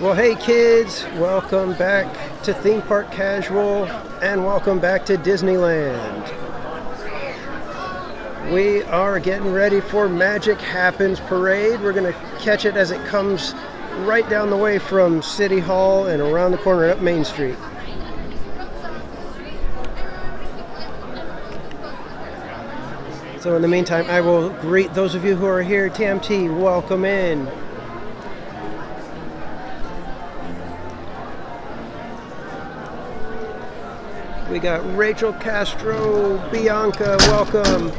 Well, hey kids, welcome back to Theme Park Casual and welcome back to Disneyland. We are getting ready for Magic Happens Parade. We're going to catch it as it comes right down the way from City Hall and around the corner up Main Street. So in the meantime, I will greet those of you who are here. TMT, welcome in. We got Rachel Castro, Bianca, welcome.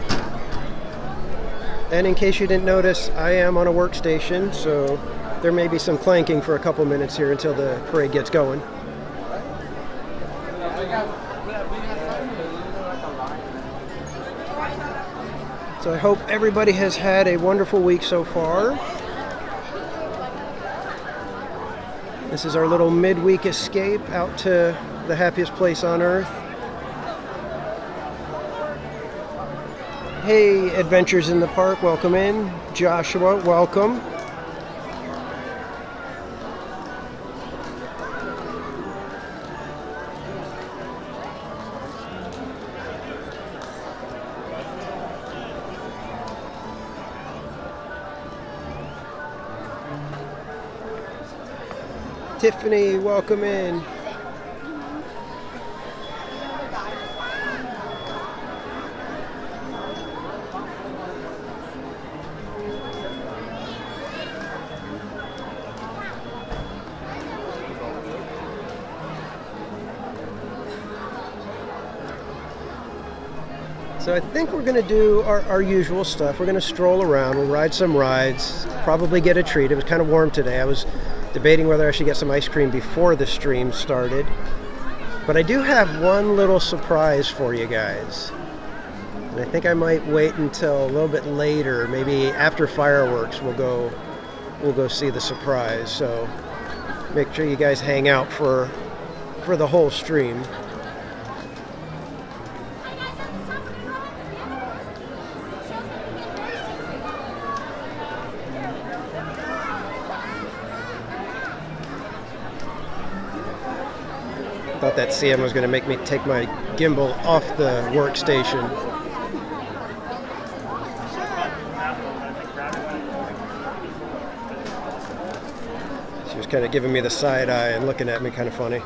And in case you didn't notice, I am on a workstation, so there may be some clanking for a couple minutes here until the parade gets going. So I hope everybody has had a wonderful week so far. This is our little midweek escape out to the happiest place on earth. Hey, Adventures in the Park, welcome in. Joshua, welcome. Tiffany, welcome in. So I think we're going to do our usual stuff. We're going to stroll around, we'll ride some rides, probably get a treat. It was kind of warm today. I was debating whether I should get some ice cream before the stream started. But I do have one little surprise for you guys. And I think I might wait until a little bit later, maybe after fireworks, we'll go see the surprise. So make sure you guys hang out for the whole stream. Thought that CM was going to make me take my gimbal off the workstation. She was kind of giving me the side eye and looking at me kind of funny.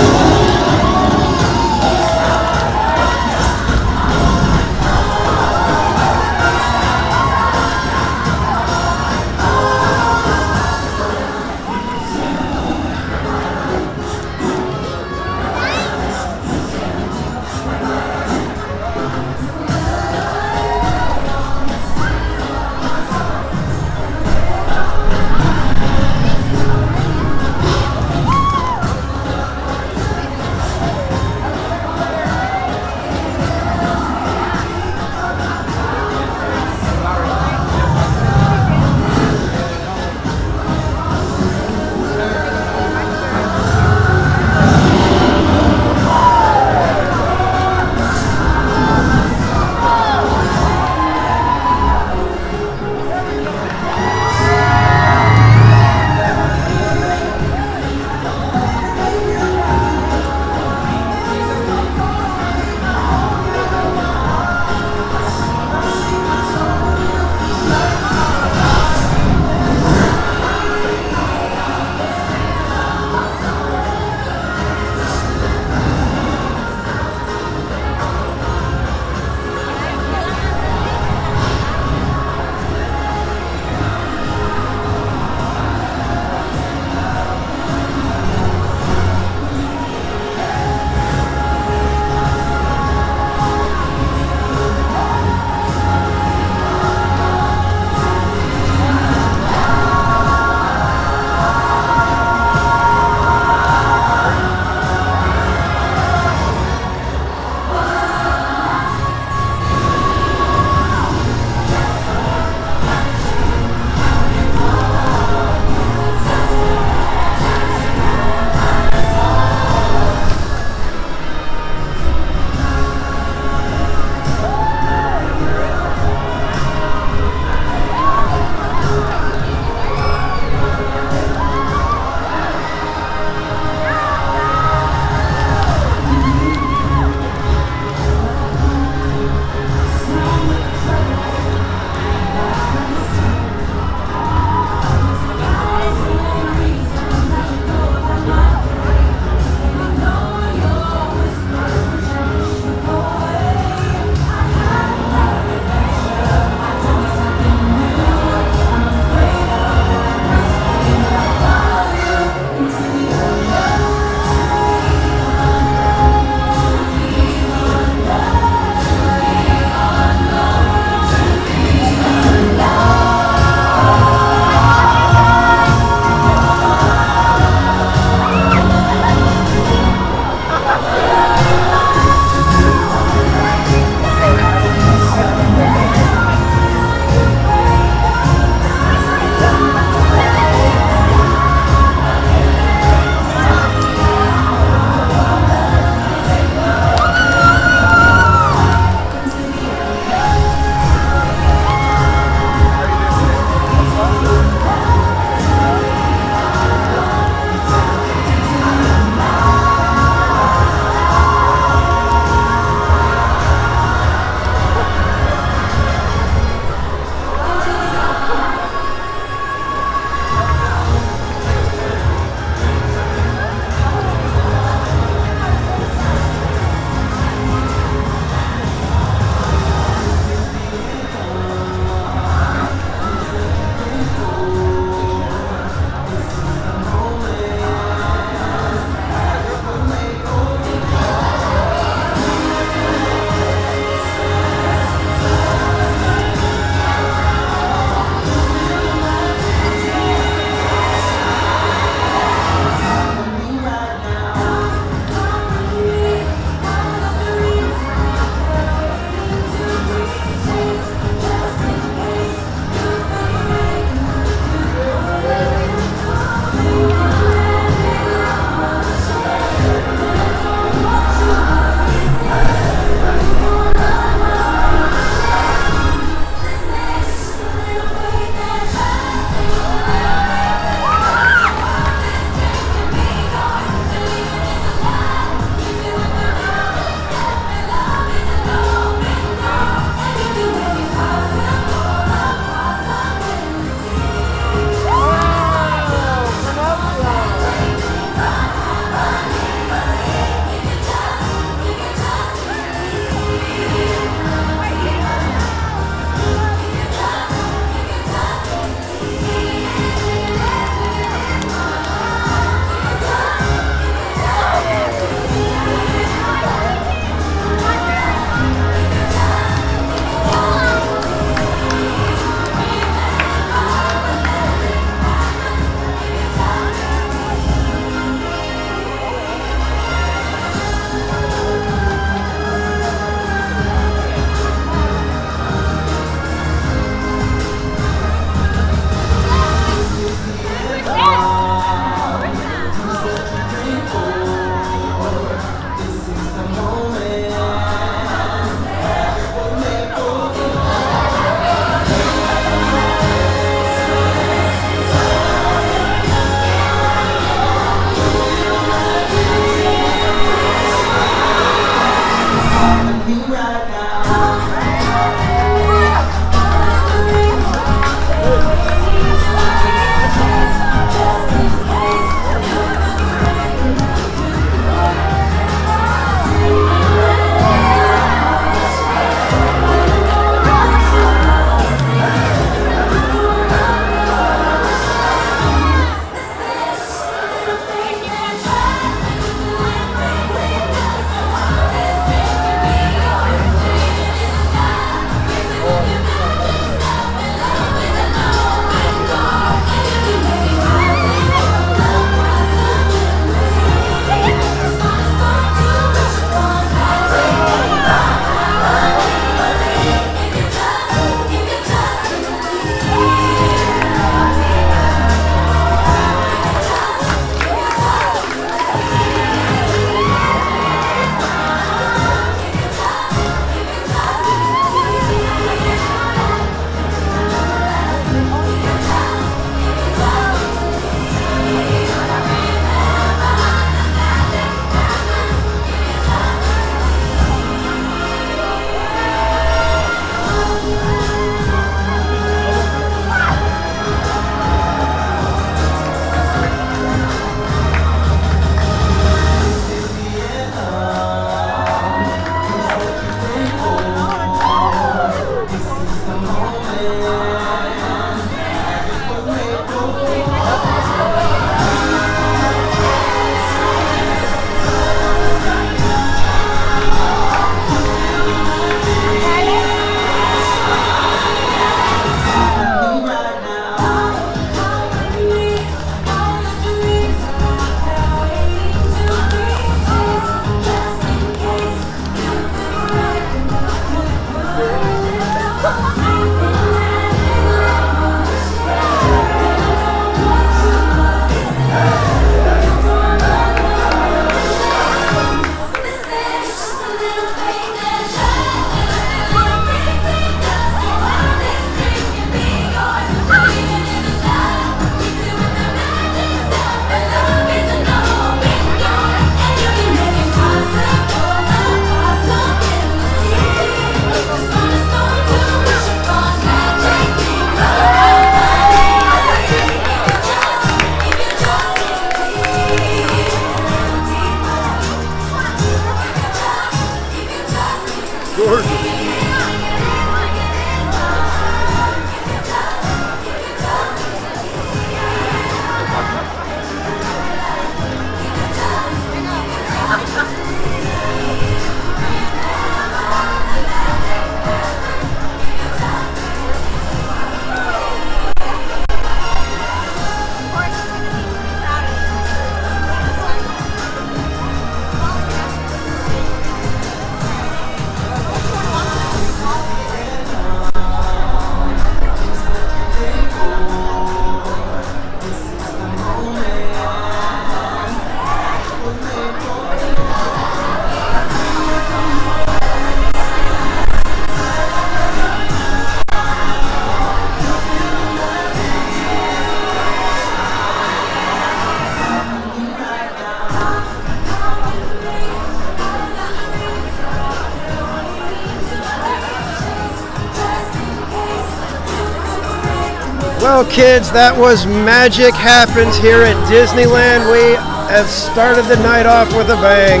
Well, kids, that was Magic Happens here at Disneyland. We have started the night off with a bang.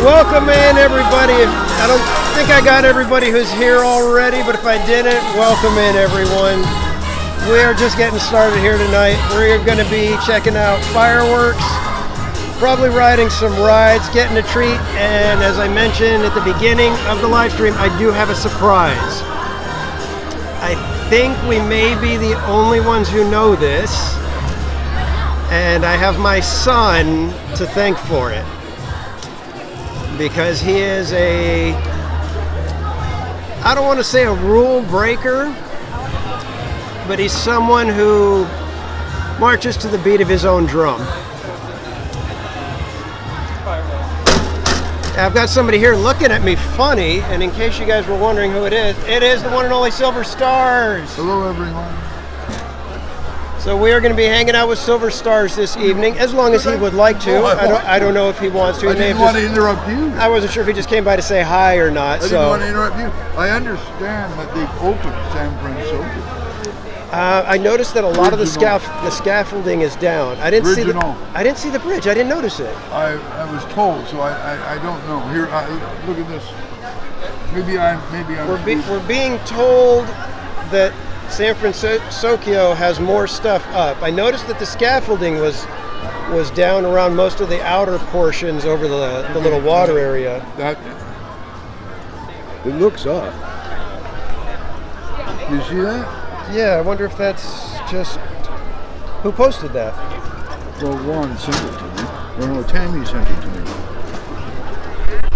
Welcome in, everybody. I don't think I got everybody who's here already, but if I didn't, welcome in, everyone. We are just getting started here tonight. We're going to be checking out fireworks, probably riding some rides, getting a treat, and as I mentioned at the beginning of the live stream, I do have a surprise. I think we may be the only ones who know this, and I have my son to thank for it, because he is I don't want to say a rule breaker, but he's someone who marches to the beat of his own drum. I've got somebody here looking at me funny, and in case you guys were wondering who it is the one and only Silver Stars. Hello, everyone. So we are going to be hanging out with Silver Stars this evening, as long as he would like to. I don't know if he wants to. I didn't want to interrupt you. I wasn't sure if he just came by to say hi or not. I didn't want to interrupt you. I understand that they've opened San Francisco. I noticed that a lot of the scaffolding is down. I didn't see the bridge. I didn't notice it. I was told, so I don't know. Here, look at this. Maybe I'm. We're being told that San Francisco has more stuff up. I noticed that the scaffolding was down around most of the outer portions over the little water area. It looks up. You see that? Yeah, I wonder if that's just... Who posted that? Well, Ron sent it to me. Or no, Tammy sent it to me.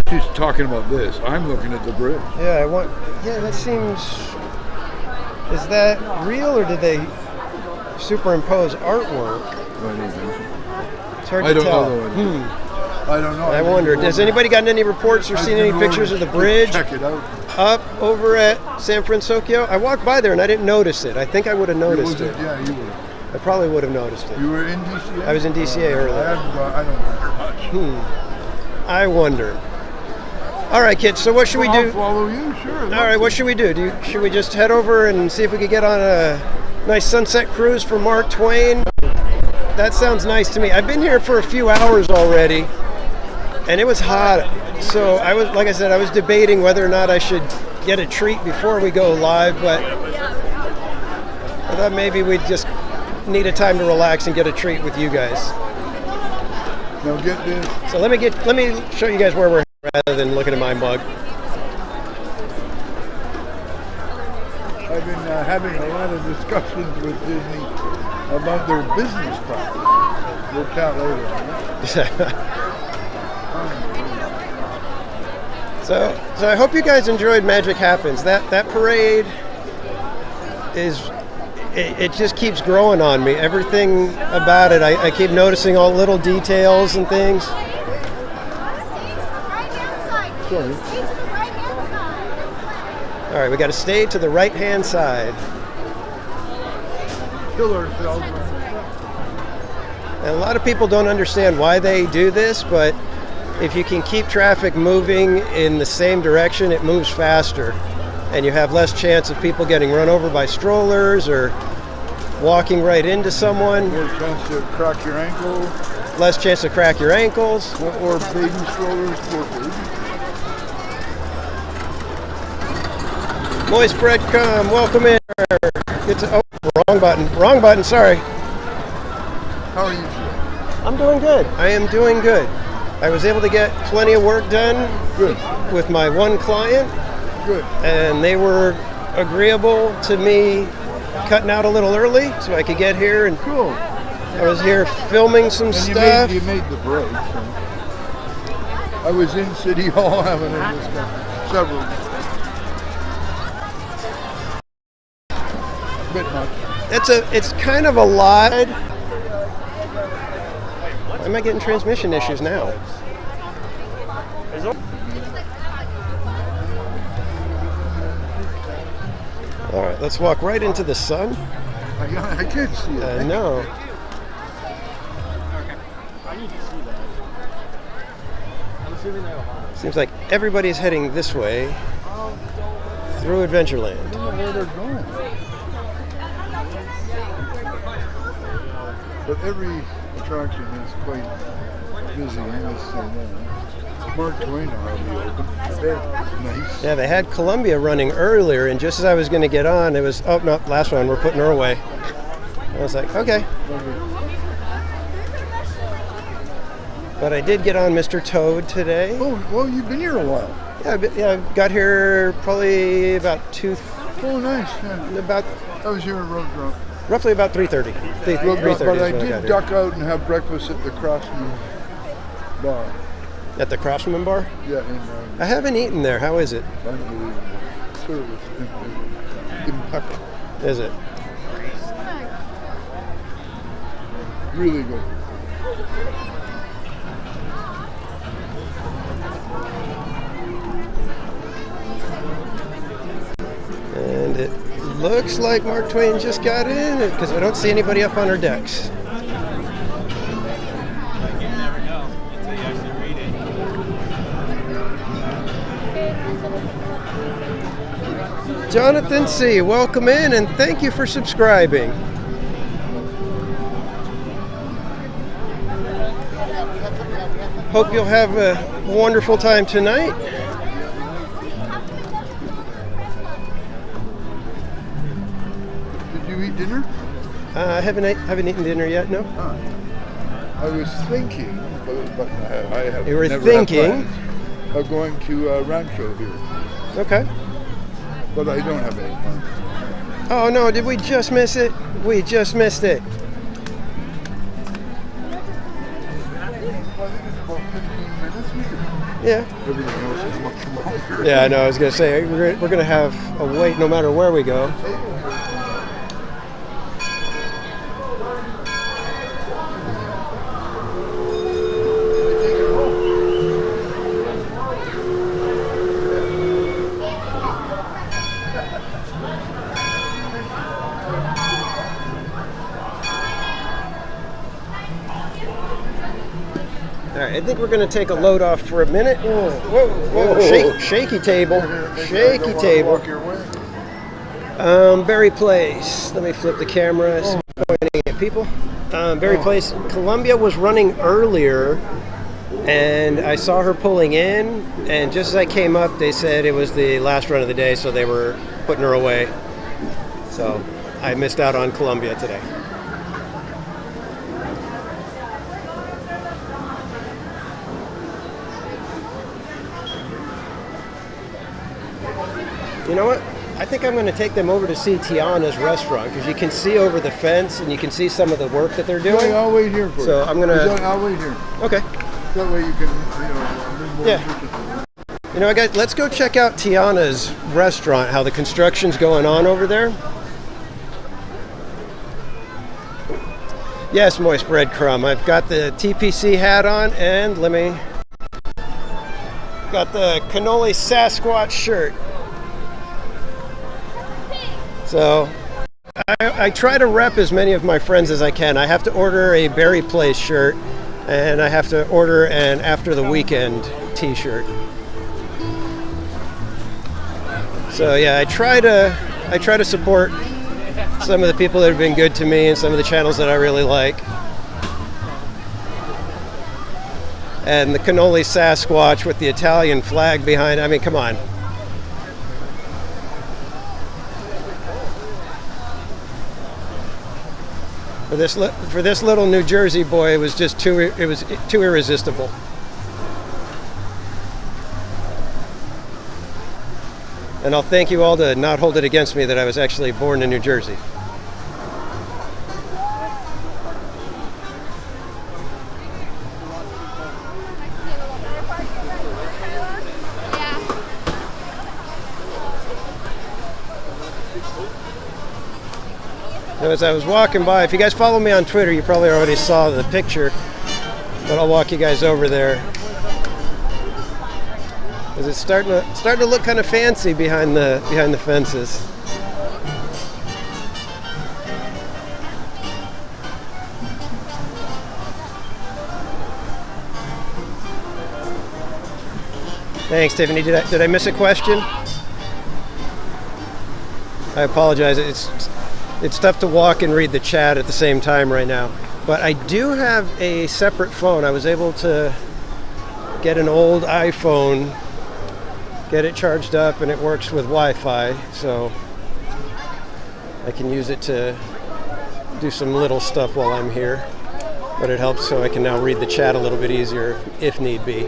She's talking about this. I'm looking at the bridge. Yeah, that seems... Is that real, or did they superimpose artwork? I don't think so. It's hard to tell. I don't know. I wonder. Has anybody gotten any reports or seen any pictures of the bridge? Check it out. Up over at San Francisco? I walked by there and I didn't notice it. I think I would have noticed it. Yeah, you would. I probably would have noticed it. You were in DCA? I was in DCA earlier. I don't know much. I wonder. All right, kids, so what should we do? I'll follow you, sure. All right, what should we do? Should we just head over and see if we could get on a nice sunset cruise for Mark Twain? That sounds nice to me. I've been here for a few hours already, and it was hot. So I was debating whether or not I should get a treat before we go live, but I thought maybe we'd just need a time to relax and get a treat with you guys. Now get this. So let me show you guys where we're at rather than looking at my mug. I've been having a lot of discussions with Disney about their business property. We'll chat later on it. So I hope you guys enjoyed Magic Happens. That parade it just keeps growing on me. Everything about it, I keep noticing all little details and things. Sorry. All right, we got to stay to the right-hand side. And a lot of people don't understand why they do this, but if you can keep traffic moving in the same direction, it moves faster. And you have less chance of people getting run over by strollers or walking right into someone. More chance to crack your ankle. Less chance to crack your ankles. Or baby strollers for babies. Moist bread come, welcome in. Wrong button, sorry. How are you today? I'm doing good. I am doing good. I was able to get plenty of work done. Good. With my one client. Good. And they were agreeable to me cutting out a little early so I could get here. And cool. I was here filming some stuff. You made the break. So. I was in City Hall having a discussion. Several. Bit much. It's kind of a lot. Why am I getting transmission issues now? All right, let's walk right into the sun. I can't see it. I know. Seems like everybody's heading this way through Adventureland. I don't know where they're going. But every attraction is quite busy, I must say that. Mark Twain will be open today. Nice. Yeah, they had Columbia running earlier, and just as I was going to get on, it was, oh, no, last one, we're putting her away. I was like, okay. But I did get on Mr. Toad today. Oh, well, you've been here a while. Yeah, I got here probably about 2. Oh, nice. Yeah. I was here at Road Drunk. Roughly about 3:30. 3:30 But I is when did got here. duck out and have breakfast at the Craftsman Bar. At the Craftsman Bar? Yeah, I haven't eaten there. How is it? unbelievable. Service impeccable. Is it? Really good. And it looks like Mark Twain just got in because I don't see anybody up on her decks. Jonathan C., welcome in and thank you for subscribing. Hope you'll have a wonderful time tonight. Did you eat dinner? I haven't eaten dinner yet, no. I was thinking, but I have You were never thinking? had plans of going to Rancho here, Okay. but I don't have any plans. Oh no, did we just miss it? We just missed it. Well, I think it's about 15 minutes. Yeah. Everything else is much longer. Yeah, I know. I was going to say, we're going to have a wait no matter where we go. All right, I think we're going to take a load off for a minute. Whoa. Shaky table. Shaky table. Berry Place. Let me flip the camera. It's pointing at people. Berry Place. Columbia was running earlier, and I saw her pulling in, and just as I came up, they said it was the last run of the day, so they were putting her away. So I missed out on Columbia today. You know what? I think I'm going to take them over to see Tiana's restaurant because you can see over the fence and you can see some of the work that they're doing. Yeah, I'll wait here for you. So I'm going to... I'll wait here. Okay. That way you can, bring more Yeah. pictures. You know, guys, let's go check out Tiana's restaurant, how the construction's going on over there. Yes, Moist Breadcrumb. I've got the TPC hat on and got the Cannoli Sasquatch shirt. So I try to rep as many of my friends as I can. I have to order a Berry Place shirt and I have to order an After the Weekend t-shirt. So yeah, I try to support some of the people that have been good to me and some of the channels that I really like. And the Cannoli Sasquatch with the Italian flag behind it. I mean, come on. For this little New Jersey boy, it was just too irresistible. And I'll thank you all to not hold it against me that I was actually born in New Jersey. Now, as I was walking by, if you guys follow me on Twitter, you probably already saw the picture, but I'll walk you guys over there. Because it's starting to look kind of fancy behind the fences. Thanks, Tiffany. Did I miss a question? I apologize. It's tough to walk and read the chat at the same time right now. But I do have a separate phone. I was able to get an old iPhone, get it charged up, and it works with Wi-Fi, so I can use it to do some little stuff while I'm here. But it helps so I can now read the chat a little bit easier if need be.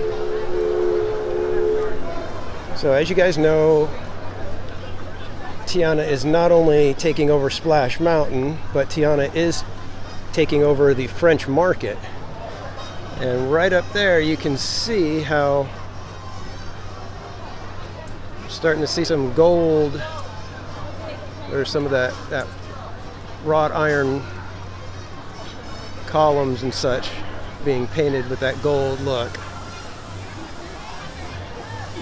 So as you guys know, Tiana is not only taking over Splash Mountain, but Tiana is taking over the French market. And right up there you can see how I'm starting to see some gold. There's some of that wrought iron columns and such being painted with that gold look.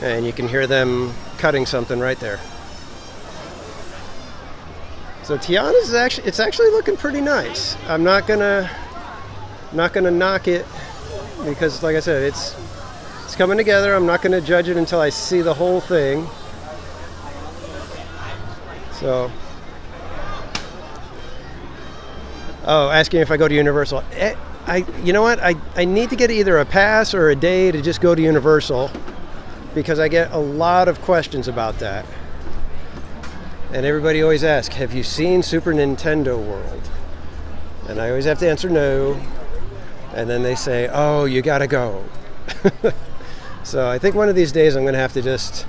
And you can hear them cutting something right there. So Tiana's actually looking pretty nice. I'm not gonna knock it because, like I said, it's coming together. I'm not gonna judge it until I see the whole thing. So, asking if I go to Universal. You know what? I need to get either a pass or a day to just go to Universal because I get a lot of questions about that. And everybody always asks, have you seen Super Nintendo World? And I always have to answer no. And then they say, oh, you gotta go. So I think one of these days I'm gonna have to just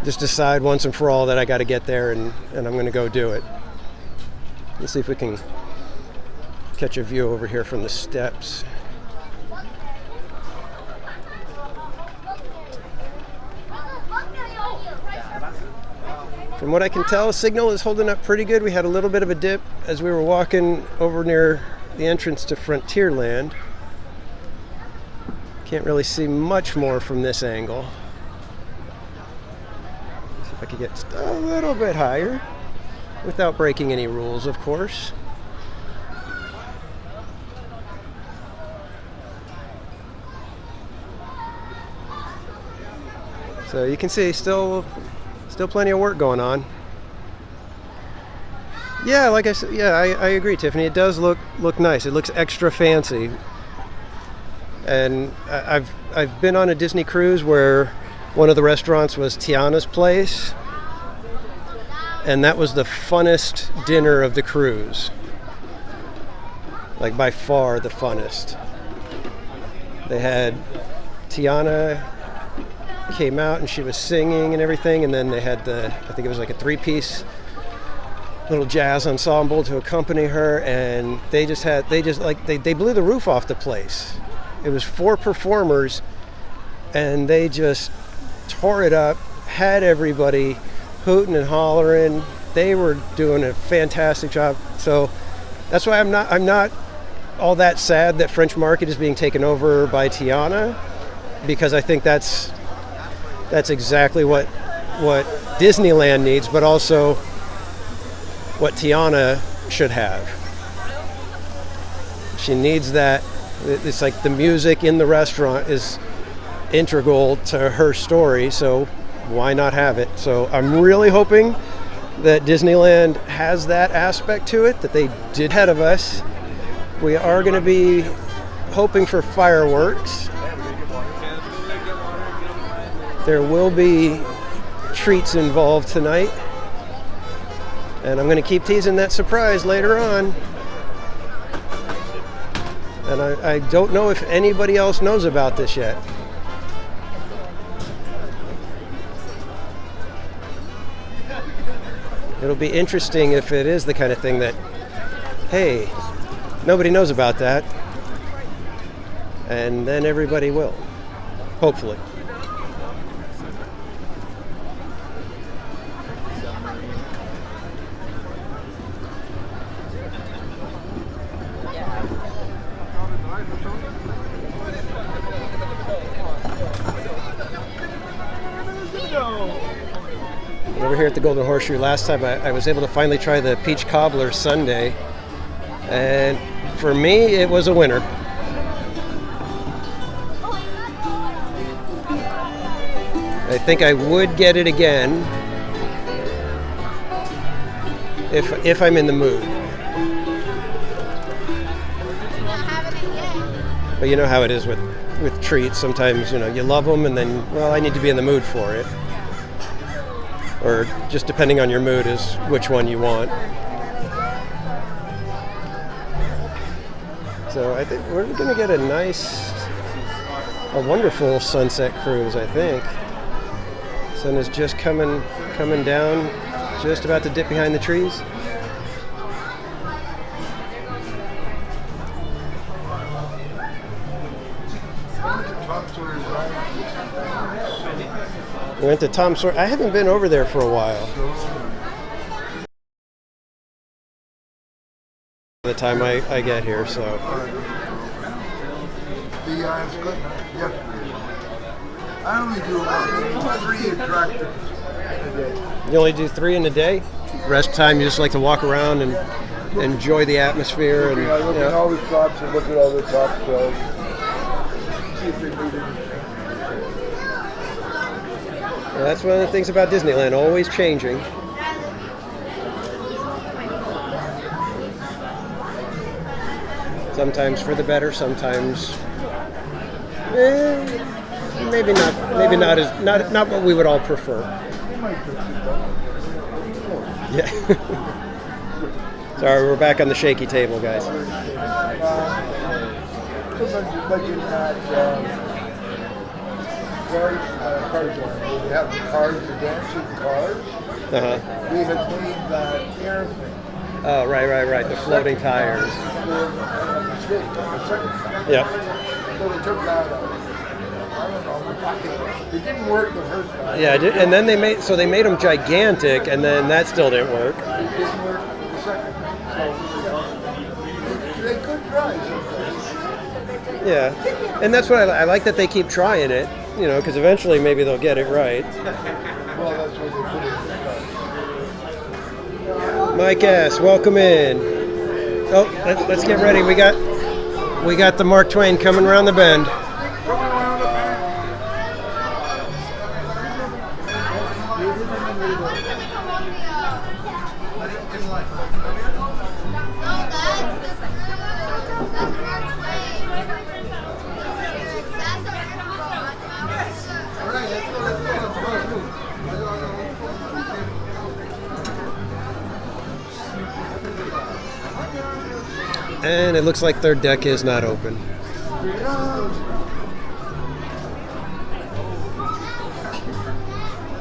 decide once and for all that I gotta get there and I'm gonna go do it. Let's see if we can catch a view over here from the steps. From what I can tell, signal is holding up pretty good. We had a little bit of a dip as we were walking over near the entrance to Frontierland. Can't really see much more from this angle. See if I could get just a little bit higher without breaking any rules, of course. So you can see still plenty of work going on. Yeah, like I said, yeah, I agree, Tiffany. It does look nice. It looks extra fancy. And I've been on a Disney cruise where one of the restaurants was Tiana's place, and that was the funnest dinner of the cruise. Like by far the funnest. They had Tiana came out and she was singing and everything, and then they had I think it was like a 3-piece little jazz ensemble to accompany her, and they blew the roof off the place. It was 4 performers and they just tore it up, had everybody hooting and hollering. They were doing a fantastic job. So that's why I'm not all that sad that French Market is being taken over by Tiana, because I think that's exactly what Disneyland needs, but also what Tiana should have. She needs that. It's like the music in the restaurant is integral to her story, so why not have it? So I'm really hoping that Disneyland has that aspect to it, that they did ahead of us. We are going to be hoping for fireworks. There will be treats involved tonight, and I'm going to keep teasing that surprise later on. And I don't know if anybody else knows about this yet. It'll be interesting if it is the kind of thing that, hey, nobody knows about that, and then everybody will, hopefully. Over here at the Golden Horseshoe, last time I was able to finally try the peach cobbler sundae, and for me it was a winner. I think I would get it again if I'm in the mood. But you know how it is with treats. Sometimes, you love them and then, well, I need to be in the mood for it. Or just depending on your mood is which one you want. So I think we're going to get a wonderful sunset cruise, I think. Sun is just coming down, just about to dip behind the trees. We went to Tom Sawyer. I haven't been over there for a while. By the time I get here, so. I only do about 3 attractions a day. You only do 3 in a day? Rest time, you just like to walk around and enjoy the atmosphere. And I look at all the shops and look at all the top shelves. See if they need anything. Well, that's one of the things about Disneyland, always changing. Sometimes for the better, sometimes maybe not what we would all prefer. Yeah. Sorry, we're back on the shaky table, guys. Sometimes you're looking at cars, they have the cars, the dancing cars. Uh-huh. We had made that airplane. Oh, right. The floating tires. Yep. So they took that out. I don't know. It didn't work the first time. Yeah, and then they made them gigantic, and then that still didn't work. It didn't work the second time. So they could try sometimes. Yeah, and that's what I like that they keep trying it, because eventually maybe they'll get it right. Well, that's what they put in the car. Mike S., welcome in. Oh, let's get ready. We got the Mark Twain coming around the bend. And it looks like their deck is not open.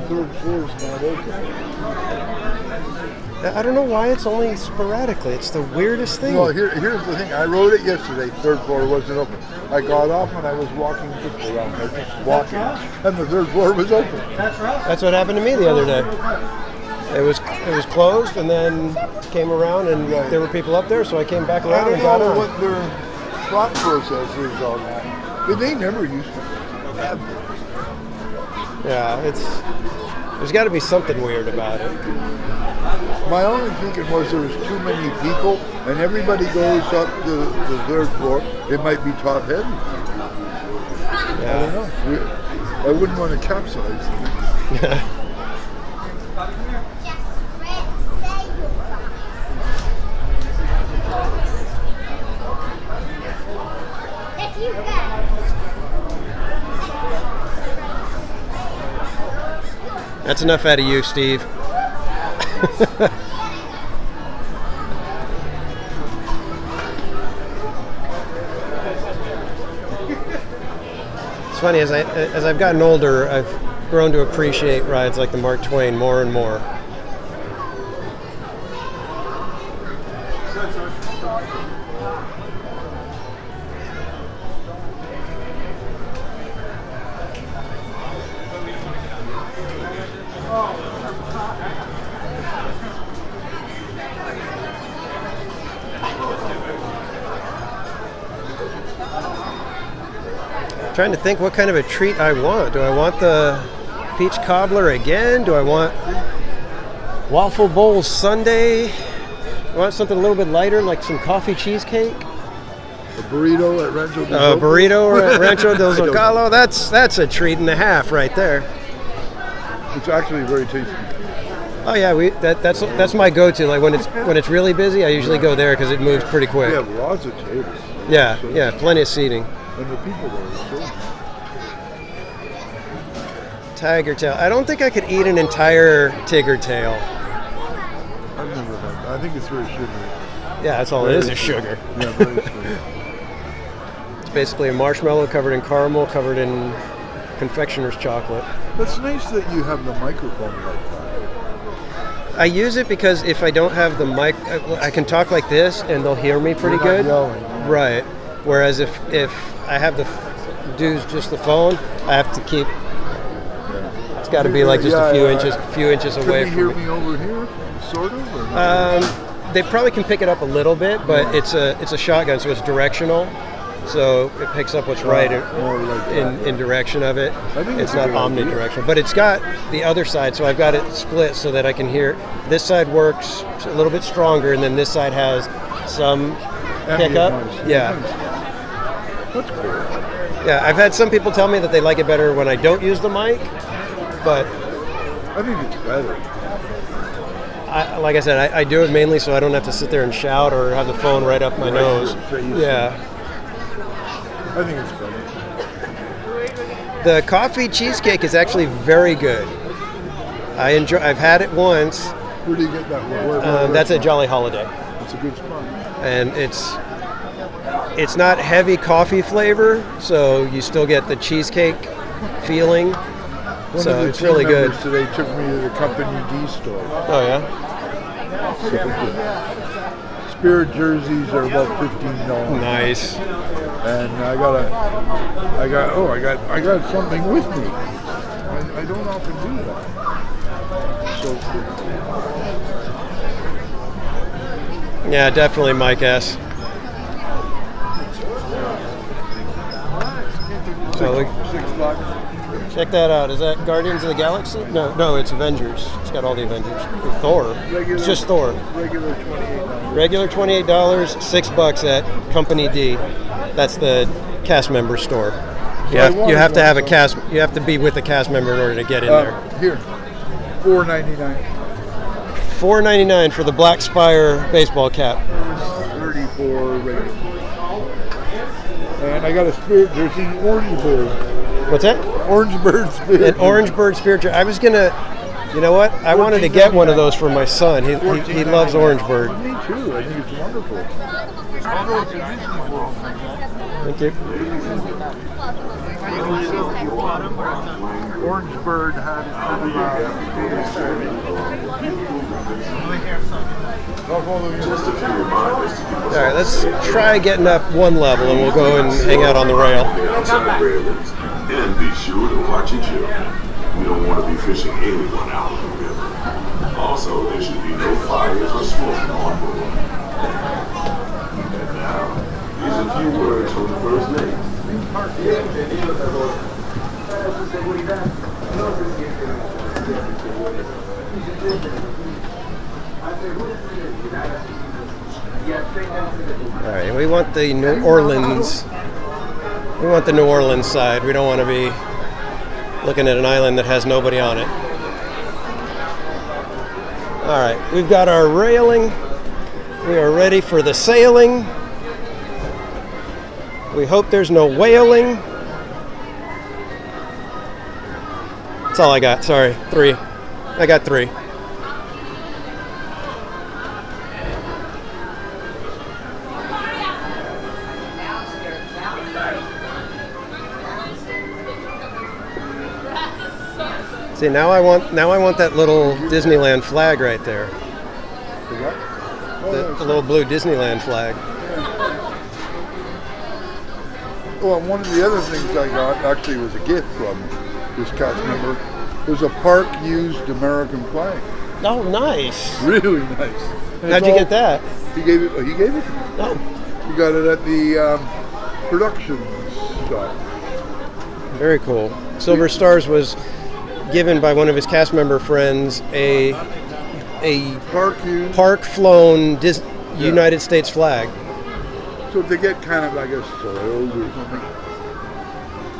Third floor is not open. I don't know why it's only sporadically. It's the weirdest thing. Well, here's the thing. I wrote it yesterday. Third floor wasn't open. I got off when I was walking just around there, just walking, and the third floor was open. That's what happened to me the other day. It was closed, and then came around, and there were people up there, so I came back around and got I on. don't know what their thought process is on that, but they never used to have it. Yeah, there's got to be something weird about it. My only thinking was there was too many people, and everybody goes up to the third floor. It might be top heavy. Yeah. I don't know. I wouldn't want to capsize. That's enough out of you, Steve. It's funny, as I've gotten older, I've grown to appreciate rides like the Mark Twain more and more. Trying to think what kind of a treat I want. Do I want the peach cobbler again? Do I want waffle bowl sundae? I want something a little bit lighter, like some coffee cheesecake. A burrito at Rancho del A burrito or at Rancho del I don't Zocalo. That's a treat and a half right there. It's actually very tasty. Oh yeah, that's my go-to. Like when it's really busy, I usually go there because it moves pretty quick. We have lots of tables. Yeah, plenty of seating. And the people there are so nice. Tiger tail. I don't think I could eat an entire tiger tail. I've never had that. I think it's very sugary. Yeah, that's all it is sugar. Yeah, very sweet. It's basically a marshmallow covered in caramel, covered in confectioner's chocolate. It's nice that you have the microphone like that. I use it because if I don't have the mic, I can talk like this and they'll hear me pretty You're not good. yelling. Right. Whereas if I have to do just the phone, I have to keep. Yeah. It's got to be like just a few inches away Can from you me. hear me over here, sort of? Or not? They probably can pick it up a little bit, but it's a shotgun, so it's directional. So it picks up what's right more like in direction of it. I think It's it's a not good idea. omnidirectional, but it's got the other side, so I've got it split so that I can hear. This side works a little bit stronger, and then this side has some Ambient pickup. noise. Yeah. Nice. That's cool. Yeah, I've had some people tell me that they like it better when I don't use the mic, but I think it's better. like I said, I do it mainly so I don't have to sit there and shout or have the phone right up my nose. Yeah. I think it's better. The coffee cheesecake is actually very good. I've had it once. Where do you get that? Where That's at Jolly Holiday, It's a good spot. and it's not heavy coffee flavor, so you still get the cheesecake feeling. One So of the it's team really good. members today took me to the Company D store. Oh yeah. So good. Spirit jerseys are about $15. Nice. And I got something with me. I don't often do that. So Yeah, definitely Mike S. So $6. check that out. Is that Guardians of the Galaxy? No, it's Avengers. It's got all the Avengers. Thor. Regular- It's just Thor. Regular $28. Regular $28, $6 at Company D. That's the cast member store. You have to have a cast. You have to be with a cast member in order to get in there. Here, $4.99. $4.99 for the Black Spire baseball cap. $34 regular. And I got a Spirit jersey, Orange Bird. What's that? Orange Bird Spirit. An Orange Bird Spirit jersey. I was gonna. You know what? I wanted to get one of those for my son. He loves Orange Bird. Me too. I think it's wonderful. I'll go to Disney World. Thank you. Orange Bird had Just a few reminders to keep us All right, let's try getting up one level, and we'll go and hang out on the rail. outside railings. And be sure to watch your children. We don't want to be fishing anyone out of the river. Also, there should be no fires or smoke on board. And now, here's a few words from the first lady. All right, we want the New Orleans. We want the New Orleans side. We don't want to be looking at an island that has nobody on it. All right, we've got our railing. We are ready for the sailing. We hope there's no whaling. That's all I got. Sorry, 3. I got 3. See, now I want that little Disneyland flag right there. The little blue Disneyland flag. Well, one of the other things I got actually was a gift from this cast member. Was a park-used American flag. Oh, nice. Really nice. And How'd it's you all- get that? He gave it. He gave it to me. Oh, We got it at the production shop. very cool. Silver Stars was given by one of his cast member friends a Park-used. park-flown United States flag. So if they get kind of, I guess, soiled or something,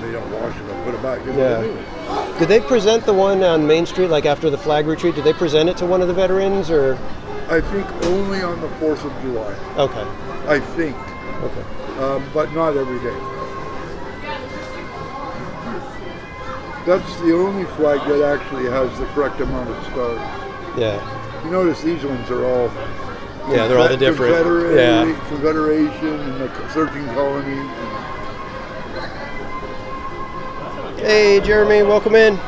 they don't wash them and put it back. Yeah. Did they present the one on Main Street, like after the flag retreat? Did they present it to one of the veterans, or? I think only on the 4th of July. Okay. I think, Okay. but not every day. That's the only flag that actually has the correct amount of stars. Yeah. You notice these ones are all Yeah, they're all the different. Yeah. Confederation and the 13 colonies. Hey, Jeremy, welcome in.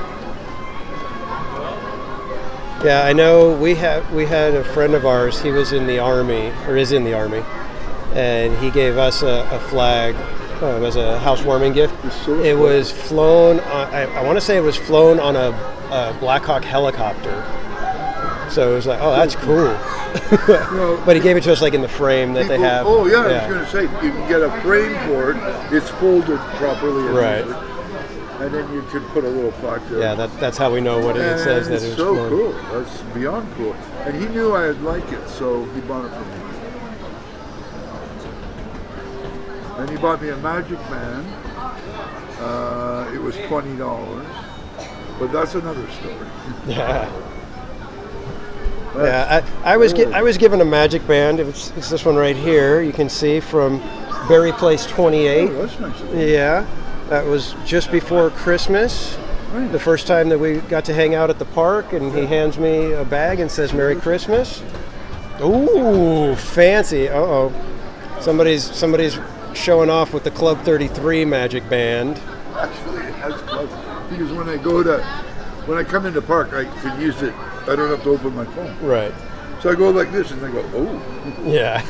Yeah, I know we had a friend of ours. He was in the Army, or is in the Army, and he gave us a flag as a housewarming gift. It was flown. I want to say it was flown on a Black Hawk helicopter. So it was like, oh, that's cool. But he gave it to us like in the frame that they have. Oh yeah, I was going to say you can get a frame for it. It's folded properly, right? And then you could put a little plaque there. Yeah, that's how we know what it says. That it was so flown. Cool. That's beyond cool. And he knew I'd like it, so he bought it for me. And he bought me a Magic Band. It was $20, but that's another story. Yeah. Yeah, I was given a Magic Band. It's this one right here. You can see from Berry Place 28. Oh, that's nice. Yeah, that was just before Christmas. Right. The first time that we got to hang out at the park, and he hands me a bag and says "Merry Christmas." Ooh, fancy! Uh-oh, somebody's showing off with the Club 33 Magic Band. Actually, it has clubs because when I come into park, I can use it. I don't have to open my phone. Right. So I go like this, and I go, oh. Yeah.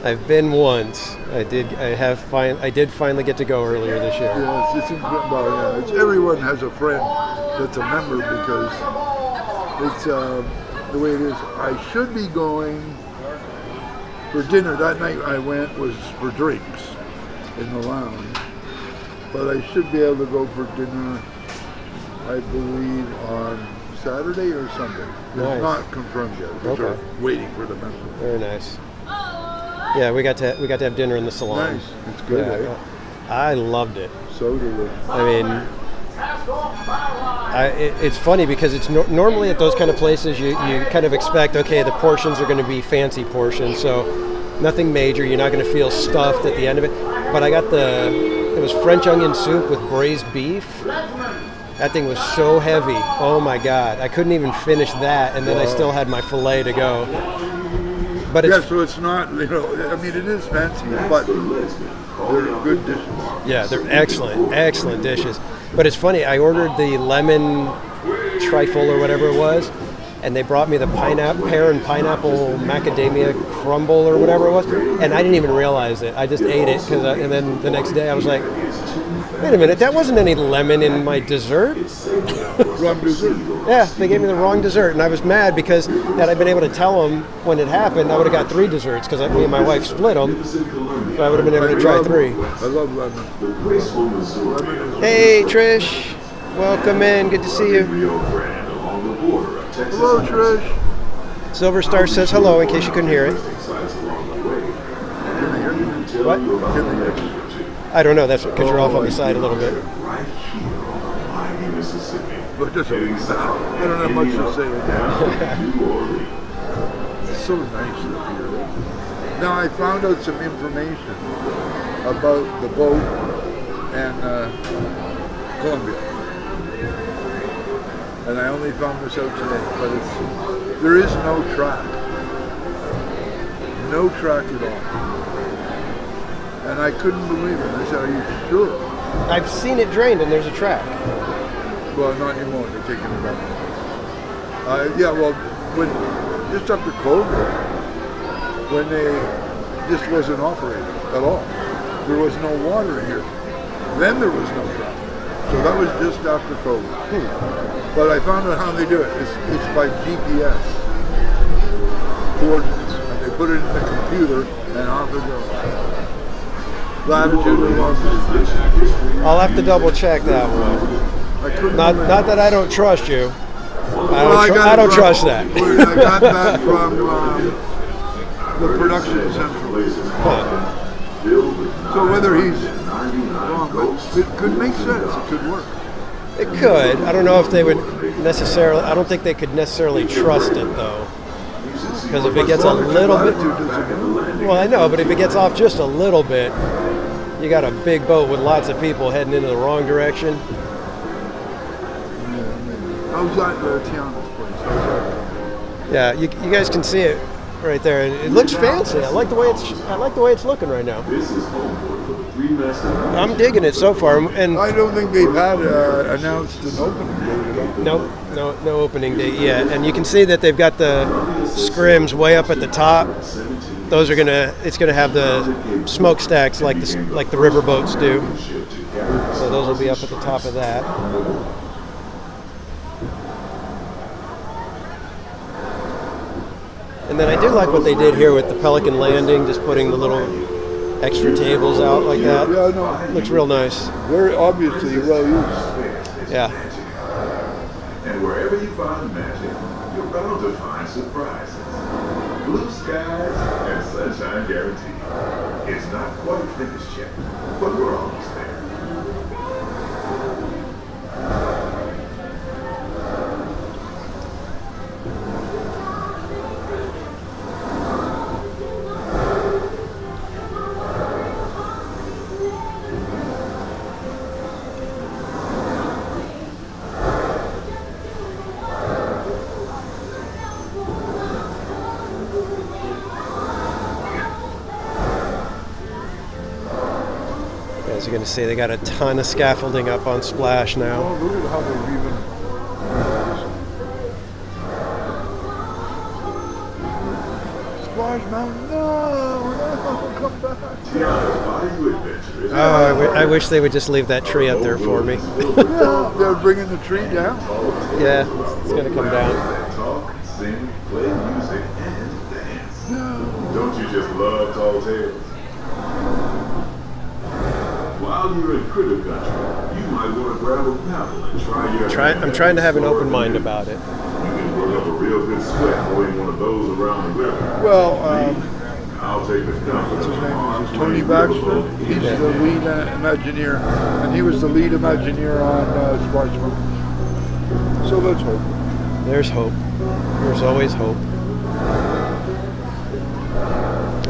I've been once. I did finally get to go earlier this year. Yeah, it's incredible. Yeah, everyone has a friend that's a member because it's the way it is. I should be going for dinner. That night I went was for drinks in the lounge, but I should be able to go for dinner, I believe, on Saturday or Sunday. Nice. It's not confirmed yet. We're waiting for the member. Very nice. Yeah, we got to have dinner in the salon. Nice. It's good, eh? I loved it. So delicious. I mean, it's funny because it's normally at those kind of places you kind of expect, okay, the portions are going to be fancy portions, so nothing major. You're not going to feel stuffed at the end of it. But I got it was French onion soup with braised beef. That thing was so heavy. Oh my God. I couldn't even finish that, and then I still had my filet to go. But so it's not, I mean, it is fancy, but they're good dishes. Yeah, they're excellent dishes. But it's funny, I ordered the lemon trifle or whatever it was, and they brought me the pear and pineapple macadamia crumble or whatever it was, and I didn't even realize it. I just ate it, and then the next day I was like, wait a minute, that wasn't any lemon in my dessert. Wrong dessert. Yeah, they gave me the wrong dessert, and I was mad because had I been able to tell them when it happened, I would have got 3 desserts because me and my wife split them, so I would have been able to try 3. I love lemon. Hey, Trish. Welcome in. Good to see you. Hello, Trish. Silver Star says hello in case you couldn't hear it. What? I don't know. That's because you're off on the side a little bit. But I don't have much to say with that. It's so nice up here. Now I found out some information about the boat and Columbia. And I only found this out today, but there is no track. No track at all. And I couldn't believe it. I said, are you sure? I've seen it drained and there's a track. Well, not anymore. They're taking it up. When just after COVID, when this wasn't operated at all, there was no water here. Then there was no track. So that was just after COVID. But I found out how they do it. It's by GPS coordinates, and they put it in the computer, and off it goes. Latitude and longitude. I'll have to double check that one. Not that I don't trust you. I don't trust that. I got that from the production central. So whether he's wrong, but it could make sense. It could work. It could. I don't know if they would necessarily. I don't think they could necessarily trust it though. Because if it gets a little bit, well, I know, but if it gets off just a little bit, you got a big boat with lots of people heading into the wrong direction. How's that Tiana's place? How's that? Yeah, you guys can see it right there. It looks fancy. I like the way it's looking right now. This is homework for the three-masted ride. I'm digging it so far. And I don't think they've had announced an opening date at all. no opening date yet. And you can see that they've got the scrims way up at the top. Those are it's gonna have the smokestacks like the riverboats do. So those will be up at the top of that. And then I do like what they did here with the Pelican Landing, just putting the little extra tables out like that. Yeah, no. Looks real nice. Very obviously well used. Yeah. And wherever you find magic, you're bound to find surprises. Blue skies and sunshine guaranteed. It's not quite finished yet, but we're almost there. As you're going to see, they got a ton of scaffolding up on Splash now. Oh, look at how they've even. Splash Mountain, no, come back. Tiana's Bayou Adventure is Oh, I wish they would just leave that tree up there for me. Yeah, they're bringing the tree down. Yeah, it's going to come down. Talk, sing, play music, and dance. Don't you just love tall tales? While you're in Critter Country, you might want to grab a paddle and try your hand I'm trying to have an at open mind exploring. about it. You can work up a real good sweat holding one of those around the river. Well, I'll take the what's his name? Is it Tony Baxter? He's the lead Imagineer, and he was the lead Imagineer on Splash Mountain. So let's hope. There's hope. There's always hope.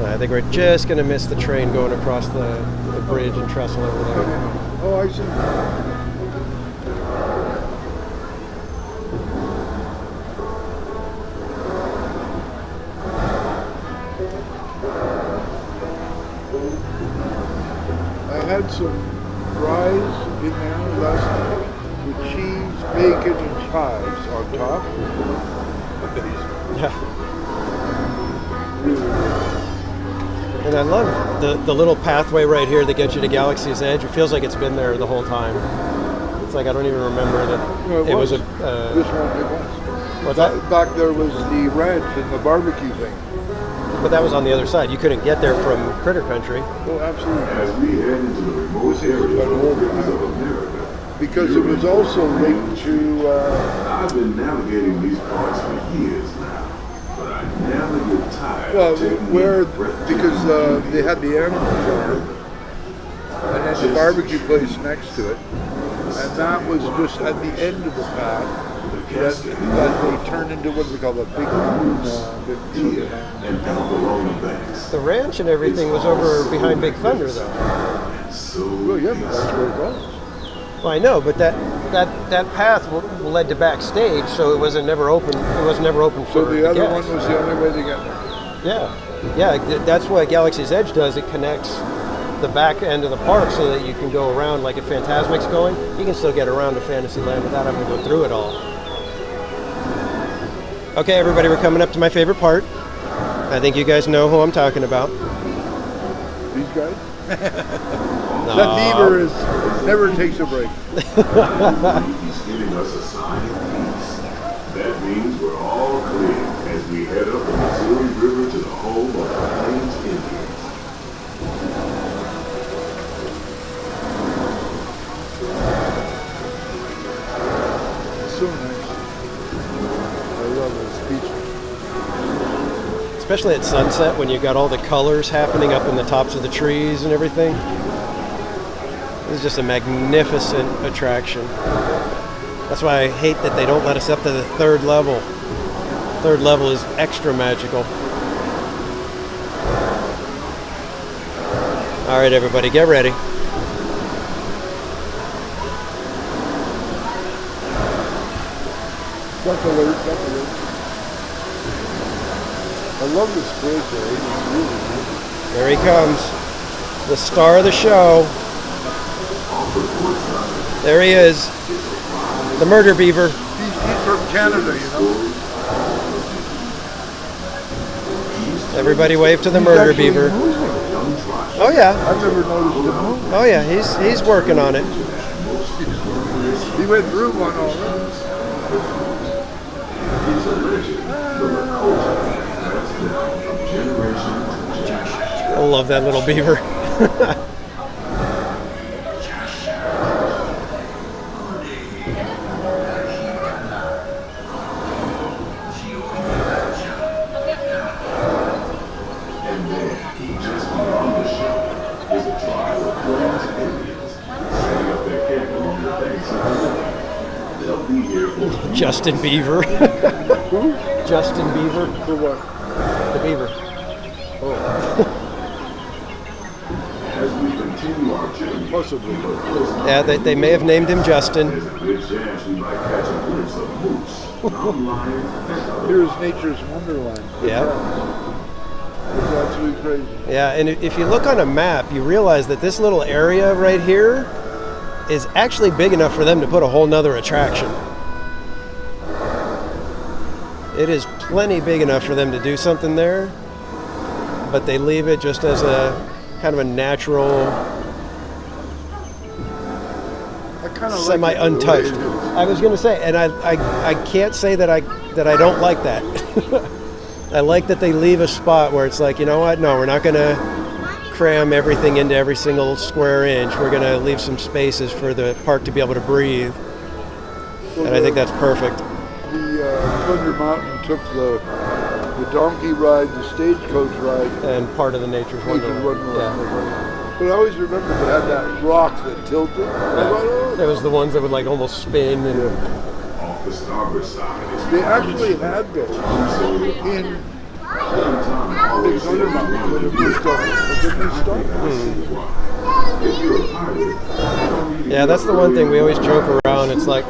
I think we're just going to miss the train going across the bridge and trestle over there. Oh, I see. I had some fries in there last night with cheese, bacon, and chives on top. Yeah. And I love the little pathway right here that gets you to Galaxy's Edge. It feels like it's been there the whole time. It's like I don't even remember that No, it was a. This one, it was. What's that? Back there was the ranch and the barbecue thing. But that was on the other side. You couldn't get there from Critter Country. Oh, absolutely. As we head into the remote areas of the rivers of America, Because it was also linked to. I've been navigating these parts for years now, but I never get tired Well, of taking where in breathtaking because they had the animal farm and then the barbecue place next to it, and that was just at the end of the path that they turned into what we call a big and down along the banks. The ranch and everything was over behind Big Thunder, though. So Well, yeah, but that's where it goes. Well, I know, but that path led to backstage, so it was never open. It was never open for So the other guests. one was the only way to get there. Yeah, that's what Galaxy's Edge does. It connects the back end of the park so that you can go around. Like if Fantasmic's going, you can still get around to Fantasyland without having to go through it all. Okay, everybody, we're coming up to my favorite part. I think you guys know who I'm talking about. These guys. No. That beaver never takes a break. he's giving us a sign of peace. That means we're all clear as we head up the Missouri River to the home of the Plains Indians. So nice. I love this beach. Especially at sunset when you've got all the colors happening up in the tops of the trees and everything. It's just a magnificent attraction. That's why I hate that they don't let us up to the third level. Third level is extra magical. All right, everybody, get ready. Duck alert, duck alert. I love this bridge there. It's really good. There he comes. The star of the show. There he is. The murder beaver. He's from Canada, you know. Everybody wave to the He's murder actually beaver. moving. Oh yeah. I've never noticed him move. Oh yeah, he's working on it. He went through one already. I love that little beaver. Justin Beaver. Who? Justin Beaver. For what? The beaver. As we continue our journey, Possibly. Yeah, they may have named him Justin. there's a good chance we might catch a glimpse of moose, mountain lions, and other Here's nature's wonderland. Yeah. It's absolutely crazy. Yeah, and if you look on a map, you realize that this little area right here is actually big enough for them to put a whole nother attraction. It is plenty big enough for them to do something there, but they leave it just as a kind of a natural, I kind of semi-untouched. I was going to say, and I can't say that I don't like that. I like that they leave a spot where it's like, you know what? No, we're not going to cram everything into every single square inch. We're going to leave some spaces for the park to be able to breathe, and I think that's perfect. The Thunder Mountain took the donkey ride, the stagecoach ride, And part of the Nature's Wonderland. Yeah. But I always remember they had that rock that tilted. I thought, oh, There was the ones that would like almost spin and off the starboard side. they actually had those in Big Thunder Mountain when it first started. But then they stopped. If you're a pirate, you don't need yeah, that's the one thing we always joke around. It's like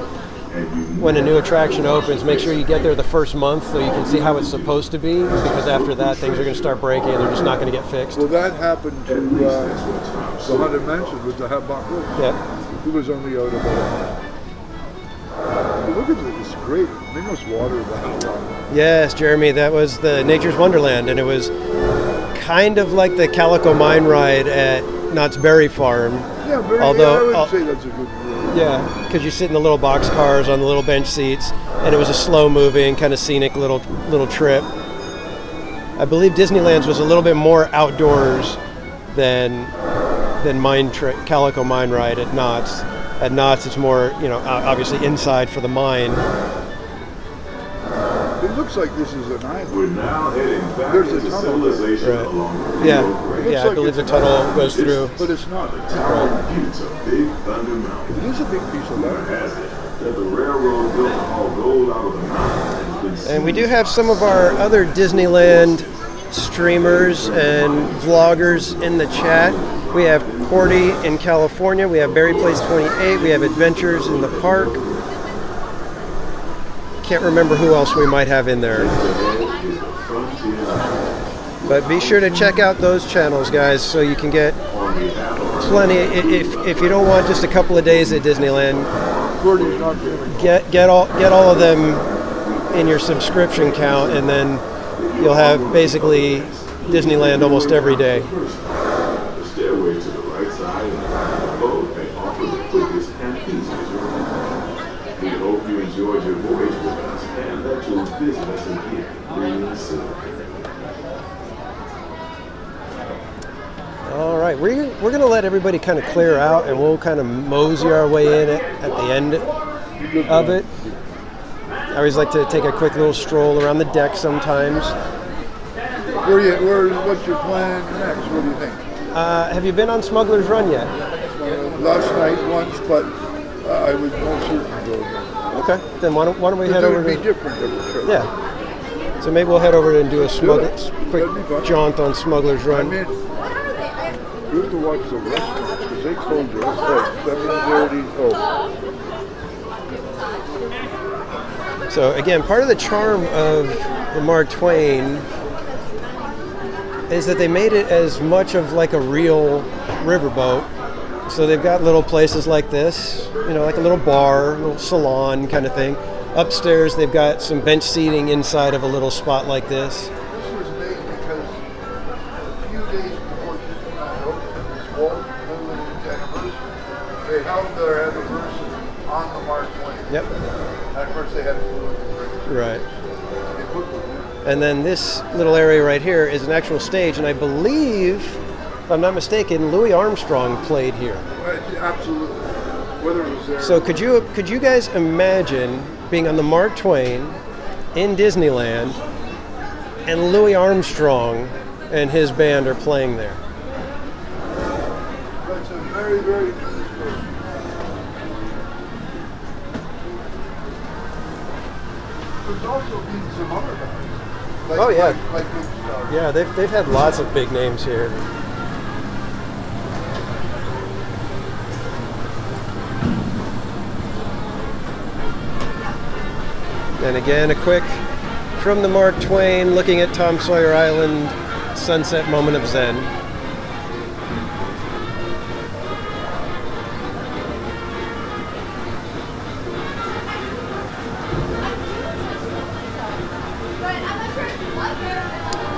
when a new attraction opens, make sure you get there the first month so you can see how it's supposed to be, because after that things are going to start breaking and they're just not going to get fixed. Well, that happened to the Haunted Mansion with the Habak Road. Yeah. It was only out about but look at it, it's great. They must water that a lot. Yes, Jeremy, that was the Nature's Wonderland, and it was kind of like the Calico Mine ride at Knott's Berry Farm. Yeah, very, Although- I would say that's a good word. Yeah, because you sit in the little box cars on the little bench seats, and it was a slow-moving, kind of scenic little trip. I believe Disneyland's was a little bit more outdoors than Calico Mine ride at Knott's. At Knott's, it's more, obviously inside for the mine. It looks like this is an island. We're now heading back There's a into tunnel there. civilization Right. along the Yeah, Rio Grande. yeah, I like believe the it's tunnel goes through. But it's not. Tower buttes of Big Thunder Mountain. It is a big piece of Rumor land. has it that the railroad built to haul gold out of the mountain has been seen. And we do have some of our other Disneyland streamers and vloggers in the chat. We have Cordy in California, we have Berry Place 28, we have Adventures in the Park. Can't remember who else we might have in there. But be sure to check out those channels, guys, so you can get plenty. If you don't want just a couple of days at Disneyland, Gordy's not doing get all of them in your subscription count, and then you'll have basically Disneyland almost every day. The stairway to the right side of the boat may offer the quickest and easiest route. We hope you enjoyed your voyage with us and that you'll visit us again real soon. All right, we're going to let everybody kind of clear out, and we'll kind of mosey our way in at the end of it. I always like to take a quick little stroll around the deck sometimes. What's your plan next? What do you think? Have you been on Smugglers Run yet? Last night once, but I was most certain to go again. Okay, then why don't we head Because it over would be to... different every trip. Yeah. So maybe we'll head over and do a quick That'd be fun. jaunt on Smugglers Run. I'm in. We have to watch the restaurants because they close at 7:30. Oh, So again, part of the charm of the Mark Twain is that they made it as much of like a real riverboat. So they've got little places like this, you know, like a little bar, a little salon kind of thing. Upstairs, they've got some bench seating inside of a little spot like this. this was made because a few days before Disneyland opened, this Walt Disneyland's anniversary, they held their anniversary on the Mark Twain. Yep. At first they had to do it. Right. They put them in. And then this little area right here is an actual stage, and I believe, if I'm not mistaken, Louis Armstrong played here. Absolutely. Whether it was there. So could you guys imagine being on the Mark Twain in Disneyland and Louis Armstrong and his band are playing there? That's a very, very good story. There's also been some other guys. Like, Oh, yeah. Like big stars. Yeah, they've had lots of big names here. And again, a quick from the Mark Twain, looking at Tom Sawyer Island, sunset moment of Zen.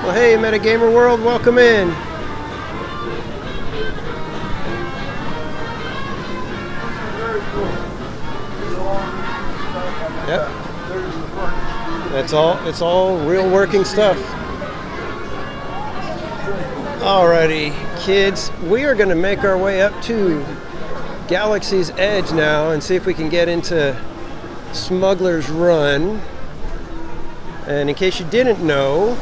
Well, hey, Metagamer World, welcome in. Very cool. Yep. There's the front. It's all real working stuff. Alrighty, kids, we are going to make our way up to Galaxy's Edge now and see if we can get into Smugglers Run. And in case you didn't know,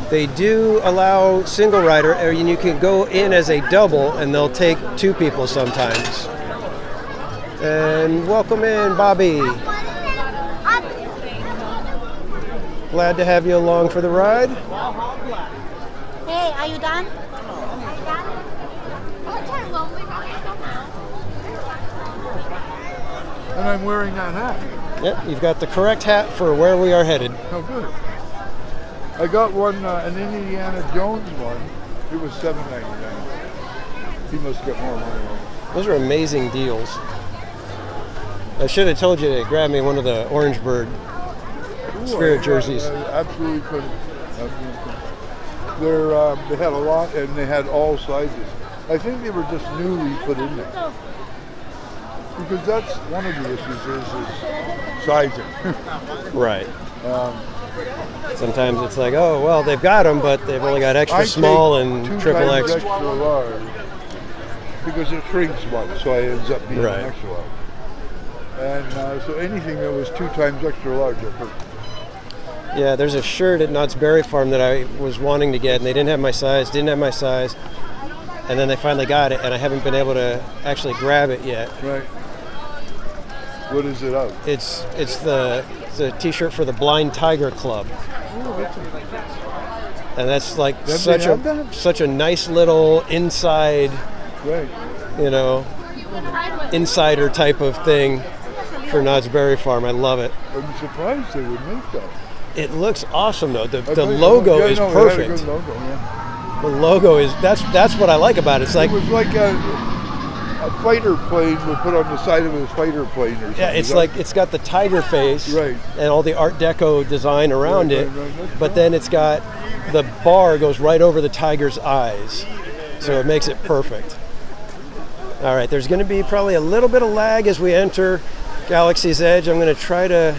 they do allow single rider, or you can go in as a double and they'll take two people sometimes. And welcome in, Bobby. Glad to have you along for the ride. Hey, are you done? And I'm wearing that hat. Yep, you've got the correct hat for where we are headed. Oh, good. I got one, an Indiana Jones one. It was $7.99. He must get more money on it. Those are amazing deals. I should have told you to grab me one of the Orange Bird Spirit jerseys. I absolutely couldn't. They had a lot, and they had all sizes. I think they were just newly put in there. Because that's one of the issues is sizing. Right. Sometimes it's like, oh, well, they've got them, but they've only got extra I small take and 2 triple times X. extra large because it shrinks one, so it ends up being Right. an extra large. And so anything that was 2 times extra large, I put. Yeah, there's a shirt at Knott's Berry Farm that I was wanting to get, and they didn't have my size, and then they finally got it, and I haven't been able to actually grab it yet. Right. What is it of? It's the T-shirt for the Blind Tiger Club, Oh, that's and that's like They such have that? such a nice little inside, right. you know, insider type of thing for Knott's Berry Farm. I love it. I'm surprised they would make that. It looks awesome though. The I bet logo yeah, is no, it had a perfect. good logo, yeah. The logo is that's what I like about it. It's like It was like a fighter plane would put on the side of his fighter plane or something. yeah, it's like it's got the tiger face Right. and all the Art Deco design around Right, it, right, right. but then it's got the bar goes right over the tiger's eyes, so it makes it perfect. All right, there's going to be probably a little bit of lag as we enter Galaxy's Edge. I'm going to try to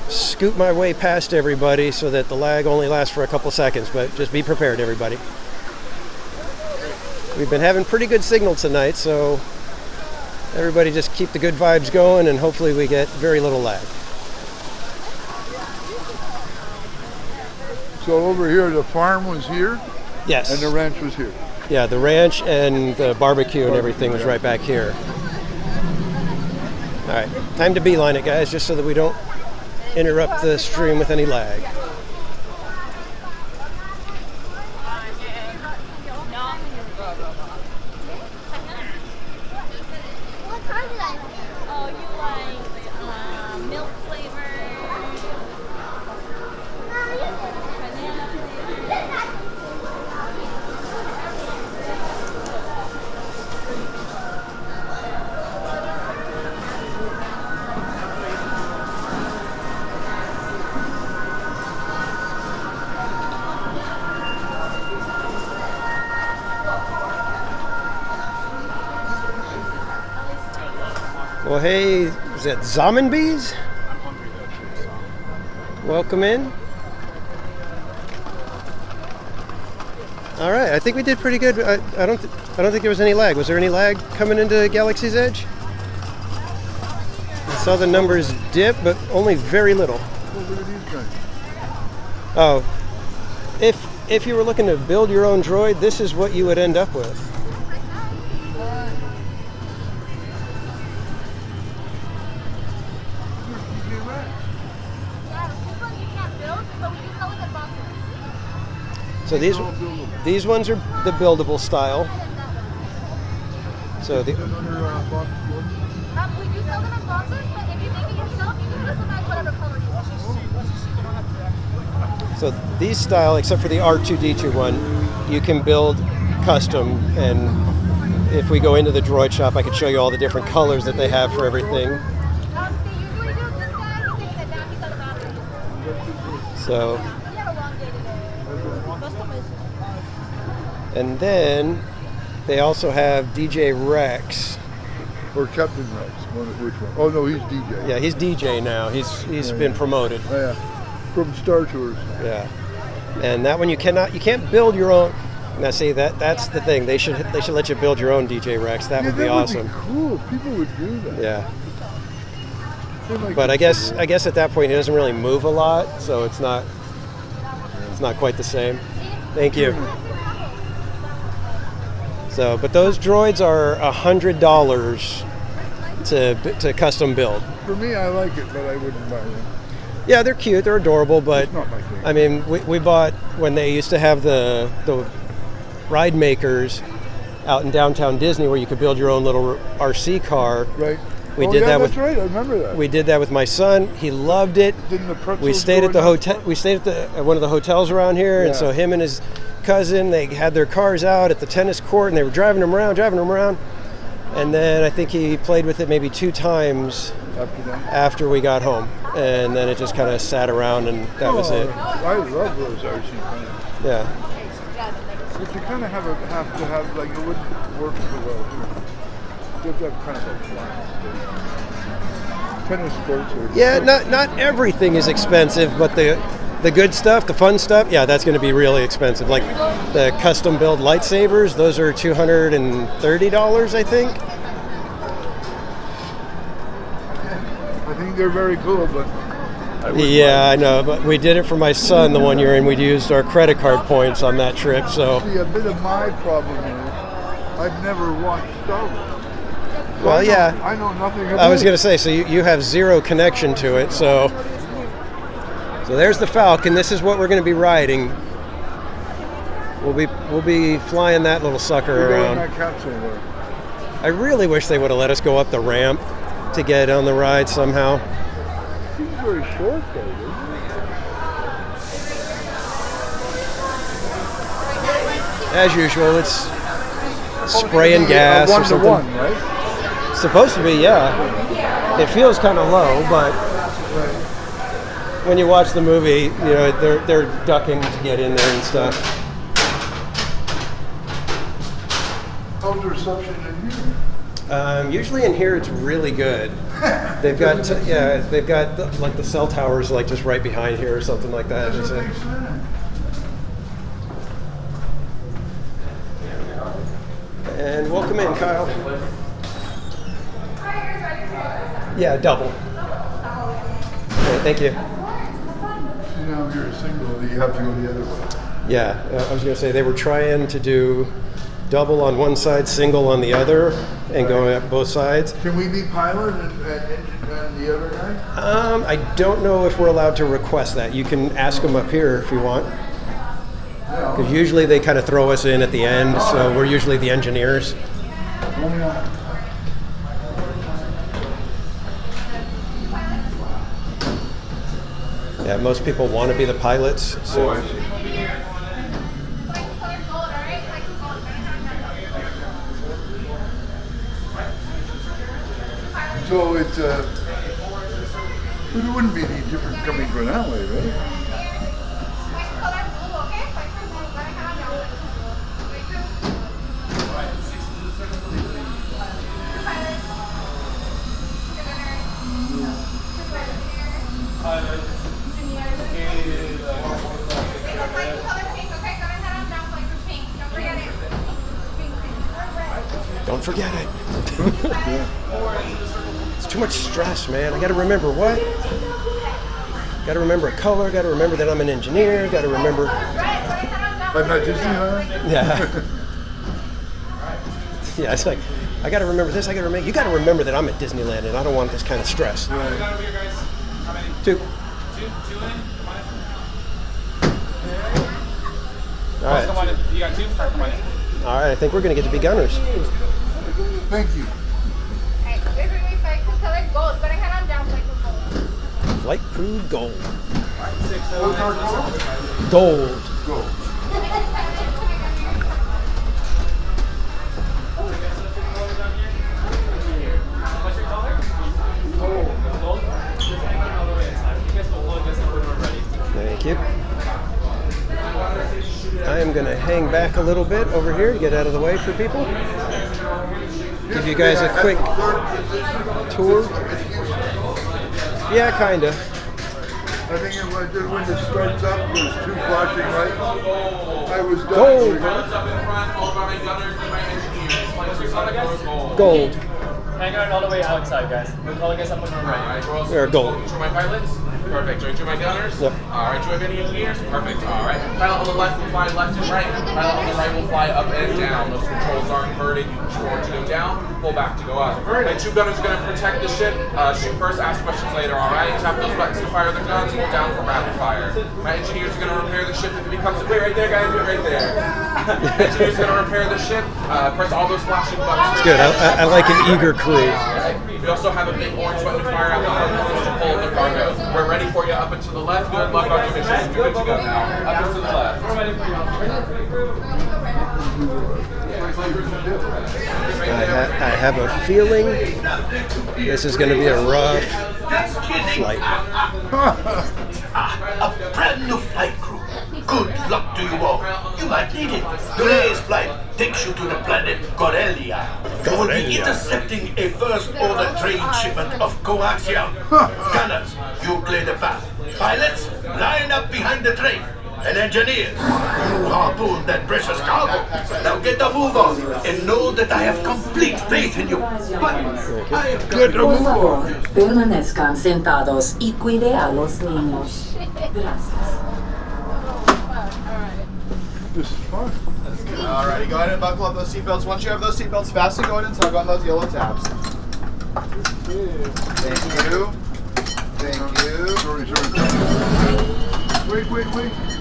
scoot my way past everybody so that the lag only lasts for a couple seconds, but just be prepared, everybody. We've been having pretty good signal tonight, so everybody just keep the good vibes going and hopefully we get very little lag. So over here, the farm was here Yes. and the ranch was here. Yeah, the ranch and the barbecue and everything was right back here. All right, time to beeline it, guys, just so that we don't interrupt the stream with any lag. Well, hey, is that Zamenbees? Welcome in. All right, I think we did pretty good. I don't think there was any lag. Was there any lag coming into Galaxy's Edge? I saw the numbers dip, but only very little. Well, look at these guys. Oh, if you were looking to build your own droid, this is what you would end up with. So these ones are the buildable style. So the We do sell them in boxes, but if you make it yourself, you can customize whatever color you want. So these style, except for the R2D2 one, you can build custom. And if we go into the droid shop, I could show you all the different colors that they have for everything. They usually do this guy, he's taking it down, he's on the bathroom. So, He had a long day today. and then they also have DJ Rex. Or Captain Rex. Which one? Oh no, he's DJ. Yeah, he's DJ now. He's been promoted. Oh, yeah. From Star Tours. Yeah, and that one you can't build your own. Now see that's the thing. They should let you build your own DJ Rex. That would be awesome. Would be cool. People would do that. Yeah. Like But I guess at that point he doesn't really move a lot, so it's not quite the same. Thank you. So, but those droids are $100 to custom build. For me, I like it, but I wouldn't buy them. Yeah, they're cute, they're adorable, but It's not my thing. I mean, we bought when they used to have the ride makers out in downtown Disney where you could build your own little RC car. Right. We Oh, did yeah, that that's with right. I remember that. we did that with my son. He loved it. Didn't the pretzels We stayed go at the in hotel. We stayed at one of the hotels around here, and Yeah. so him and his cousin, they had their cars out at the tennis court, and they were driving them around. And then I think he played with it maybe 2 times after that? after we got home, and then it just kind of sat around, and that was it. I love those RC cars. Yeah. But you kind of have to have like it wouldn't work so well here. You have to have kind of a flat tennis courts or Yeah, not everything is expensive, but the good stuff, the fun stuff, yeah, that's going to be really expensive. Like the custom build lightsabers, those are $230, I think. I think they're very cool, but I wouldn't Yeah, I know, but we did it for my son the one year, and we used our credit card points on that trip. So, see, a bit of my problem is I've never watched Star Wars. well, yeah, I know nothing about I was going it. to say, so you have zero connection to it. So there's the Falcon. This is what we're going to be riding. We'll be flying that little sucker We're going around. that capsule there. I really wish they would have let us go up the ramp to get on the ride somehow. Seems very short though, doesn't As usual, it's it? spraying gas or One to something. one, right? Supposed to be, yeah. It feels kind of low, but when you watch the movie, you know they're ducking to get in there and stuff. How's the reception in here? Usually in here it's really good. They've got like the cell towers like just right behind here or something like that. They said. And welcome in, Kyle. Yeah, double. Okay, thank you. Now if you're a single, you have to go the other way. Yeah, I was going to say they were trying to do double on one side, single on the other, and going up both sides. Can we be pilot and the other guy? I don't know if we're allowed to request that. You can ask them up here if you want. Because usually they kind of throw us in at the end, so we're usually the engineers. Yeah, most people want to be the pilots. So. I see. So it's but it wouldn't be any different coming from that way, right? Don't forget it. It's too much stress, man. I got to remember what? Got to remember a color. Got to remember that I'm an engineer. Got to remember. I'm not Disneyland. Yeah. Yeah, it's like I got to remember this. I got to remember. You got to remember that I'm at Disneyland, and I don't want this kind of stress. Right. 2. All right. You got 2? Come on in. All right. I think we're gonna get to be gunners. Thank you. Flight crew gold. Gold. Go. Thank you. I am going to hang back a little bit over here to get out of the way for people. Give you guys a quick tour. Yeah, kind of. I think it was when it starts up, there's 2 flashing lights. I was done. Gold. Gold. Hang on all the way outside, guys. We're calling us up on the right. They're gold. Two of my pilots. Perfect. Join 2 of my gunners. Yep. All right. 2 of any engineers. Perfect. All right. Pilot on the left will fly left and right. Pilot on the right will fly up and down. Those controls are inverted. You control to go down. Pull back to go up. And 2 gunners are going to protect the ship. Shoot first. Ask questions later. All right. Tap those buttons to fire the guns. Hold down for rapid fire. My engineers are going to repair the ship if it becomes. Wait right there, guys. Wait right there. Engineers are going to repair the ship. Press all those flashing buttons. It's good. I like an eager crew. We also have a big orange button to fire out the hoses to pull the cargo. We're ready for you up and to the left. Good luck on your mission. You're good to go now. Up and to the left. I have a feeling this is going to be a rough flight. A brand new flight crew. Good luck to you all. You might need it. Today's flight takes you to the planet Corellia. You will be intercepting a first-order train shipment of coaxium. Gunners, you clear the path. Pilots, line up behind the train. And engineers, you harpoon that precious cargo. Now get a move on and know that I have complete faith in you. But I have got to Por move on. favor, permanezcan sentados y cuide a los niños. Gracias. This is fun. Alrighty, go ahead and buckle up those seatbelts. Once you have those seatbelts fastened, go ahead and tug on those yellow tabs. Thank you. Thank you. Sorry. Wait.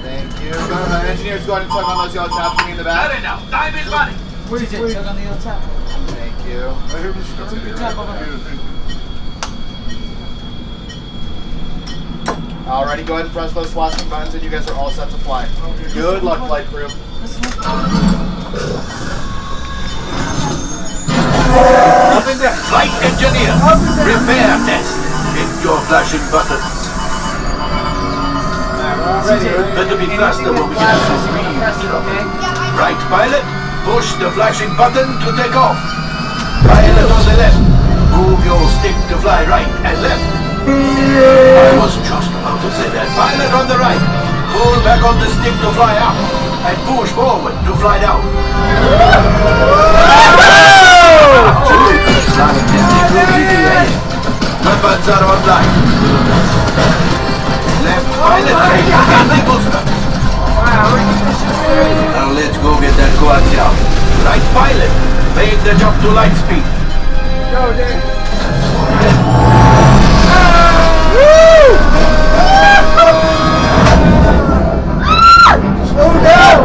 Thank you. Engineers, go ahead and tug on those yellow tabs for me in the back. Hurry now, time is money. Wait. Thank you. I hear this stuff. Alrighty, go ahead and press those flashing buttons and you guys are all set to fly. Good luck, flight crew. Up in there, flight engineer. Repair test. Hit your flashing button. Better be faster when we get out of real trouble. Right, pilot. Push the flashing button to take off. Pilot on the left. Move your stick to fly right and left. I was just about to say that. Pilot on the right. Pull back on the stick to fly up. And push forward to fly down. Weapons are online. Left pilot and the booster. Now let's go get that coaxium. Right pilot, make the jump to light speed. Go, Dan. Slow down!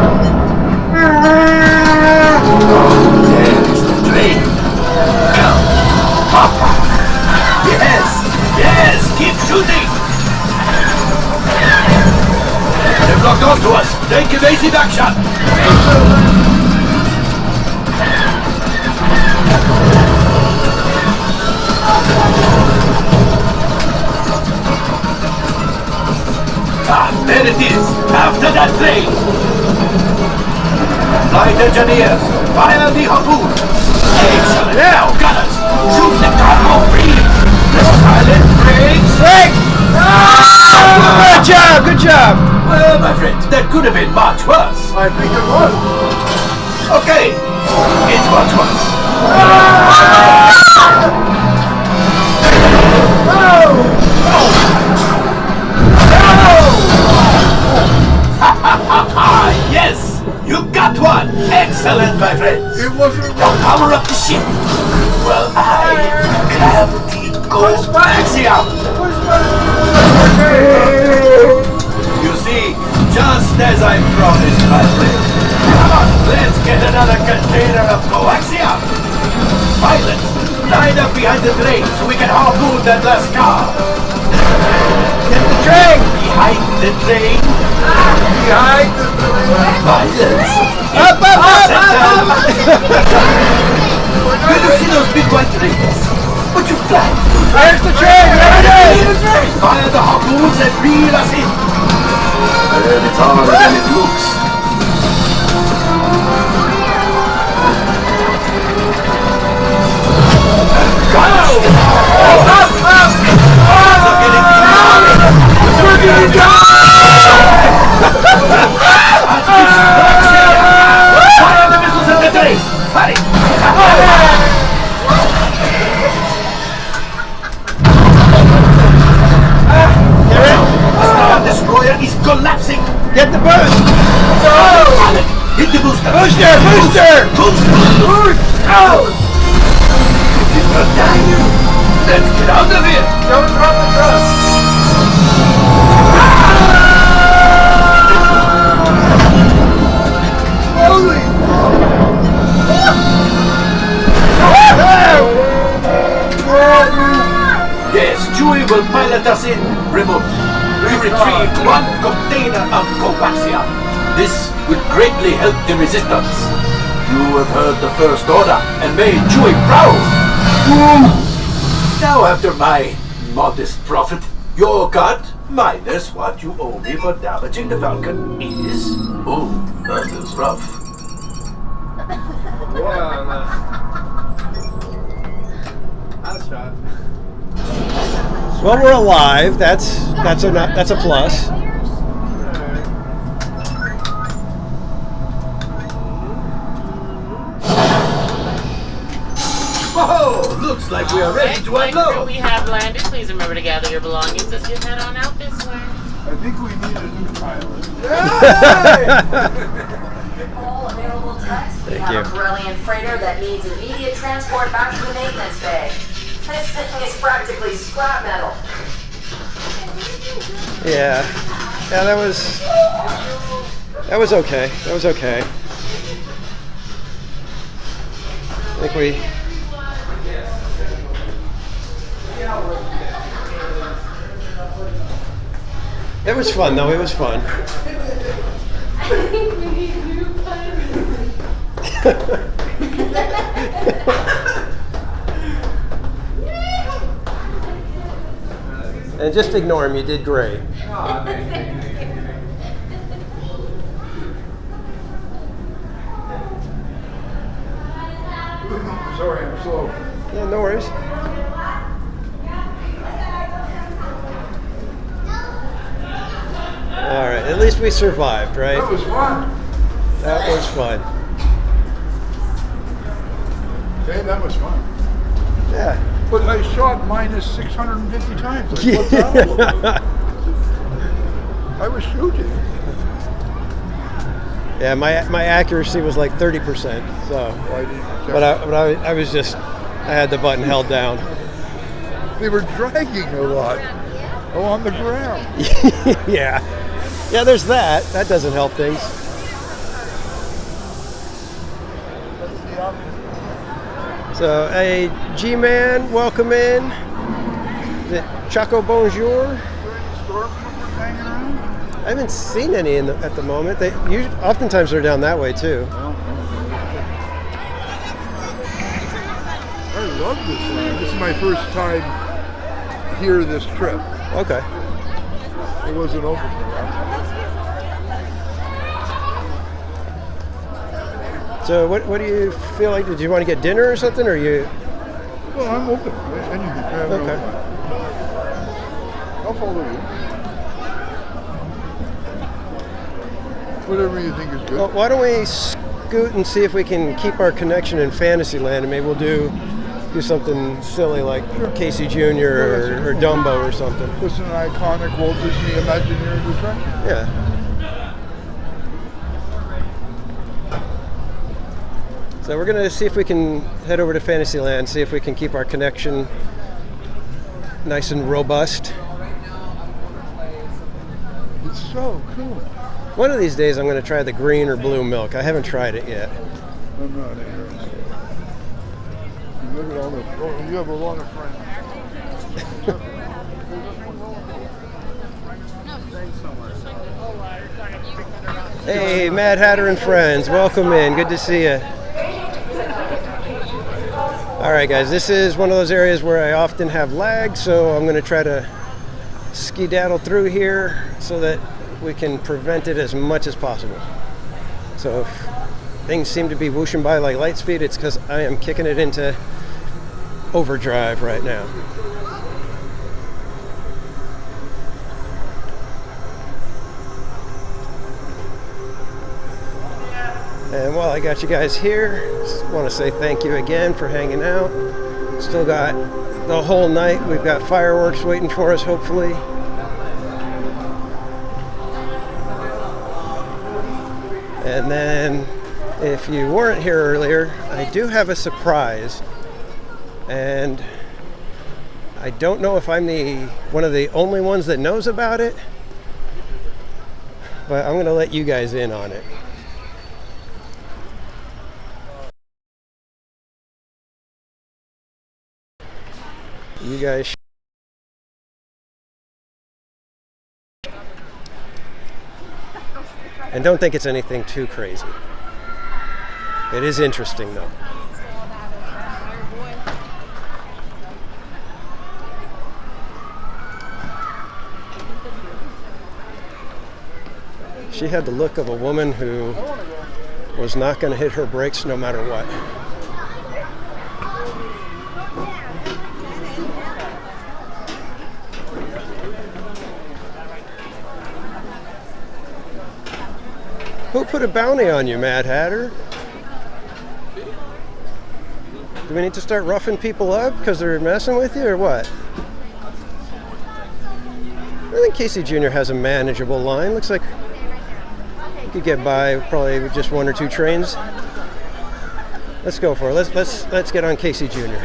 Oh, there's the train. Come, hop. Yes, keep shooting. They've locked onto us. Take evasive action. There it is, after that train. Flight engineers, fire the harpoon. Excellent. Now, gunners, shoot the cargo free. Pilot, brakes. Good job, good job. Well, my friends, that could have been much worse. I think it was. Okay, it's much worse. Yes, you got one. Excellent, my friends. It wasn't. Now power up the ship. Well, I gravity coaxium. You see, just as I promised, my friend. Come on, let's get another container of coaxium. Pilots, line up behind the train so we can harpoon that last car. Get the train. Behind the train. Behind the Pilots. Up, up, up, up, up. Did you see those big white trains? Would you fly? There's the train. There it is. Fire the harpoons and reel us in. And it's harder than it looks. Go! Up, up! We're getting Fire the missiles at the train! Hurry! The Star Destroyer is collapsing! Get the boost. Alec, hit the booster! Booster, booster. Boost! Out! It will die you! Let's get out of here! Don't drop the truck. Yes, Chewie will pilot us in remotely. We retrieved one container of coaxium. This will greatly help the resistance. You have heard the First Order and made Chewie proud. Now, after my modest profit, your cut minus what you owe me for damaging the Falcon is... Oh, that is rough. Well, we're alive. That's a plus. Whoa! Looks like we are ready to unload. We have landed. Please remember to gather your belongings as you head on out this way. I think we need a new pilot. All available text. We have a Corellian freighter that needs immediate transport back to the maintenance bay. This thing is practically scrap metal. Yeah, that was okay. That was okay. I think we. It was fun though. It was fun. I think we need new pilots. And just ignore him. You did great. Sorry, I'm slow. Yeah, no worries. All right. At least we survived, right? That was fun. That was fun. Okay, that was fun. Yeah. But I shot minus 650 times. Like, what's that? I was shooting. Yeah, my accuracy was like 30%. So, Why didn't you check? but I was just I had the button held down. They were dragging a lot. Oh, on the ground. Yeah. Yeah, there's that. That doesn't help things. So, hey, G-Man, welcome in. Is it Choco Bonjour? Stormtroopers hanging around? I haven't seen any at the moment. They oftentimes they're down that way too. I love this land. This is my first time here this trip. Okay. It wasn't open for us. So what do you feel like? Did you want to get dinner or something, or you? Well, I'm open. Anything. Okay. I'll follow you. Whatever you think is good. Well, why don't we scoot and see if we can keep our connection in Fantasyland, and maybe we'll do something silly like Casey Jr. or Dumbo or something. What's an iconic Walt Disney Imagineering attraction? Yeah. So we're going to see if we can head over to Fantasyland, see if we can keep our connection nice and robust. It's so cool. One of these days I'm going to try the green or blue milk. I haven't tried it yet. I'm not interested. Look at all the. Oh, you have a lot of friends. Hey, Mad Hatter and friends, welcome in. Good to see you. All right, guys, this is one of those areas where I often have lag, so I'm going to try to skedaddle through here so that we can prevent it as much as possible. So if things seem to be whooshing by like light speed, it's because I am kicking it into overdrive right now. And while I got you guys here, just want to say thank you again for hanging out. Still got the whole night. We've got fireworks waiting for us, hopefully. And then, if you weren't here earlier, I do have a surprise. And I don't know if I'm one of the only ones that knows about it, but I'm going to let you guys in on it. You guys and don't think it's anything too crazy. It is interesting though. She had the look of a woman who was not going to hit her brakes no matter what. Who put a bounty on you, Mad Hatter? Do we need to start roughing people up because they're messing with you or what? I think Casey Jr. has a manageable line. Looks like you could get by probably with just one or two trains. Let's go for it. Let's get on Casey Jr.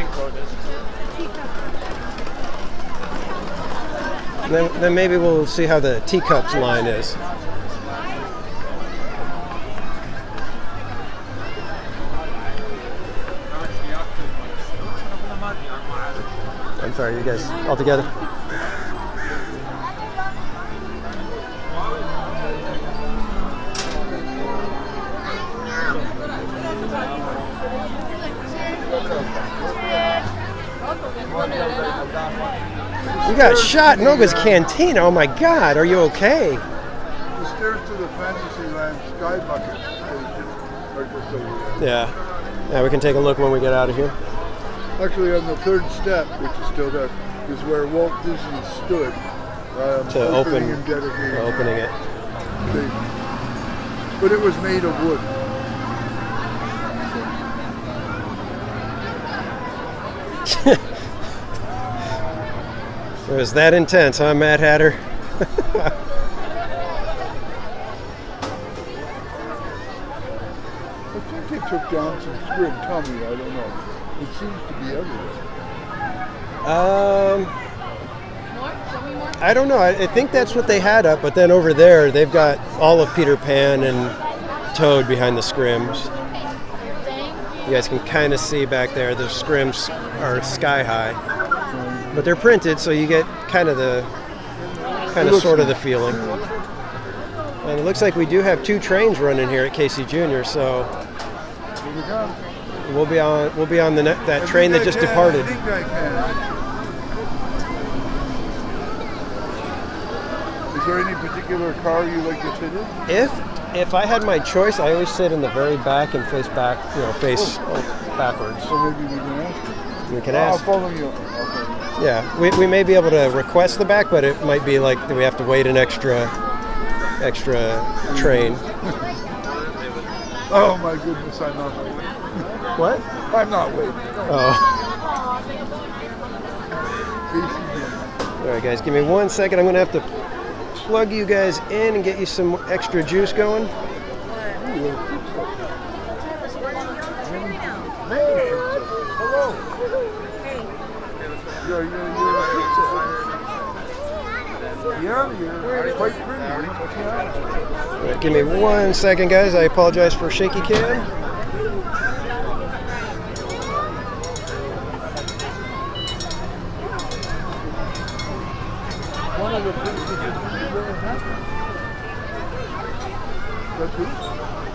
Then maybe we'll see how the teacups line is. I'm sorry, you guys all together? You got shot in Noga's Cantina. Oh my God, are you okay? The stairs to the Fantasyland Sky Bucket station are just over there. Yeah, we can take a look when we get out of here. Actually, on the third step, which is still there, is where Walt Disney stood To opening and dedicating opening it. But it was made of wood. It was that intense, huh, Mad Hatter? I think they took down some scrim tummy, I don't know. It seems to be everywhere. I don't know. I think that's what they had up, but then over there they've got all of Peter Pan and Toad behind the scrims. You guys can kind of see back there the scrims are sky high. But they're printed, so you get kind of sort of the feeling. And it looks like we do have two trains running here at Casey Jr. So we'll be on that train that just departed. I think I can. Is there any particular car you like to sit in? If I had my choice, I always sit in the very back and face back, face backwards. So maybe we can ask you. We can ask. I'll follow you. Okay. Yeah, we may be able to request the back, but it might be like we have to wait an extra extra train. Oh my goodness, I'm not waiting. What? I'm not waiting. Oh. All right, guys, give me 1 second. I'm going to have to plug you guys in and get you some extra juice going. Hello. You're a pizza. Yeah, you're quite pretty. All right, give me 1 second, guys. I apologize for shaky cam.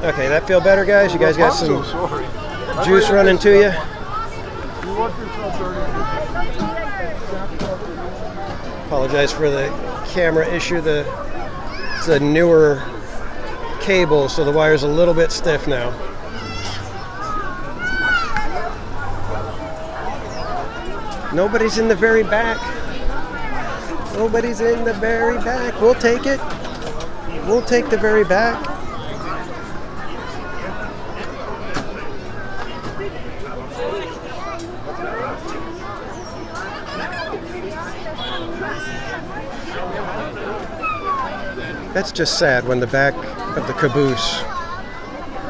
Okay, that feel better, guys? You guys got some juice running to you? Apologize for the camera issue. It's a newer cable, so the wire's a little bit stiff now. Nobody's in the very back. Nobody's in the very back. We'll take it. We'll take the very back. That's just sad when the back of the caboose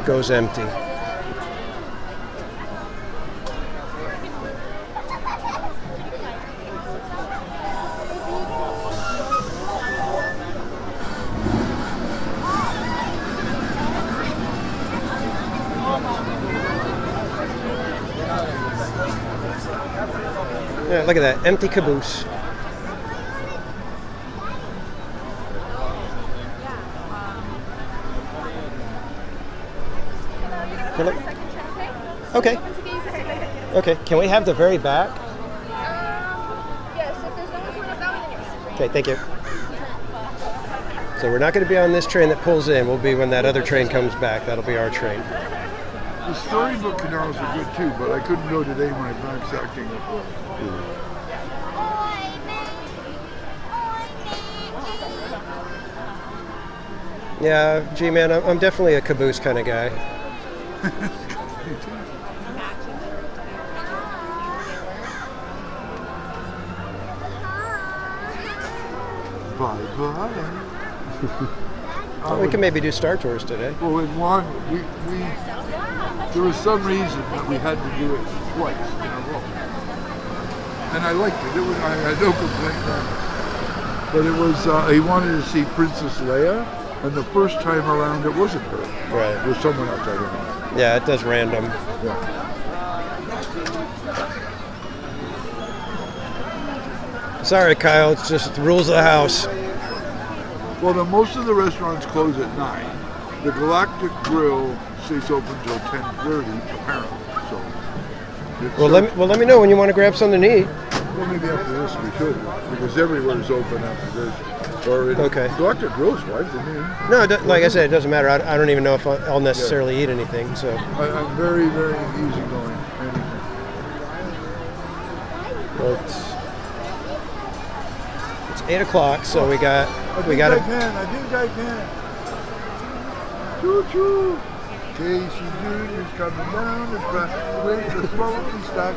goes empty. Yeah, look at that, empty caboose. Okay. Okay, can we have the very back? Yes, if there's no one coming down, then yes. Okay, thank you. So we're not going to be on this train that pulls in. We'll be when that other train comes back. That'll be our train. The storybook canals are good too, but I couldn't go today. My back's acting up. Yeah, G-Man, I'm definitely a caboose kind of guy. Bye-bye. Well, we can maybe do Star Tours today. Well, in one, there was some reason that we had to do it twice in a row. And I liked it. I had no complaint on it. But it was, he wanted to see Princess Leia, and the first time around it wasn't her. Right. It was someone else, I don't know. Yeah, it does random. Yeah. Sorry, Kyle, it's just the rules of the house. Well, most of the restaurants close at 9. The Galactic Grill stays open till 10:30, apparently. So. Let me know when you want to grab something to eat. Well, maybe after this we should, because everywhere is open after this. Or okay. Galactic Grill's fine for me. No, like I said, it doesn't matter. I don't even know if I'll necessarily eat anything. So. I'm very, very easygoing. Well, it's 8 o'clock, so we got. I think I can. Choo choo. Casey Jr.'s coming down the track with the smoking stock.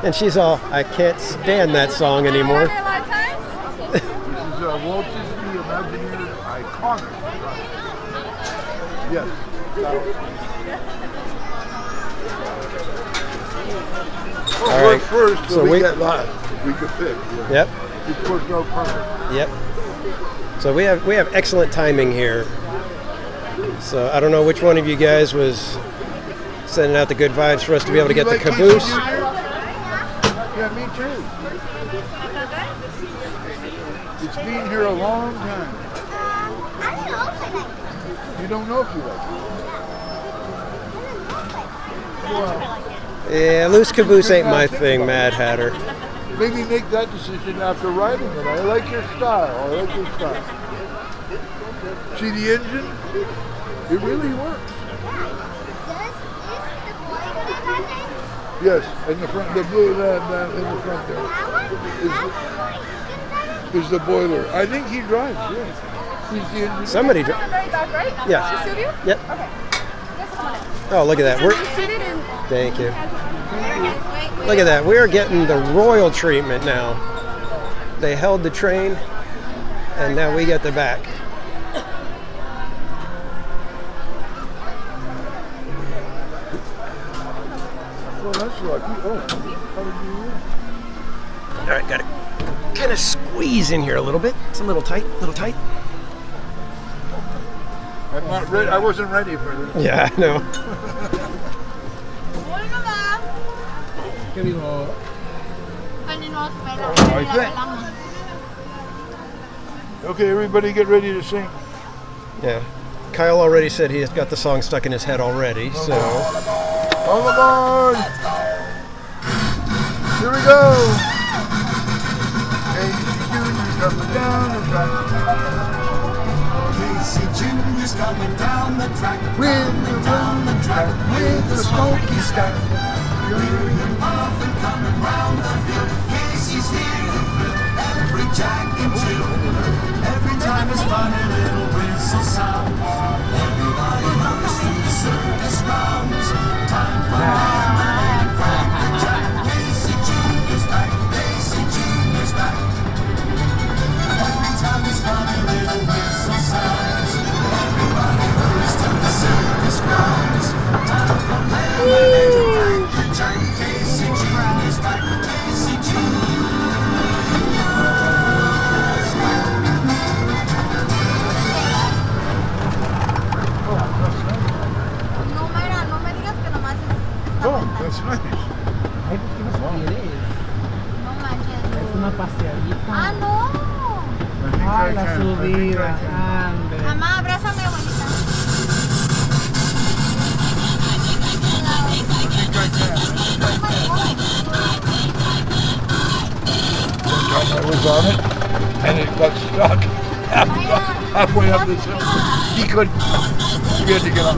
And she's all, I can't stand that song anymore. This is Walt Disney Imagineer iconic. Yes. All we're right. first, so we get last. We could pick. Yeah. Yep. It's worked out perfect. Yep. So we have excellent timing here. So I don't know which one of you guys was sending out the good vibes for us to be able to get the caboose. Yeah, me too. It's been here a long time. You don't know if you like it. Well, yeah, loose caboose ain't my thing, Mad Hatter. Maybe make that decision after riding it. I like your style. See the engine? It really works. Yes, in the front, the blue in the front there is the boiler. I think he drives, yeah. Somebody. Very dark, right? Yeah. Does it suit you? Yep. Okay. Just a minute. Oh, look at that. We're. Seated and Thank you. Look at that. We are getting the royal treatment now. They held the train, and now we get the back. Well, that's lucky. Oh, All right, got to kind of squeeze in here a little bit. It's a little tight, I'm not ready. I wasn't ready for this. Yeah, I know. Okay, everybody get ready to sing. Yeah. Kyle already said he's got the song stuck in his head already, so. All aboard! Here we go! Casey Jr.'s coming down the track. Casey Jr.'s coming down the track. With the smoky stack. You're off and coming round the field. Casey's here to thrill every jack and Jill. Every time his funny little whistle sounds. Everybody knows through the circus rounds. Time for and Cracker Jack. Casey Jr.'s back. Casey Jr.'s back. Every time his funny little whistle sounds. Everybody hurries to the circus grounds. Time for and Cracker Jack. Casey Jr.'s back. Casey Jr.'s back. Oh, that's nice. Ay, pues, ¿qué más quieres? No manches. Es una paseadita. Ah, no. Ah, la subida. Ande. Mamá, abrázame, abuelita. I was on it, and it got stuck halfway up this hill. He couldn't. He had to get on.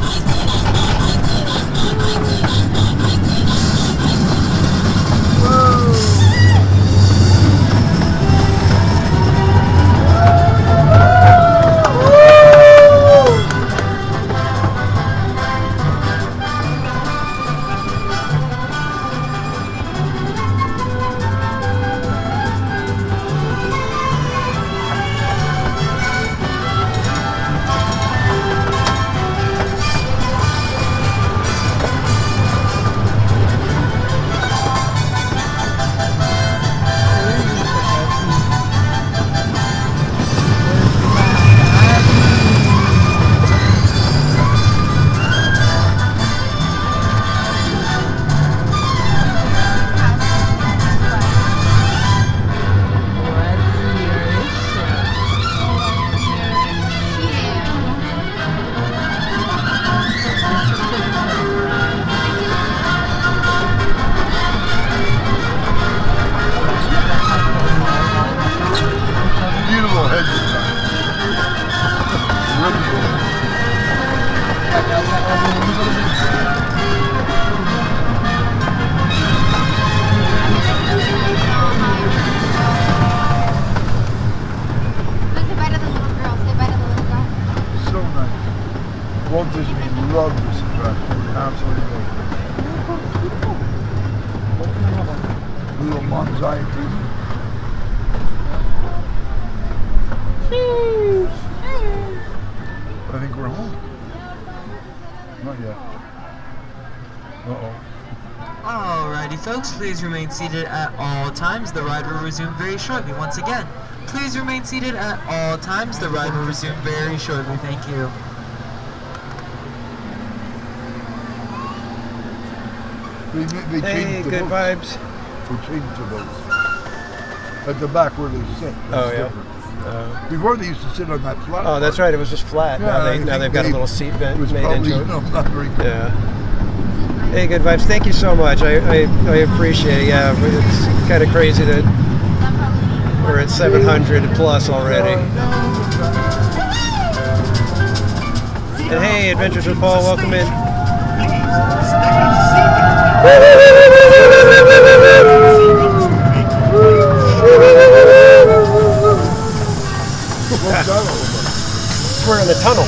Walt Disney loved this attraction. Absolutely loved it. Little anxiety. I think we're home. Not yet. Uh-oh. Alrighty folks, please remain seated at all times. The ride will resume very shortly. Once again, please remain seated at all times. The ride will resume very shortly. Thank you. They Hey, changed the good boats. vibes. They changed the boats. At the back where they sit. Oh, yeah. Before they used to sit on that flat. Oh, that's right. It was just flat. Yeah, now they've got a little seat vent was made probably, into it. no, not very good. Yeah. Hey, good vibes. Thank you so much. I appreciate it. Yeah, it's kind of crazy that we're at 700 plus already. And hey, Adventures with Paul, welcome in. What's that all about? we're in a tunnel.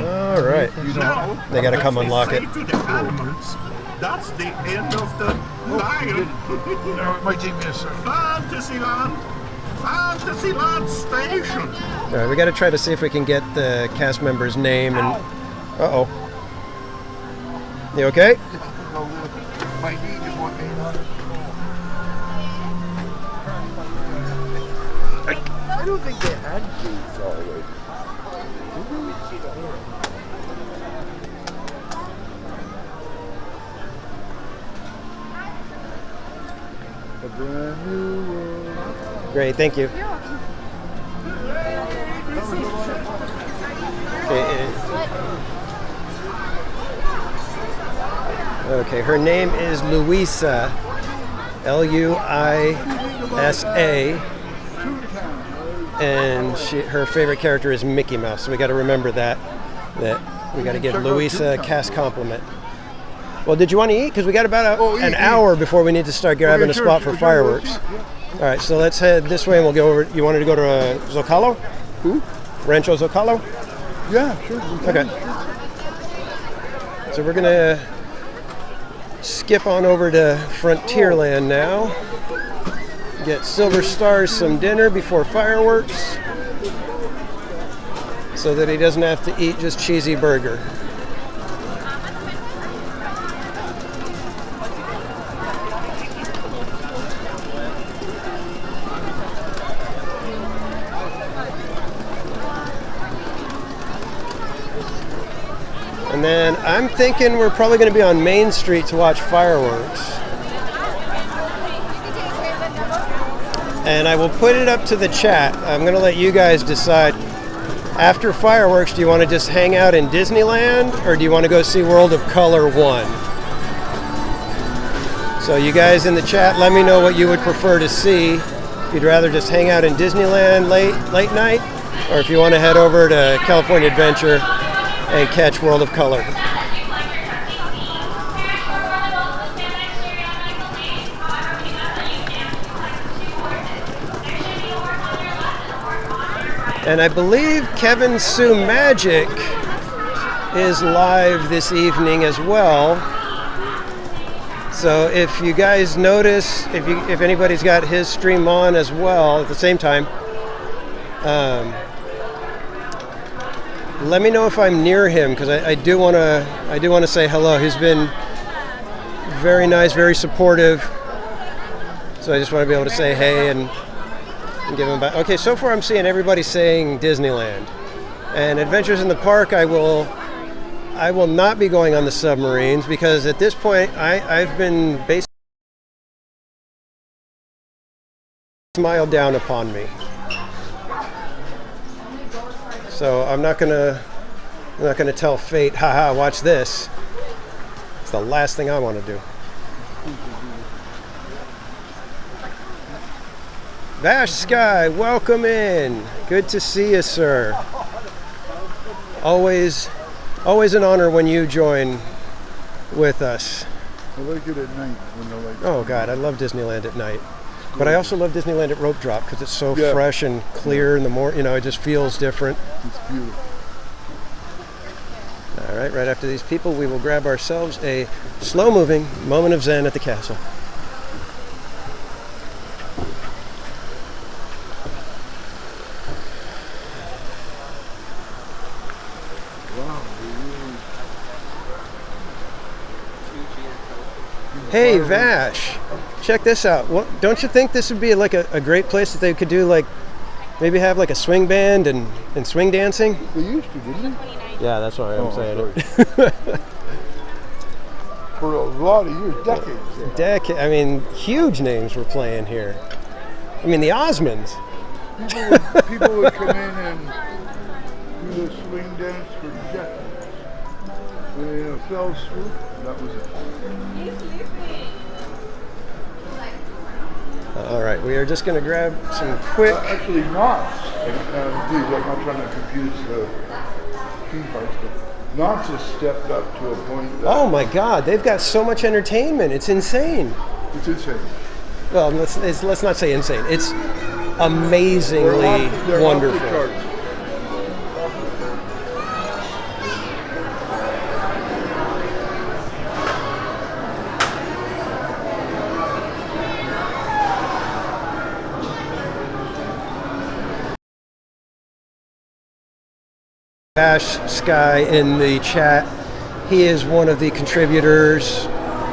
All right. They got to come unlock it. That's the end of the line. No, it might take me a second. Fantasyland Station. All right, we got to try to see if we can get the cast member's name and. Uh-oh. You okay? My knee just went in on it. I don't think they had gates already. A brand new world. Great, thank you. Okay, her name is Luisa, Luisa, and her favorite character is Mickey Mouse. So we got to remember that we got to give Luisa a cast compliment. Well, did you want to eat? Because we got about an hour before we need to start grabbing a spot for fireworks. All right, so let's head this way and we'll go over. You wanted to go to Zocalo? Who? Rancho Zocalo? Yeah, sure. Okay. So we're gonna skip on over to Frontierland now. Get Silver Stars some dinner before fireworks, so that he doesn't have to eat just cheesy burger. And then I'm thinking we're probably going to be on Main Street to watch fireworks. And I will put it up to the chat. I'm going to let you guys decide. After fireworks, do you want to just hang out in Disneyland, or do you want to go see World of Color 1? So you guys in the chat, let me know what you would prefer to see. If you'd rather just hang out in Disneyland late night, or if you want to head over to California Adventure and catch World of Color. And I believe Kevin Sue Magic is live this evening as well. So if you guys notice, if anybody's got his stream on as well at the same time, let me know if I'm near him, because I do want to say hello. He's been very nice, very supportive. So I just want to be able to say hey and give him back. Okay, so far I'm seeing everybody saying Disneyland. And Adventures in the Park, I will not be going on the submarines, because at this point I've been basically smiled down upon me. So I'm not gonna tell fate, haha, watch this. It's the last thing I want to do. Vash Sky, welcome in. Good to see you, sir. Always an honor when you join with us. I like it at night when the lights. Oh God, I love Disneyland at night. But I also love Disneyland at Rope Drop, because it's so fresh and clear in the morning. It just feels different. It's beautiful. All right, right after these people, we will grab ourselves a slow-moving moment of zen at the castle. Hey Vash, check this out. Don't you think this would be like a great place that they could do, like maybe have like a swing band and swing dancing? They used to, didn't they? Yeah, that's why I'm saying it. For a lot of years, decades. I mean, huge names were playing here. I mean, the Osmonds. People would come in and do the swing dance for decades. When it fell swoop, that was it. All right, we are just going to grab some quick. Actually, not. Please, I'm not trying to confuse the theme parks, but Knox has stepped up to a point that Oh my God, they've got so much entertainment. It's insane. it's insane. Well, let's not say insane. It's amazingly They're off the wonderful. charts. Bash Sky in the chat. He is one of the contributors,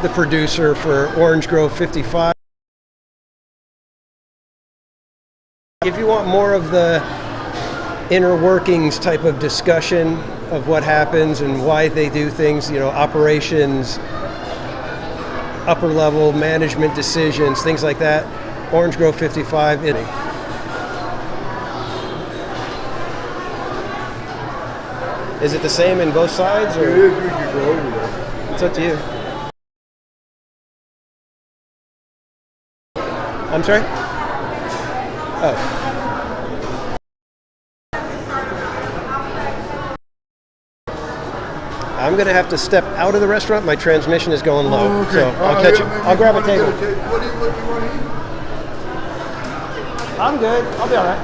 the producer for Orange Grove 55. If you want more of the inner workings type of discussion of what happens and why they do things, operations, upper level management decisions, things like that, Orange Grove 55. Is it the same in both sides? Or? It is, we could go over there. It's up to you. I'm sorry? Oh. I'm going to have to step out of the restaurant. My transmission is going low. Oh, okay. So I'll catch you. I'll grab a table. What do you want to eat? I'm good. I'll be all right.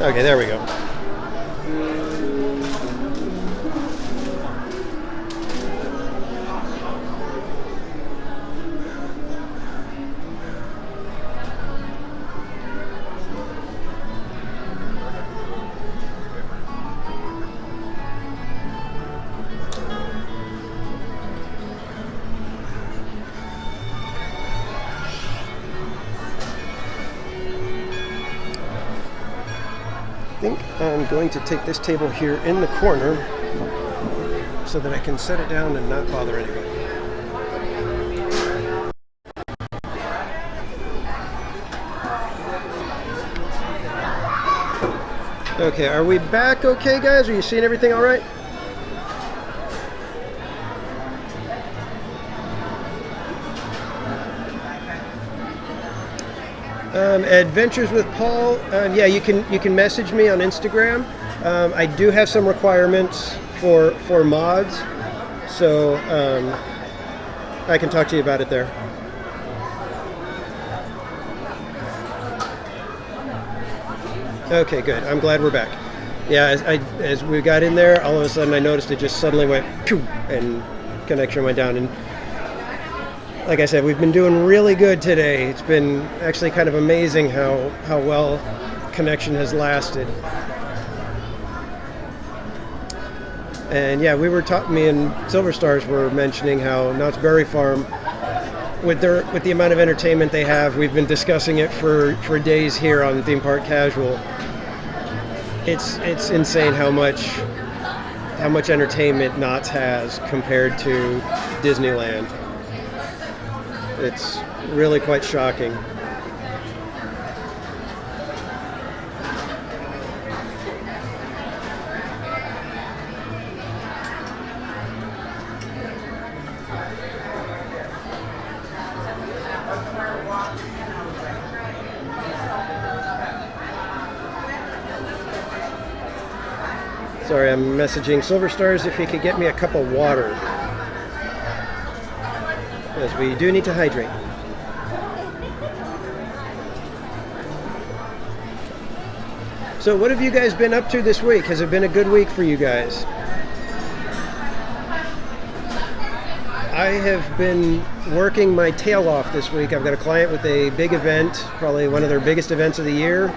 Okay, there we go. I think I'm going to take this table here in the corner so that I can set it down and not bother anybody. Okay, are we back okay, guys? Are you seeing everything all right? Adventures with Paul. Yeah, you can message me on Instagram. I do have some requirements for mods, so I can talk to you about it there. Okay, good. I'm glad we're back. Yeah, as we got in there, all of a sudden I noticed it just suddenly went phew, and connection went down. And like I said, we've been doing really good today. It's been actually kind of amazing how well connection has lasted. And yeah, me and Silver Stars were mentioning how Knott's Berry Farm, with the amount of entertainment they have, we've been discussing it for days here on Theme Park Casual. It's insane how much entertainment Knott's has compared to Disneyland. It's really quite shocking. Sorry, I'm messaging Silver Stars if he could get me a cup of water. Yes, we do need to hydrate. So what have you guys been up to this week? Has it been a good week for you guys? I have been working my tail off this week. I've got a client with a big event, probably one of their biggest events of the year,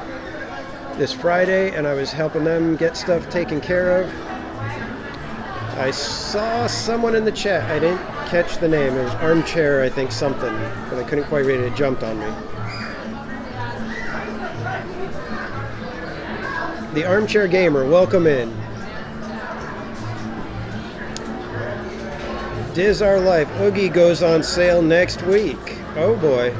this Friday, and I was helping them get stuff taken care of. I saw someone in the chat. I didn't catch the name. It was Armchair, I think, something, but I couldn't quite read it. It jumped on me. The Armchair Gamer, welcome in. Diz Our Life, Oogie goes on sale next week. Oh boy.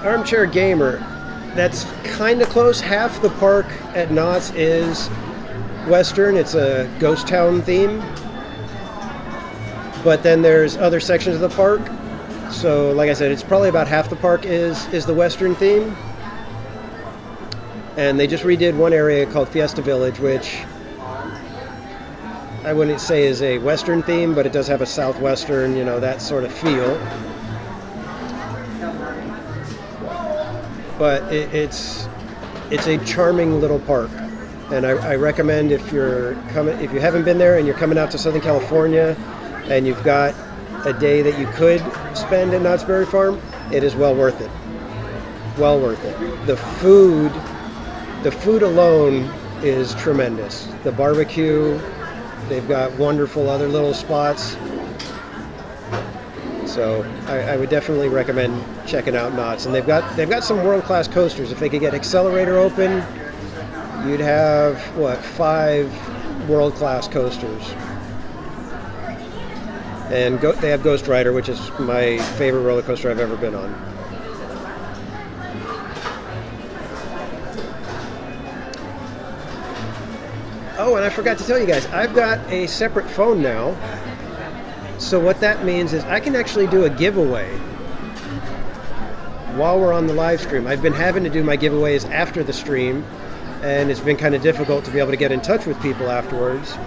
Armchair Gamer, that's kind of close. Half the park at Knott's is Western. It's a ghost town theme. But then there's other sections of the park So, like I said, it's probably about half the park is the Western theme. And they just redid one area called Fiesta Village, which I wouldn't say is a Western theme, but it does have a Southwestern, you know, that sort of feel. But it's a charming little park, and I recommend if you haven't been there and you're coming out to Southern California, and you've got a day that you could spend at Knott's Berry Farm, it is well worth it. Well worth it. The food alone is tremendous. The barbecue, they've got wonderful other little spots. So I would definitely recommend checking out Knott's. And they've got some world-class coasters. If they could get Accelerator open, you'd have 5 world-class coasters. And they have Ghost Rider, which is my favorite roller coaster I've ever been on. Oh, and I forgot to tell you guys, I've got a separate phone now. So what that means is I can actually do a giveaway while we're on the live stream. I've been having to do my giveaways after the stream, and it's been kind of difficult to be able to get in touch with people afterwards.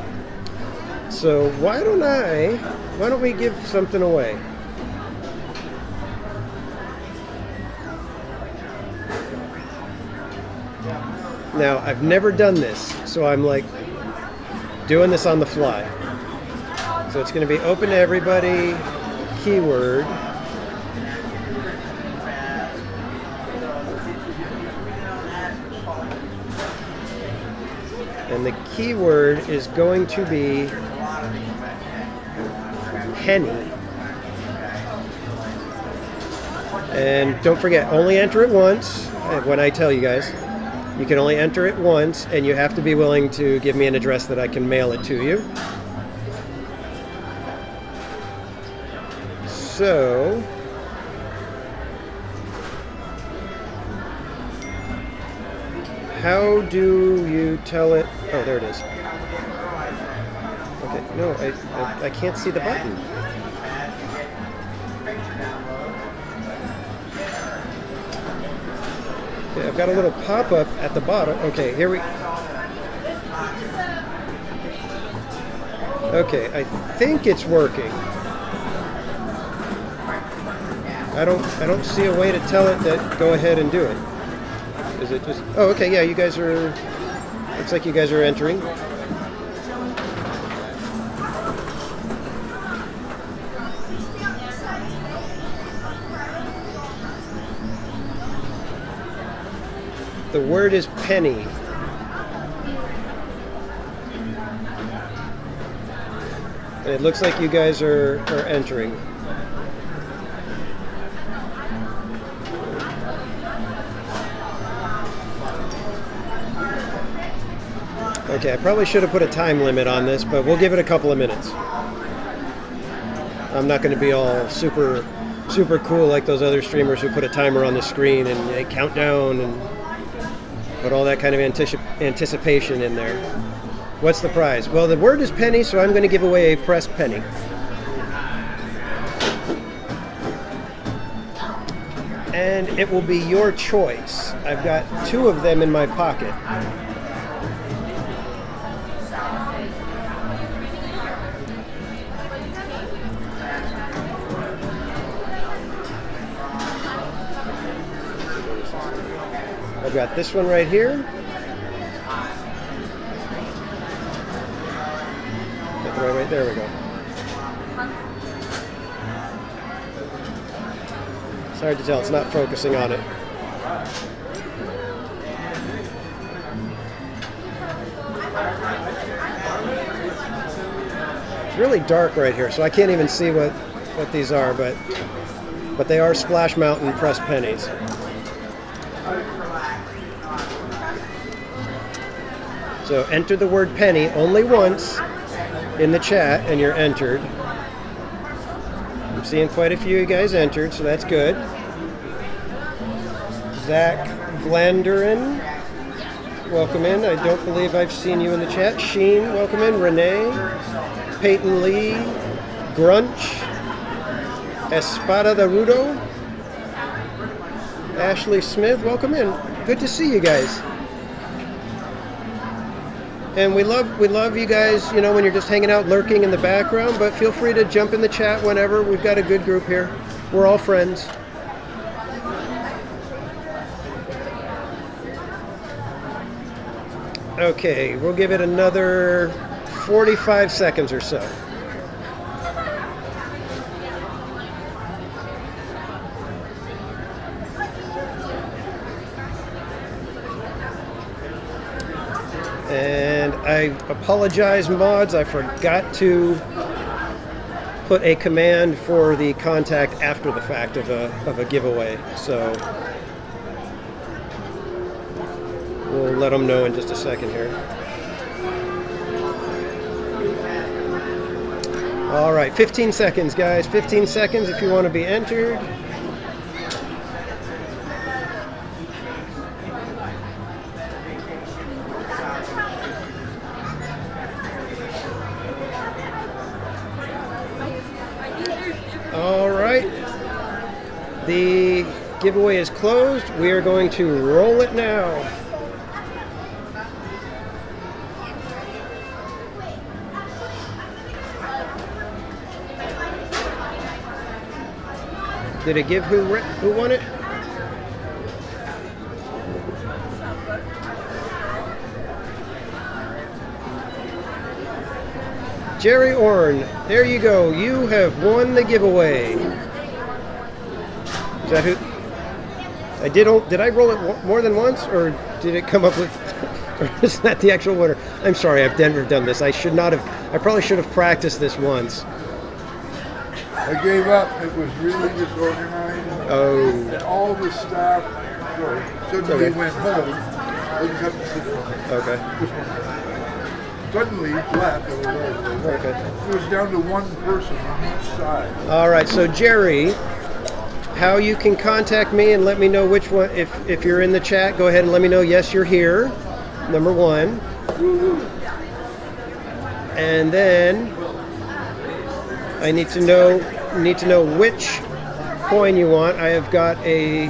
So why don't we give something away? Now, I've never done this, so I'm like doing this on the fly. So it's going to be open to everybody, keyword. And the keyword is going to be penny. And don't forget, only enter it once. When I tell you guys, you can only enter it once, and you have to be willing to give me an address that I can mail it to you. So, how do you tell it? Oh, there it is. Okay, no, I can't see the button. Okay, I've got a little pop-up at the bottom. Okay, here we... Okay, I think it's working. I don't see a way to tell it that go ahead and do it. Is it just... Oh, okay, yeah, you guys are... Looks like you guys are entering. The word is penny. And it looks like you guys are entering. Okay, I probably should have put a time limit on this, but we'll give it a couple of minutes. I'm not going to be all super cool like those other streamers who put a timer on the screen and they count down and put all that kind of anticipation in there. What's the prize? Well, the word is penny, so I'm going to give away a pressed penny. And it will be your choice. I've got 2 of them in my pocket. I've got this one right here. Right there we go. It's hard to tell, it's not focusing on it. It's really dark right here, so I can't even see what these are, but they are Splash Mountain pressed pennies. So enter the word penny only once in the chat and you're entered. I'm seeing quite a few of you guys entered, so that's good. Zach Vlanderin, welcome in. I don't believe I've seen you in the chat. Sheen, welcome in. Renee, Peyton Lee, Grunch, Espada de Rudo. Ashley Smith, welcome in. Good to see you guys. And we love you guys, you know, when you're just hanging out, lurking in the background, but feel free to jump in the chat whenever. We've got a good group here. We're all friends. Okay, we'll give it another 45 seconds or so. And I apologize, mods, I forgot to put a command for the contact after the fact of a giveaway, so we'll let them know in just a second here. All right, 15 seconds, guys. 15 seconds if you want to be entered. All right. The giveaway is closed. We are going to roll it now. Did it give who won it? Jerry Orn, there you go. You have won the giveaway. Is that who? Did I roll it more than once, or did it come up with? Or is that the actual winner? I'm sorry, I've never done this. I should not have. I probably should have practiced this once. I gave up. It was really disorganized. Oh. And all the staff suddenly went home. I just have to sit there. Okay. Suddenly left. Okay. It was down to one person on each side. All right. So Jerry, how you can contact me and let me know which one. If you're in the chat, go ahead and let me know. Yes, you're here. Number one. And then I need to know which coin you want. I have got a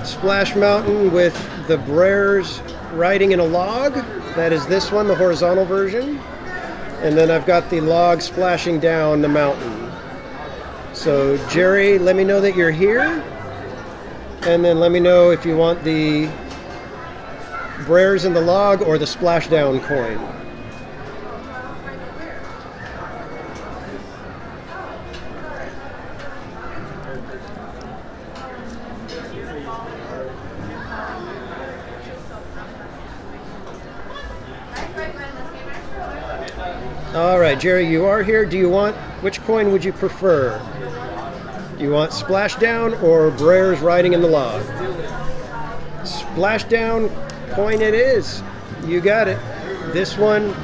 Splash Mountain with the Brers riding in a log. That is this one, the horizontal version. And then I've got the log splashing down the mountain. So Jerry, let me know that you're here. And then let me know if you want the Brers in the log or the splashdown coin. All right, Jerry, you are here. Do you want, which coin would you prefer? Do you want Splashdown or Brers riding in the log? Splashdown coin it is. You got it. This one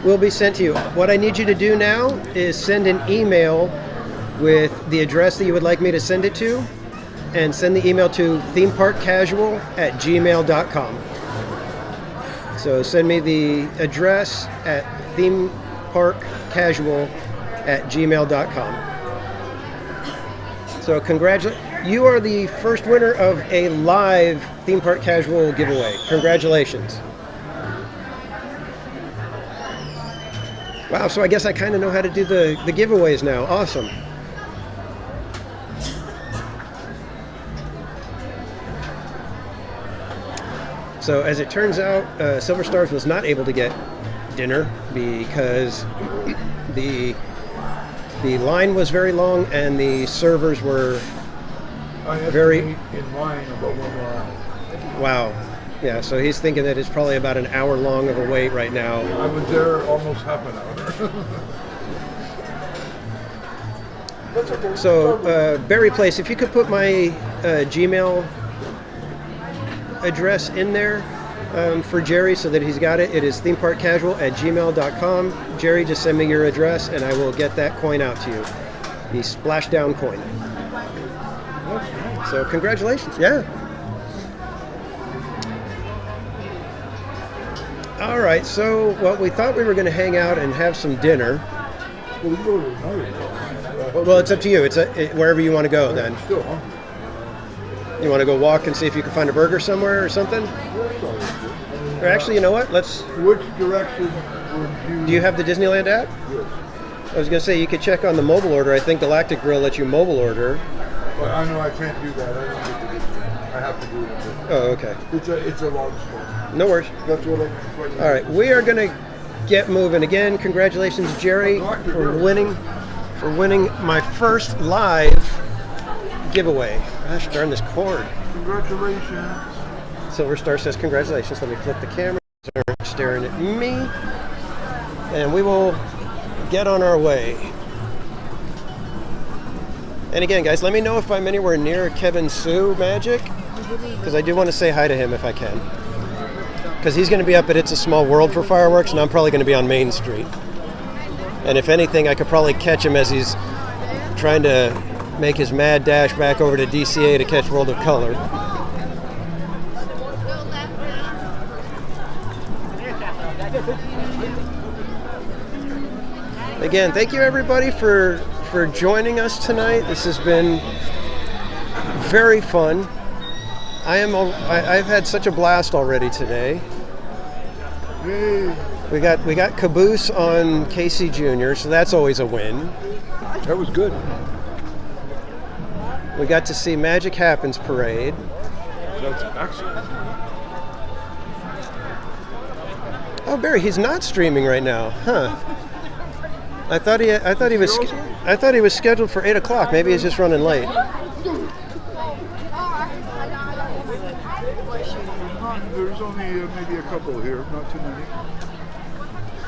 will be sent to you. What I need you to do now is send an email with the address that you would like me to send it to, and send the email to themeparkcasual@gmail.com. So send me the address at themeparkcasual@gmail.com. So you are the first winner of a live Theme Park Casual giveaway. Congratulations. Wow, so I guess I kind of know how to do the giveaways now. Awesome. So as it turns out, Silver Stars was not able to get dinner because the line was very long and the servers were very in line about 1 more hour. Wow. Yeah, so he's thinking that it's probably about an hour long of a wait right now. I was there almost half an hour. So Barry Place, if you could put my Gmail address in there for Jerry so that he's got it. It is themeparkcasual@gmail.com. Jerry, just send me your address and I will get that coin out to you. The Splashdown coin. So congratulations. Yeah. All right, so well, we thought we were going to hang out and have some dinner. Well, we go to another Well, it's up to you. It's wherever you want to go then. Still hungry. You want to go walk and see if you can find a burger somewhere or something? Or actually, you know what? Which direction would you... Do you have the Disneyland app? Yes. I was going to say, you could check on the mobile order. I think Galactic Grill lets you mobile order. Well, I know I can't do that. I don't get to do that. I have to do it. Oh, okay. It's a long story. No worries. That's what All right, we are going to get moving again. Congratulations, Jerry, for winning my first live giveaway. Gosh darn this cord. Congratulations. Silver Star says congratulations. Let me flip the camera. They're staring at me. And we will get on our way. And again, guys, let me know if I'm anywhere near Kevin Sue Magic, because I do want to say hi to him if I can. Because he's going to be up at It's a Small World for fireworks, and I'm probably going to be on Main Street. And if anything, I could probably catch him as he's trying to make his mad dash back over to DCA to catch World of Color. Again, thank you everybody for joining us tonight. This has been very fun. I've had such a blast already today. Yay. We got Caboose on Casey Jr., so that's always a win. That was good. We got to see Magic Happens Parade. That's excellent. Oh, Barry, he's not streaming right now, huh? I thought he was scheduled for 8 o'clock. Maybe he's just running late. There's only maybe a couple here, not too many.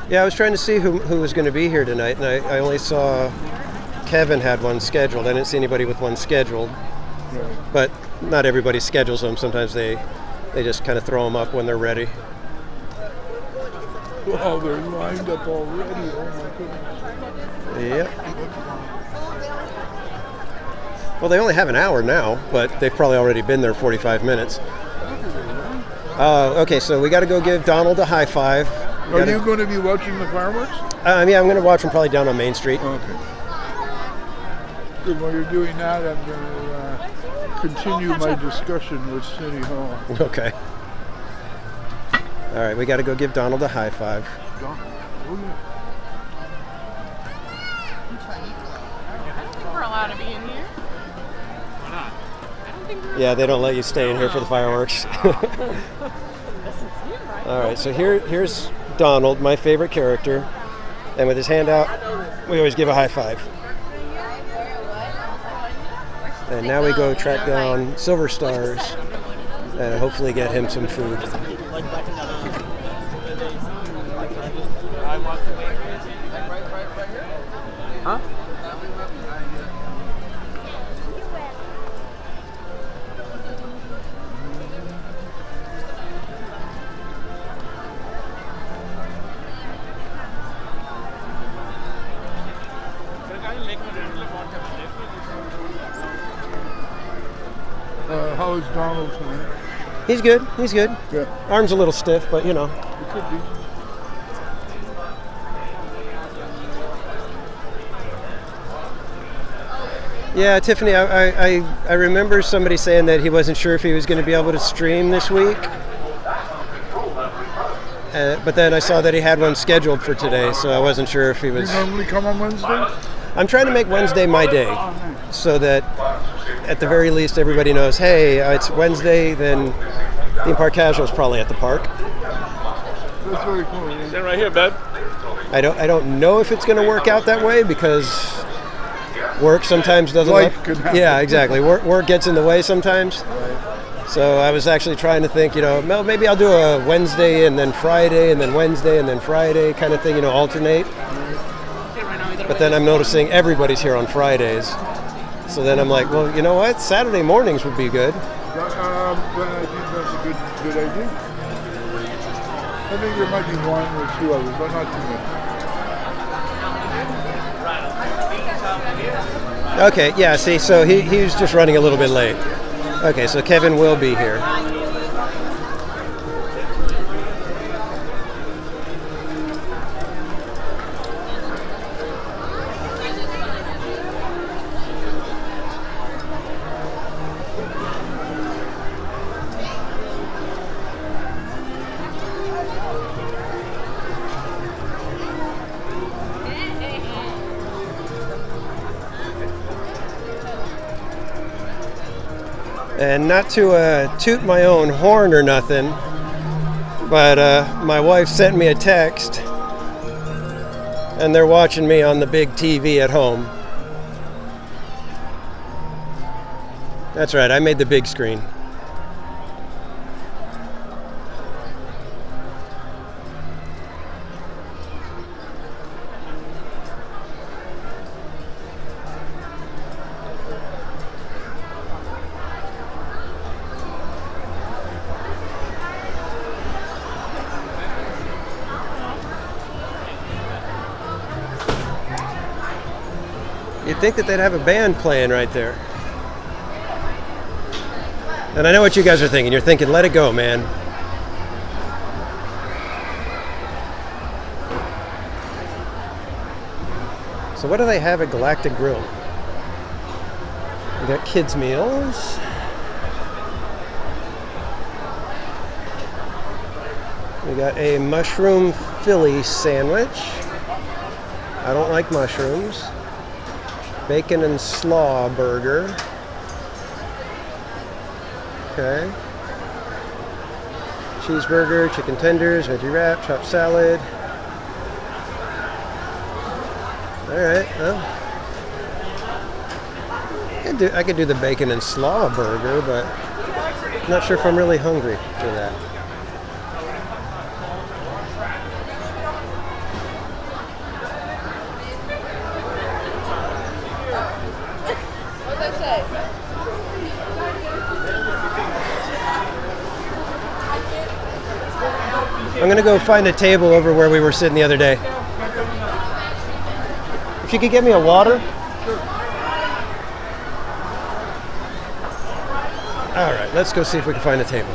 Yeah, I was trying to see who was going to be here tonight, and I only saw Kevin had one scheduled. I didn't see anybody with one scheduled. Right. But not everybody schedules them. Sometimes they just kind of throw them up when they're ready. Oh, they're lined up already. Oh my goodness. Yep. Well, they only have an hour now, but they've probably already been there 45 minutes. Okay, so we got to go give Donald a high five. Are you going to be watching the fireworks? Yeah, I'm going to watch them probably down on Main Street. Okay. Good. While you're doing that, I'm going to continue my discussion with City Hall. Okay. All right, we got to go give Donald a high five. Donald. Oh, yeah. We're allowed to be in here. Why not? I don't think we're Yeah, they don't let you stay in here for the fireworks. All right, so here's Donald, my favorite character, and with his hand out, we always give a high five. And now we go track down Silver Stars and hopefully get him some food. Huh? How is Donald tonight? He's good. He's good. Yeah. Arm's a little stiff, but you know. It could be. Yeah, Tiffany, I remember somebody saying that he wasn't sure if he was going to be able to stream this week. But then I saw that he had one scheduled for today, so I wasn't sure if he was... You normally come on Wednesday? I'm trying to make Wednesday my day, so that at the very least everybody knows, hey, it's Wednesday, then Theme Park Casual's probably at the park. That's very cool. Yeah. Stand right here, bud. I don't know if it's going to work out that way because work sometimes doesn't. Life could happen. Yeah, exactly. Work gets in the way sometimes. So I was actually trying to think, maybe I'll do a Wednesday and then Friday and then Wednesday and then Friday kind of thing, alternate. But then I'm noticing everybody's here on Fridays. So then I'm like, well, you know what? Saturday mornings would be good. I think that's a good idea. I think there might be one or two others, but not too many. Okay, yeah, see, so he was just running a little bit late. Okay, so Kevin will be here. And not to toot my own horn or nothing, but my wife sent me a text, and they're watching me on the big TV at home. That's right, I made the big screen. You'd think that they'd have a band playing right there. And I know what you guys are thinking. You're thinking, let it go, man. So what do they have at Galactic Grill? We got kids' meals. We got a mushroom Philly sandwich. I don't like mushrooms. Bacon and slaw burger. Okay. Cheeseburger, chicken tenders, veggie wrap, chopped salad. All right. Well, I could do the bacon and slaw burger, but I'm not sure if I'm really hungry for that. I'm gonna go find a table over where we were sitting the other day. If you could get me a water. All right, let's go see if we can find a table.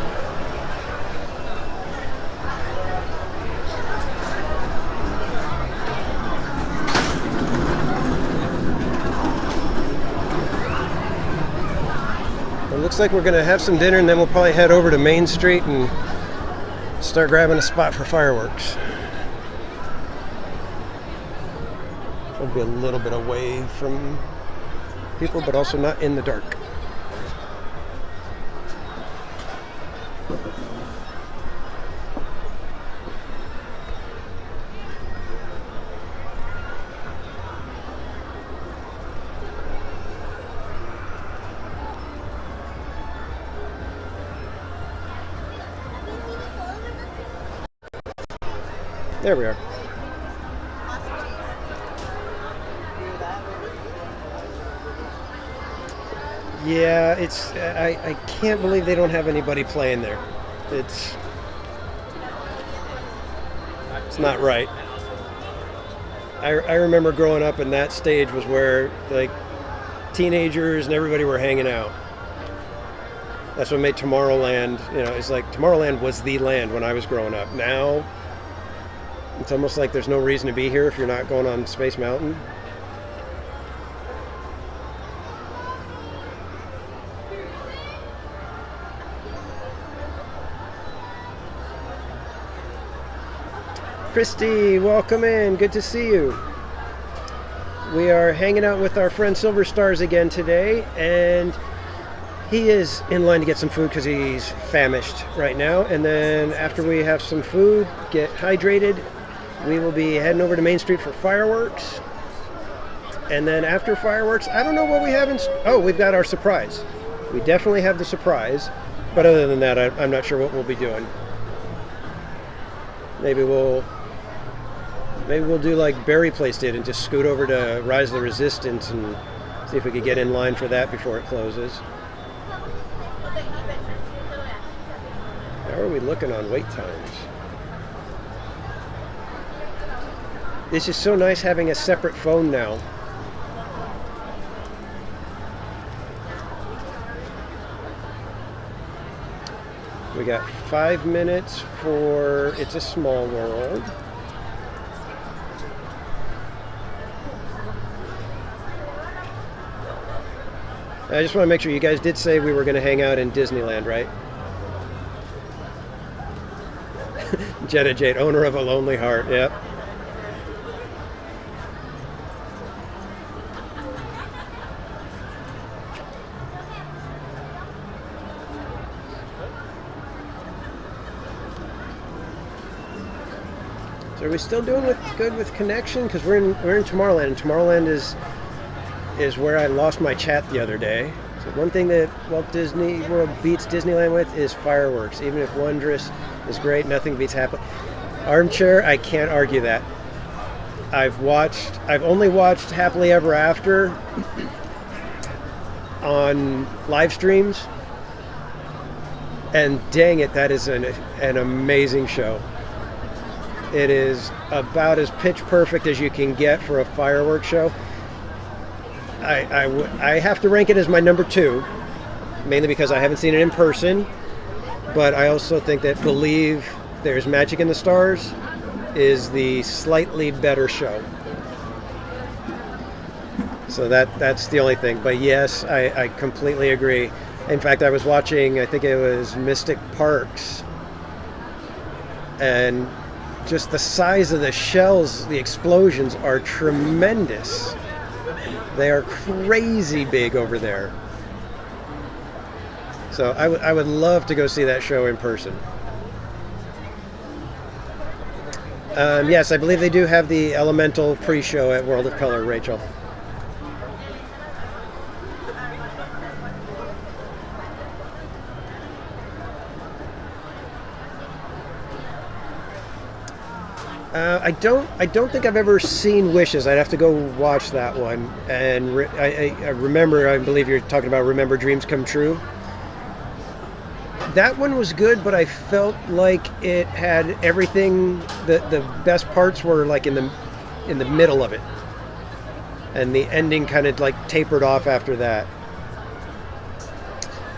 It looks like we're gonna have some dinner and then we'll probably head over to Main Street and start grabbing a spot for fireworks. We'll be a little bit away from people, but also not in the dark. There we are. Yeah, it's I can't believe they don't have anybody playing there. It's not right. I remember growing up and that stage was where like teenagers and everybody were hanging out. That's what made Tomorrowland, it's like Tomorrowland was the land when I was growing up. Now it's almost like there's no reason to be here if you're not going on Space Mountain. Christy, welcome in. Good to see you. We are hanging out with our friend Silver Stars again today, and he is in line to get some food because he's famished right now. And then after we have some food, get hydrated, we will be heading over to Main Street for fireworks. And then after fireworks, I don't know what we have in... Oh, we've got our surprise. We definitely have the surprise. But other than that, I'm not sure what we'll be doing. Maybe we'll do like Barry Place did and just scoot over to Rise of the Resistance and see if we could get in line for that before it closes. How are we looking on wait times? This is so nice having a separate phone now. We got 5 minutes for It's a Small World. I just want to make sure you guys did say we were going to hang out in Disneyland, right? Jenna Jade, owner of a lonely heart, yep. Are we still doing good with connection? Because we're in Tomorrowland, and Tomorrowland is where I lost my chat the other day. So one thing that Walt Disney World beats Disneyland with is fireworks. Even if Wondrous is great, nothing beats Happily. Armchair, I can't argue that. I've only watched Happily Ever After on live streams, and dang it, that is an amazing show. It is about as pitch perfect as you can get for a fireworks show. I have to rank it as my number 2, mainly because I haven't seen it in person, but I also think that Believe There's Magic in the Stars is the slightly better show. So that's the only thing. But yes, I completely agree. In fact, I was watching, I think it was Mystic Parks, and just the size of the shells, the explosions are tremendous. They are crazy big over there. So I would love to go see that show in person. Yes, I believe they do have the Elemental pre-show at World of Color, Rachel. I don't think I've ever seen Wishes. I'd have to go watch that one. And I remember, I believe you're talking about Remember Dreams Come True. That one was good, but I felt like it had everything. The best parts were like in the middle of it, and the ending kind of like tapered off after that.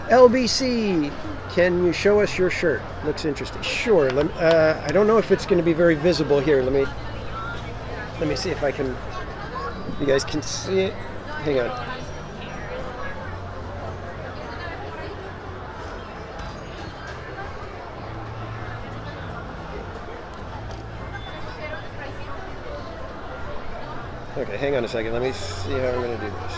LBC, can you show us your shirt? Looks interesting. Sure. I don't know if it's going to be very visible here. Let me see if I can. You guys can see it. Hang on. Okay, hang on a second. Let me see how I'm going to do this.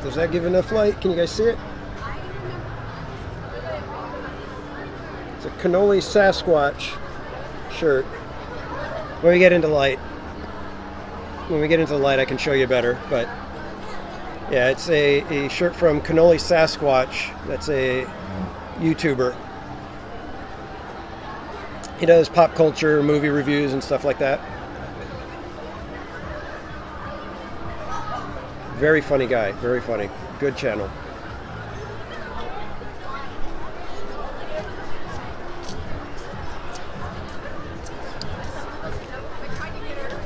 Does that give enough light? Can you guys see it? It's a Cannoli Sasquatch shirt. When we get into light, I can show you better. But yeah, it's a shirt from Cannoli Sasquatch. That's a YouTuber. He does pop culture, movie reviews, and stuff like that. Very funny guy, very funny. Good channel.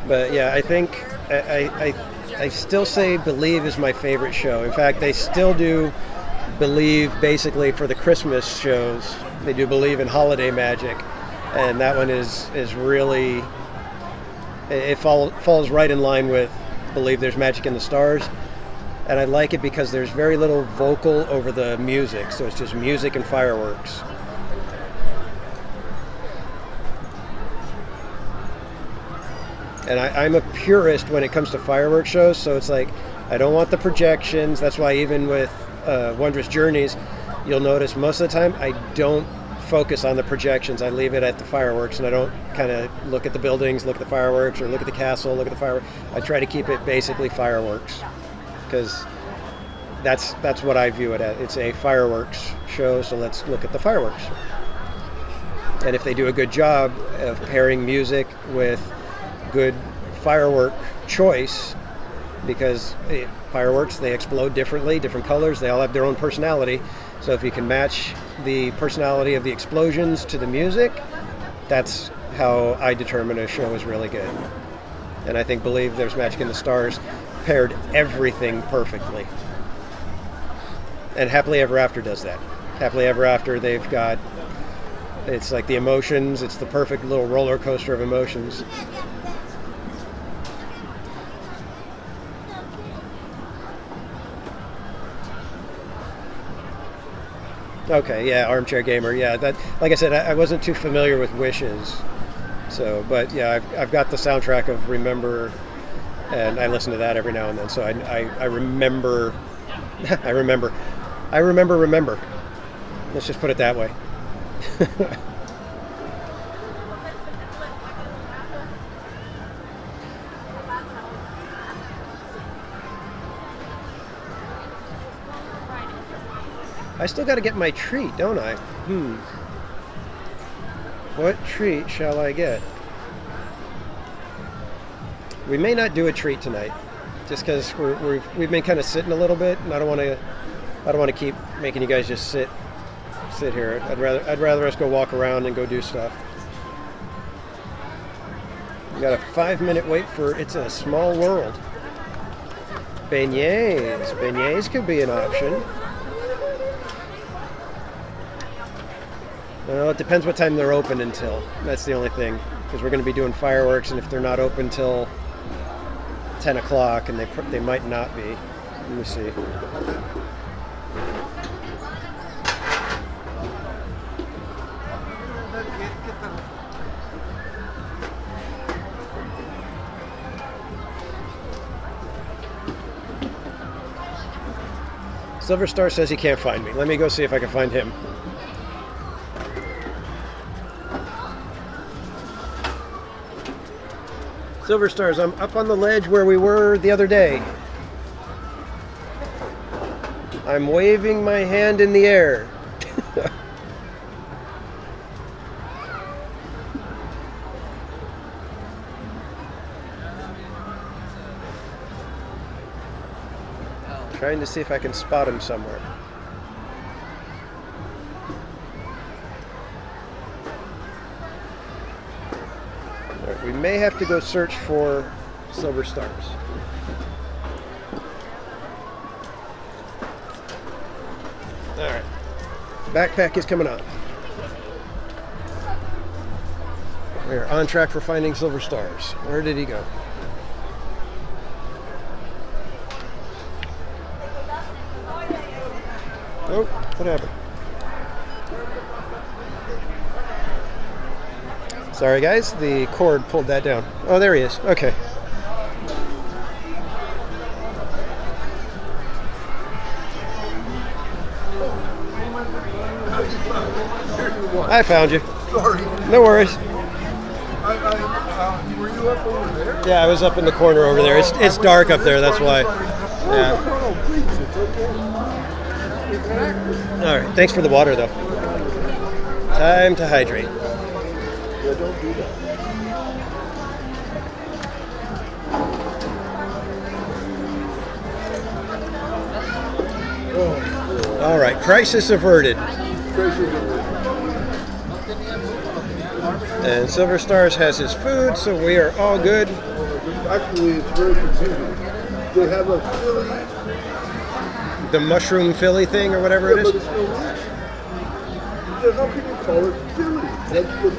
But yeah, I think I still say Believe is my favorite show. In fact, they still do Believe basically for the Christmas shows. They do Believe in Holiday Magic, and that one is really, it falls right in line with Believe There's Magic in the Stars. And I like it because there's very little vocal over the music, so it's just music and fireworks. And I'm a purist when it comes to fireworks shows, so it's like, I don't want the projections. That's why even with Wondrous Journeys, you'll notice most of the time I don't focus on the projections. I leave it at the fireworks, and I don't kind of look at the buildings, look at the fireworks, or look at the castle, look at the fireworks. I try to keep it basically fireworks, because that's what I view it as. It's a fireworks show, so let's look at the fireworks. And if they do a good job of pairing music with good firework choice, because fireworks, they explode differently, different colors, they all have their own personality. So if you can match the personality of the explosions to the music, that's how I determine a show is really good. And I think Believe There's Magic in the Stars paired everything perfectly. And Happily Ever After does that. Happily Ever After, they've got, it's like the emotions. It's the perfect little roller coaster of emotions. Okay, yeah, Armchair Gamer. Yeah, that. Like I said, I wasn't too familiar with Wishes, so. But yeah, I've got the soundtrack of Remember, and I listen to that every now and then. So I remember, I remember. Let's just put it that way. I still got to get my treat, don't I? What treat shall I get? We may not do a treat tonight, just because we've been kind of sitting a little bit, and I don't want to keep making you guys just sit here. I'd rather us go walk around and go do stuff. We got a 5-minute wait for It's a Small World. Beignets could be an option. Well, it depends what time they're open until. That's the only thing, because we're going to be doing fireworks, and if they're not open till 10 o'clock, and they might not be. Let me see. Silver Star says he can't find me. Let me go see if I can find him. Silver Stars, I'm up on the ledge where we were the other day. I'm waving my hand in the air. Trying to see if I can spot him somewhere. We may have to go search for Silver Stars. All right. Backpack is coming on. We're on track for finding Silver Stars. Where did he go? Oh, what happened? Sorry guys, the cord pulled that down. Oh, there he is. Okay. I found you. Sorry. No worries. Were you up over there? Yeah, I was up in the corner over there. It's dark up there, that's why. Yeah. No, please, it's okay. All right, thanks for the water though. Time to hydrate. Yeah, don't do that. All right, crisis averted. And Silver Stars has his food, so we are all good. Actually, it's very confusing. They have a Philly. The mushroom Philly thing or whatever it is? But it's no match. How can you call it Philly? That's the...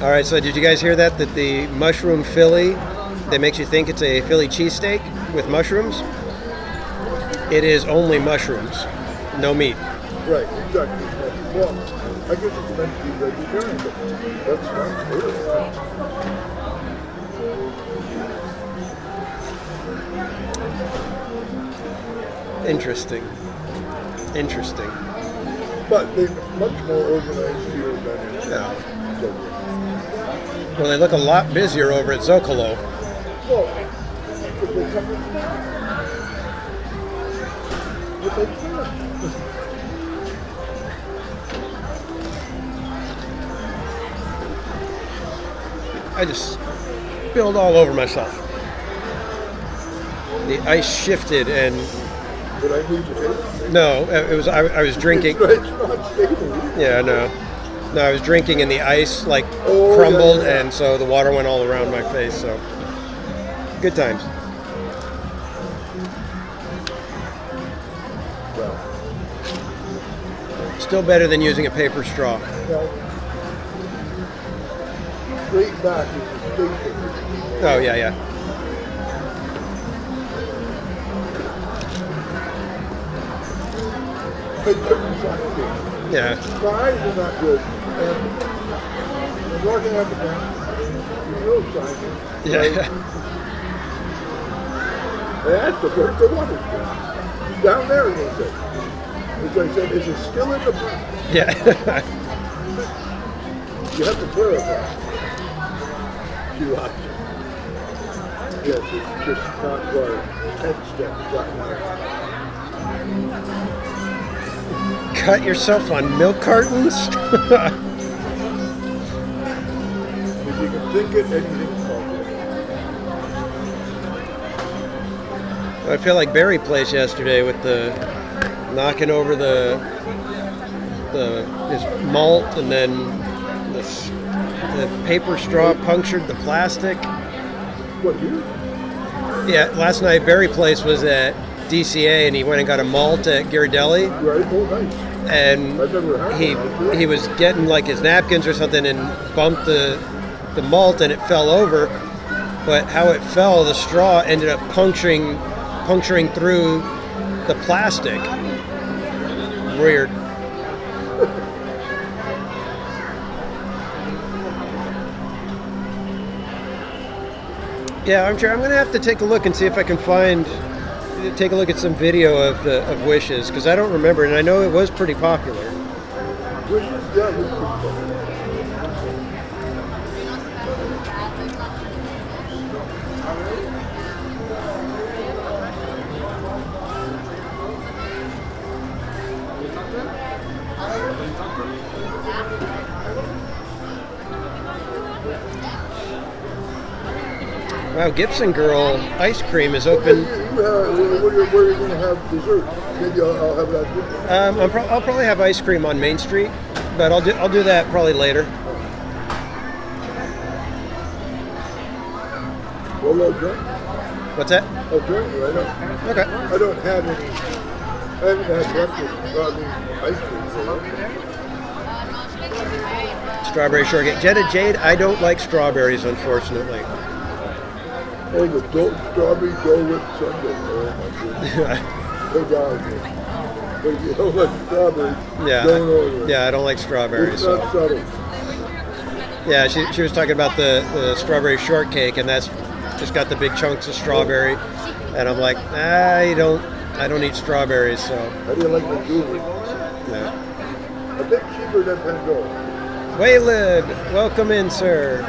All right, so did you guys hear that? That the mushroom Philly, that makes you think it's a Philly cheesesteak with mushrooms? It is only mushrooms, no meat. Right, exactly. Well, I guess it's meant to be vegetarian, but that's not clear. Interesting. But they're much more organized here than in Yeah. Zocalo. Well, they look a lot busier over at Zocalo. Well, if they come in, but they can't. I just spilled all over myself. The ice shifted and... Did I move the table? No, it was. I was drinking. It's not stable. Yeah, no, I was drinking and the ice like Oh, crumbled, yeah. and so the water went all around my face. So, good times. Well, Still better than using a paper straw. Now, straight back is the station. Oh, yeah, yeah. They couldn't find it. Yeah. The eyes are not good. And walking up and down, there's no sign. Yeah. I asked them, where's the water still? Down there, they said. As I said, is it still in the boat? Yeah. You have to clarify. She laughed. Yes, it's just not quite 10 steps right now. Cut yourself on milk cartons? If you can think it, anything's possible. I feel like Barry Place yesterday with the knocking over his malt, and then the paper straw punctured the plastic. What, you? Yeah, last night Barry Place was at DCA, and he went and got a malt at Ghirardelli. Right, oh nice. And he was getting like his napkins or something and bumped the malt, and it fell over. But how it fell, the straw ended up puncturing through the plastic. Weird. Yeah, I'm sure I'm gonna have to take a look and see if I can take a look at some video of Wishes, because I don't remember, and I know it was pretty popular. Wishes, yeah, it was pretty popular. Wow, Gibson Girl ice cream is open. Where are you going to have dessert? Maybe I'll have that too. I'll probably have ice cream on Main Street, but I'll do that probably later. Well, I'll join. What's that? I'll join you. Okay. I don't have any. I haven't had breakfast. Ice cream. Strawberry shortcake. Jetta Jade, I don't like strawberries, unfortunately. Oh, the strawberry dough with sundae. Oh my goodness. So down. But if you don't like strawberries, don't order. Yeah, I don't like strawberries. It's not subtle. Yeah, she was talking about the strawberry shortcake, and that's just got the big chunks of strawberry, and I'm like, I don't eat strawberries, so. How do you like the jewelry? Yeah. A bit cheaper than Pandora. Waylid, welcome in, sir.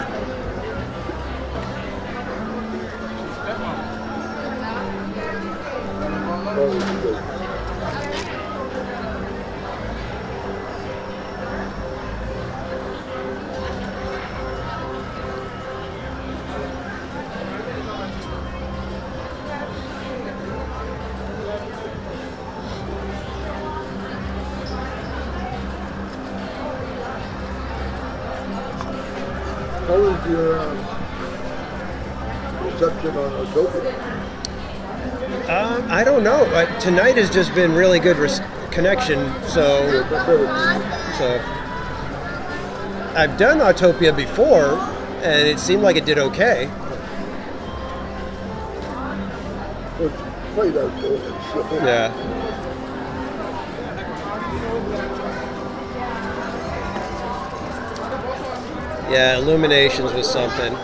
How was your reception on Autopia? I don't know. Tonight has just been really good connection, so I've done Autopia before, and it seemed like it did okay. Well, it's quite outdoors. So. Yeah. Yeah, Illuminations was something.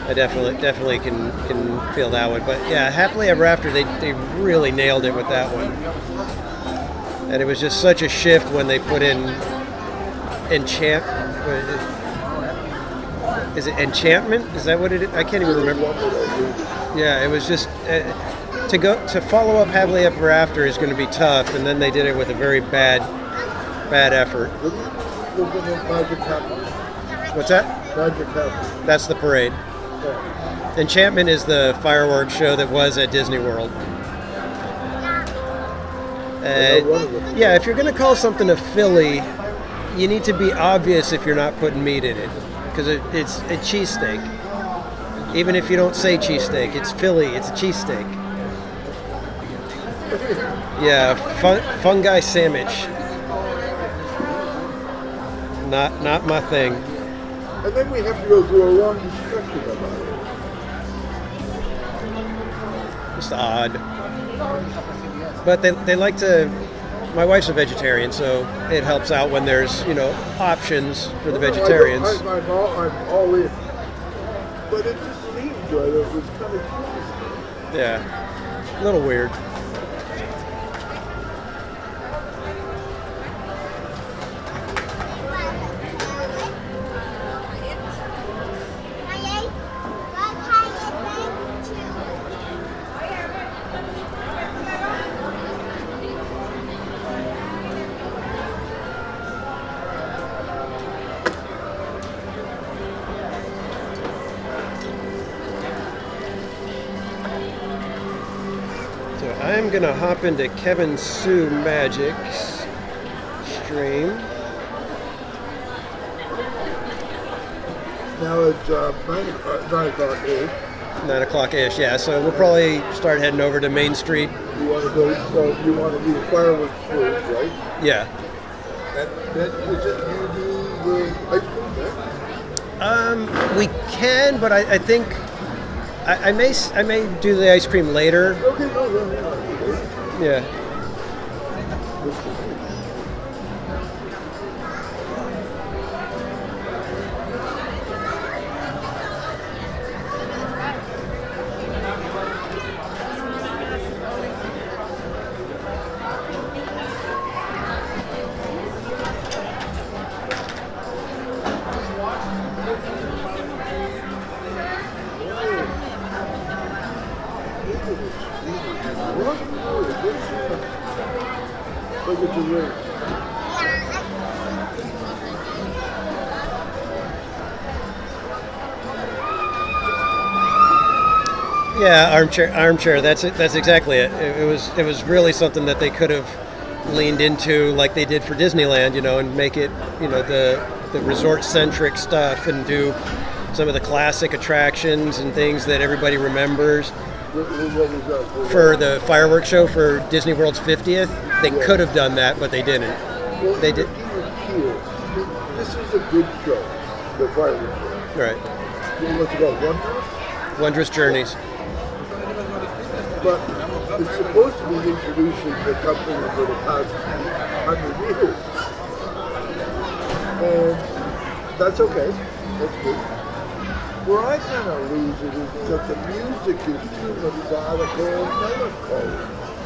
I definitely can feel that one. But yeah, Happily Ever After, they really nailed it with that one. And it was just such a shift when they put in Is it Enchantment? Is that what it is? I can't even remember. Yeah, it was just to follow up Happily Ever After is going to be tough, and then they did it with a very bad effort. What's that? Magic Happy. That's the parade. Yeah. Enchantment is the fireworks show that was at Disney World. Yeah, if you're going to call something a Philly, you need to be obvious if you're not putting meat in it, because it's a cheesesteak. Even if you don't say cheesesteak, it's Philly, it's a cheesesteak. Yeah, fungi sandwich. Not my thing. And then we have to go through a long discussion about it. Just odd. But they like to. My wife's a vegetarian, so it helps out when there's options for the vegetarians. I'm all in. But it just seemed right. It was kind of cute. Yeah, a little weird. I'm gonna hop into Kevin Sue Magic's stream. Now it's 9 o'clock-ish. 9 o'clock-ish, yeah. So we'll probably start heading over to Main Street. You want to go? You want to do the fireworks first, right? Yeah. Then is it you do the ice cream, right? We can, but I think I may do the ice cream later. Okay, no. Yeah. Look at the ring. Yeah, armchair. That's it. That's exactly it. It was really something that they could have leaned into, like they did for Disneyland, and make it, the resort centric stuff, and do some of the classic attractions and things that everybody remembers. What was that? For the fireworks show for Disney World's 50th, they could have done that, but they didn't. Well, they did. This is a good show, the fireworks show. Right. What's it called? Wondrous Journeys. But it's supposed to be introducing the company for the past 100 years. And that's okay. That's good. Where I kind of lose it is that the music is too methodical and melancholy.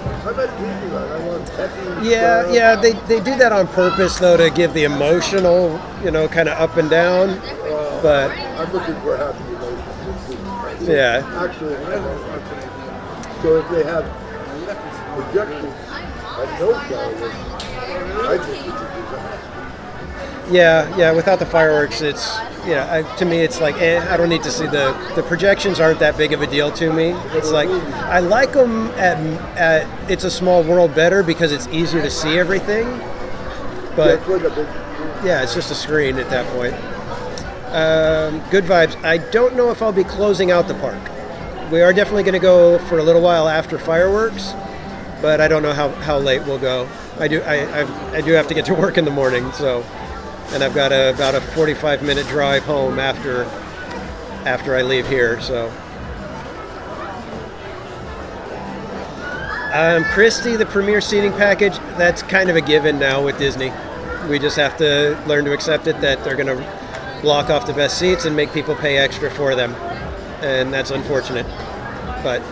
I'm at Disneyland. I want peppy stuff. Yeah, they do that on purpose, though, to give the emotional, kind of up and down. But I'm looking for happy emotions. Yeah. Actually, so if they have projections and no fireworks, I think it's a disaster. Yeah. Without the fireworks, it's to me, it's like, I don't need to see the projections. Aren't that big of a deal to me. It's like I like them at It's a Small World better because it's easier to see everything. But yeah, it's just a screen at that point. Good vibes. I don't know if I'll be closing out the park. We are definitely going to go for a little while after fireworks, but I don't know how late we'll go. I do have to get to work in the morning, and I've got about a 45-minute drive home after I leave here. So, Christie, the premier seating package, that's kind of a given now with Disney. We just have to learn to accept it, that they're going to block off the best seats and make people pay extra for them, and that's unfortunate. But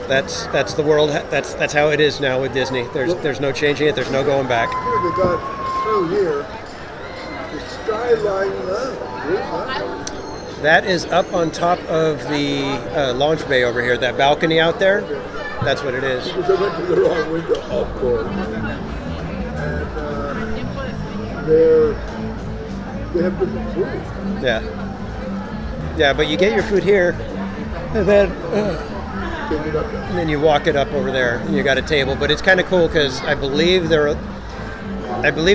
that's the world. That's how it is now with Disney. There's no changing it. There's no going back. Here they got through here. The skyline now. That is up on top of the launch bay over here. That balcony out there. That's what it is. Because I went to the wrong window, of course. And they have different food. Yeah, but you get your food here, and then you walk it up over there, and you got a table. But it's kind of cool because I believe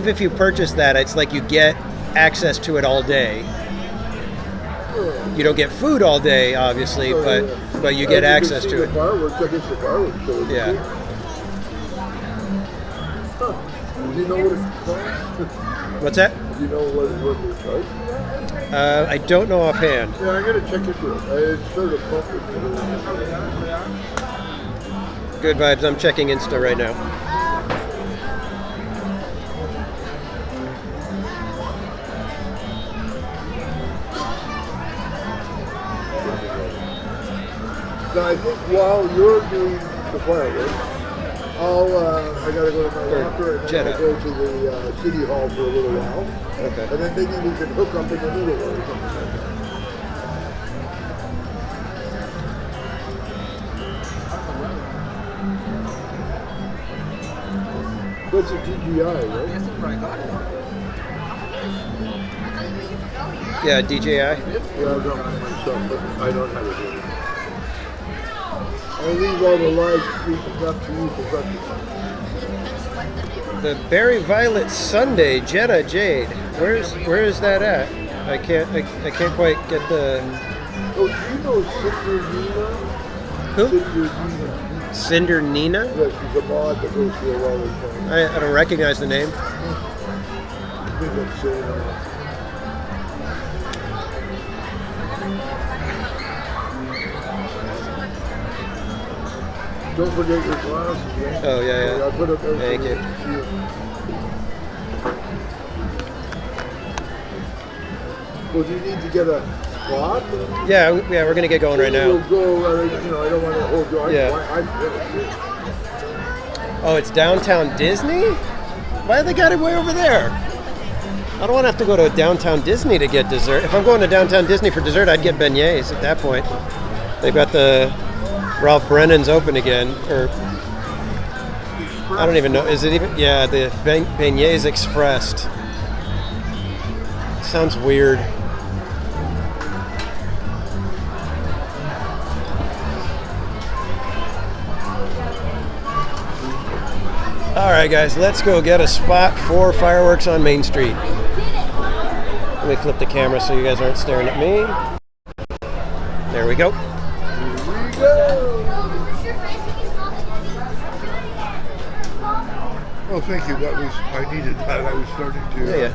if you purchase that, it's like you get access to it all day. You don't get food all day, obviously, but you get access to it. Fireworks, I guess the fireworks show. Yeah. Do you know what it costs? What's that? Do you know what they charge? I don't know offhand. Yeah, I gotta check into it. It's sort of public. Good vibes. I'm checking Insta right now. So I think while you're doing the fireworks, I gotta go to my locker and then I'll go to the city hall for a little while. Okay. And then maybe we can hook up in the middle or something like that. What's a DJI, right? Yeah, DJI. Yeah, I've got one myself, but I don't have it yet. I leave all the live streams up to you for breakfast. The Berry Violet Sunday Jetta Jade. Where is that at? I can't quite get the. Oh, do you know Cinder Nina? Who? Cinder Nina. Cinder Nina? Yeah, she's a mod that goes through a lot of time. I don't recognize the name. I think I'm saying that. Don't forget your glasses. Yeah? Oh, yeah. I put up everything. Thank you. Well, do you need to get a spot? Yeah, we're gonna get going right now. We'll go, I don't want to hold you. Oh, it's downtown Disney? Why they got it way over there? I don't want to have to go to downtown Disney to get dessert. If I'm going to downtown Disney for dessert, I'd get beignets at that point. They've got the Ralph Brennan's open again, or I don't even know. Is it even? Yeah, the Beignets Expressed. Sounds weird. All right, guys, let's go get a spot for fireworks on Main Street. Let me flip the camera so you guys aren't staring at me. There we go. Oh, thank you. I needed that. I was starting to. Yeah.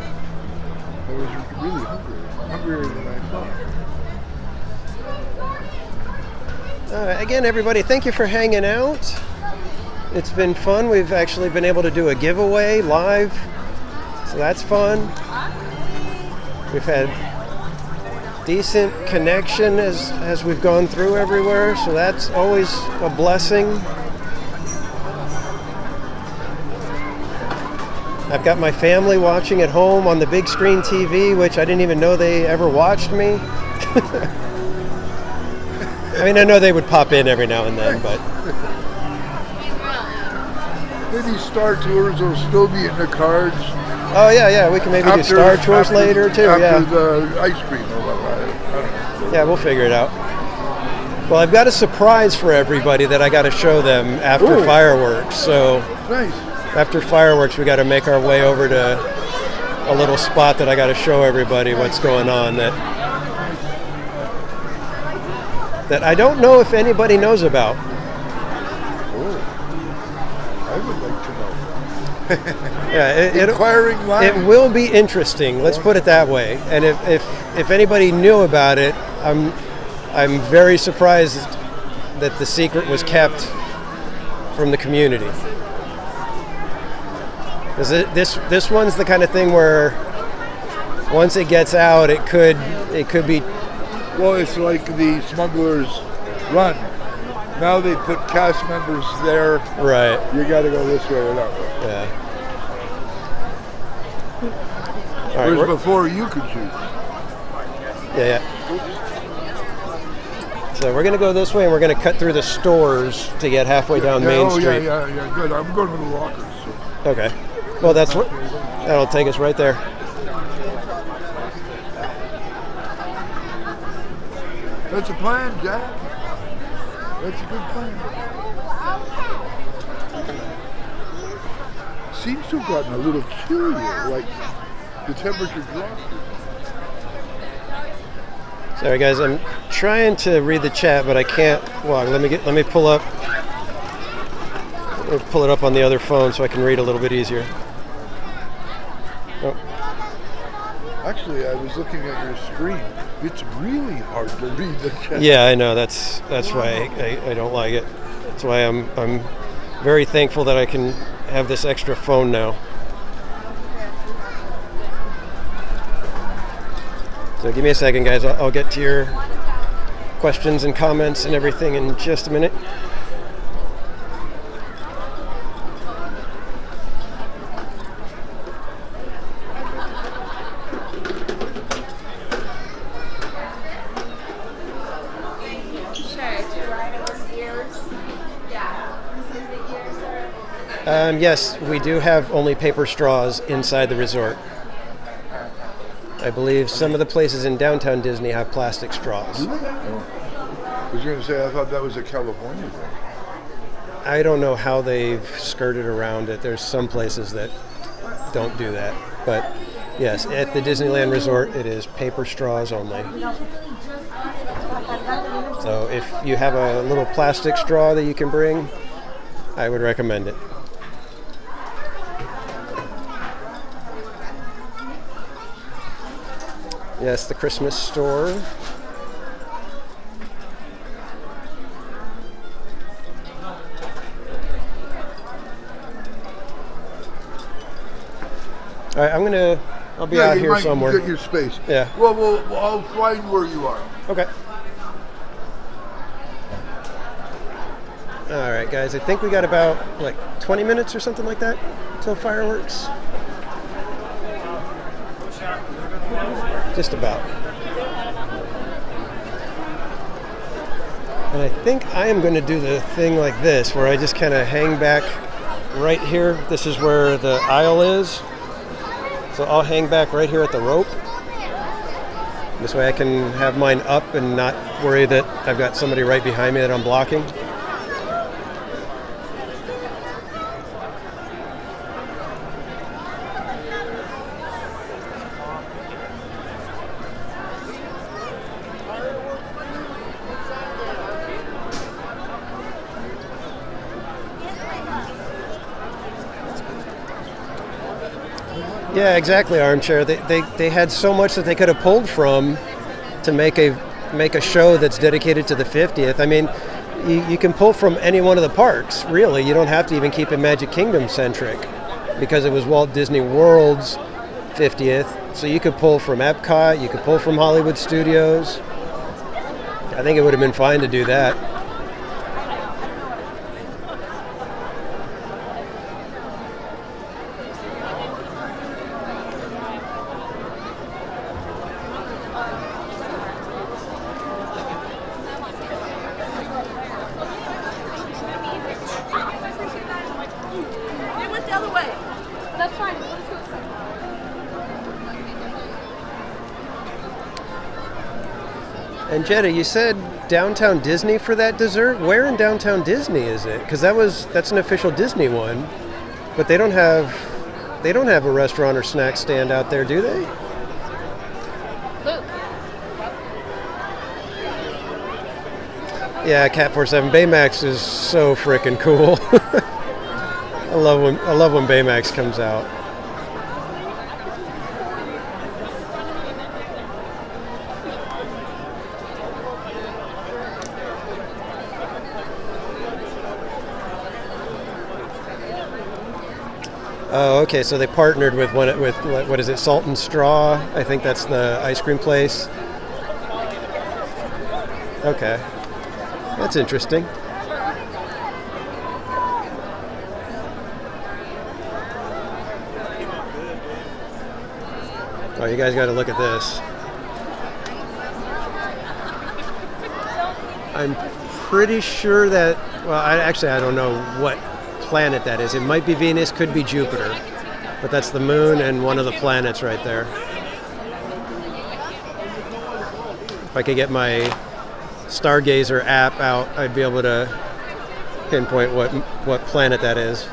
I was really hungry. Hungrier than I thought. All right, again, everybody, thank you for hanging out. It's been fun. We've actually been able to do a giveaway live, so that's fun. We've had decent connection as we've gone through everywhere, so that's always a blessing. I've got my family watching at home on the big screen TV, which I didn't even know they ever watched me. I mean, I know they would pop in every now and then, but... Maybe Star Tours will still be in the cards. Oh, yeah, we can maybe do Star Tours later, too, after the ice cream or whatever. Yeah, we'll figure it out. Well, I've got a surprise for everybody that I got to show them after fireworks, so... Nice. After fireworks, we got to make our way over to a little spot that I got to show everybody what's going on that I don't know if anybody knows about. I would like to know. Yeah, Inquiring minds. It will be interesting. Let's put it that way. And if anybody knew about it, I'm very surprised that the secret was kept from the community. This one's the kind of thing where once it gets out, it could be. Well, it's like the Smugglers Run. Now they put cast members there. Right. You got to go this way or that way. Yeah. Whereas before you could choose. Yeah. So we're going to go this way, and we're going to cut through the stores to get halfway down Main Street. Yeah, good. I'm going to the lockers. So. Okay. Well, that'll take us right there. That's a plan, Jack. That's a good plan. Seems to have gotten a little chillier, like the temperature dropped. Sorry, guys. I'm trying to read the chat, but I can't. Well, let me pull up I'll pull it up on the other phone so I can read a little bit easier. Oh. Actually, I was looking at your screen. It's really hard to read the chat. Yeah, I know. That's why I don't like it. That's why I'm very thankful that I can have this extra phone now. So give me a second, guys. I'll get to your questions and comments and everything in just a minute. Yes, we do have only paper straws inside the resort. I believe some of the places in downtown Disney have plastic straws. I was going to say, I thought that was a California thing. I don't know how they've skirted around it. There's some places that don't do that. But yes, at the Disneyland Resort, it is paper straws only. So if you have a little plastic straw that you can bring, I would recommend it. Yes, the Christmas store. All right, I'll be out here somewhere. Get your space. Yeah. Well, I'll find where you are. Okay. All right, guys, I think we got about 20 minutes or something like that till fireworks. Just about. And I think I am going to do the thing like this, where I just kind of hang back right here. This is where the aisle is. So I'll hang back right here at the rope. This way I can have mine up and not worry that I've got somebody right behind me that I'm blocking. Yeah, exactly, Armchair. They had so much that they could have pulled from to make a show that's dedicated to the 50th. I mean, you can pull from any one of the parks, really. You don't have to even keep it Magic Kingdom centric, because it was Walt Disney World's 50th. So you could pull from Epcot, you could pull from Hollywood Studios. I think it would have been fine to do that. And Jetta, you said downtown Disney for that dessert? Where in downtown Disney is it? Because that's an official Disney one, but they don't have a restaurant or snack stand out there, do they? Yeah, Cat 47 Baymax is so freaking cool. I love when Baymax comes out. Oh, okay. So they partnered with what is it? Salt and Straw. I think that's the ice cream place. Okay, that's interesting. Oh, you guys got to look at this. I'm pretty sure that. Well, I don't know what planet that is. It might be Venus, could be Jupiter, but that's the moon and one of the planets right there. If I could get my Stargazer app out, I'd be able to pinpoint what planet that is.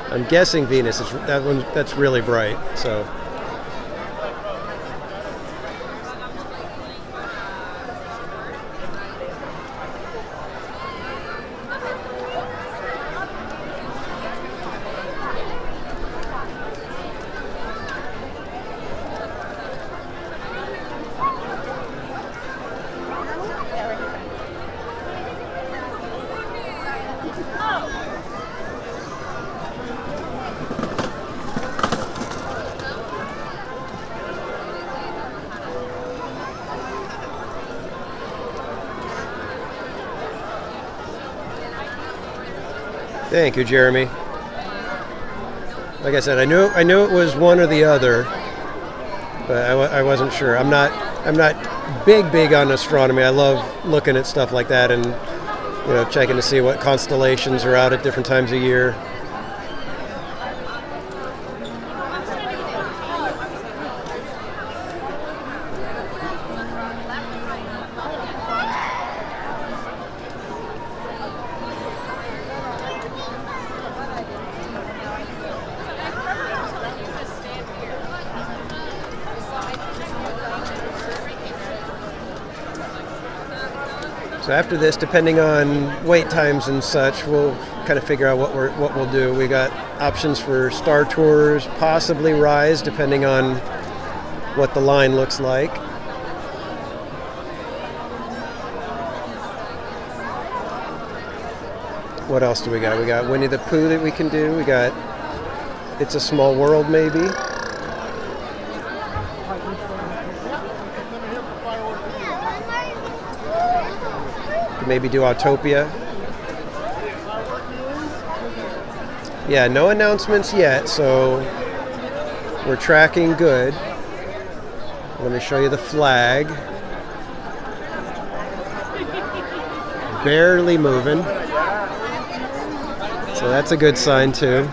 I'm guessing Venus. That's really bright. So. Thank you, Jeremy. Like I said, I knew it was one or the other, but I wasn't sure. I'm not big on astronomy. I love looking at stuff like that and checking to see what constellations are out at different times of year. So after this, depending on wait times and such, we'll kind of figure out what we'll do. We got options for Star Tours, possibly Rise, depending on what the line looks like. What else do we got? We got Winnie the Pooh that we can do. We got It's a Small World, maybe. Maybe do Autopia. Yeah, no announcements yet, so we're tracking good. Let me show you the flag. Barely moving. So that's a good sign too.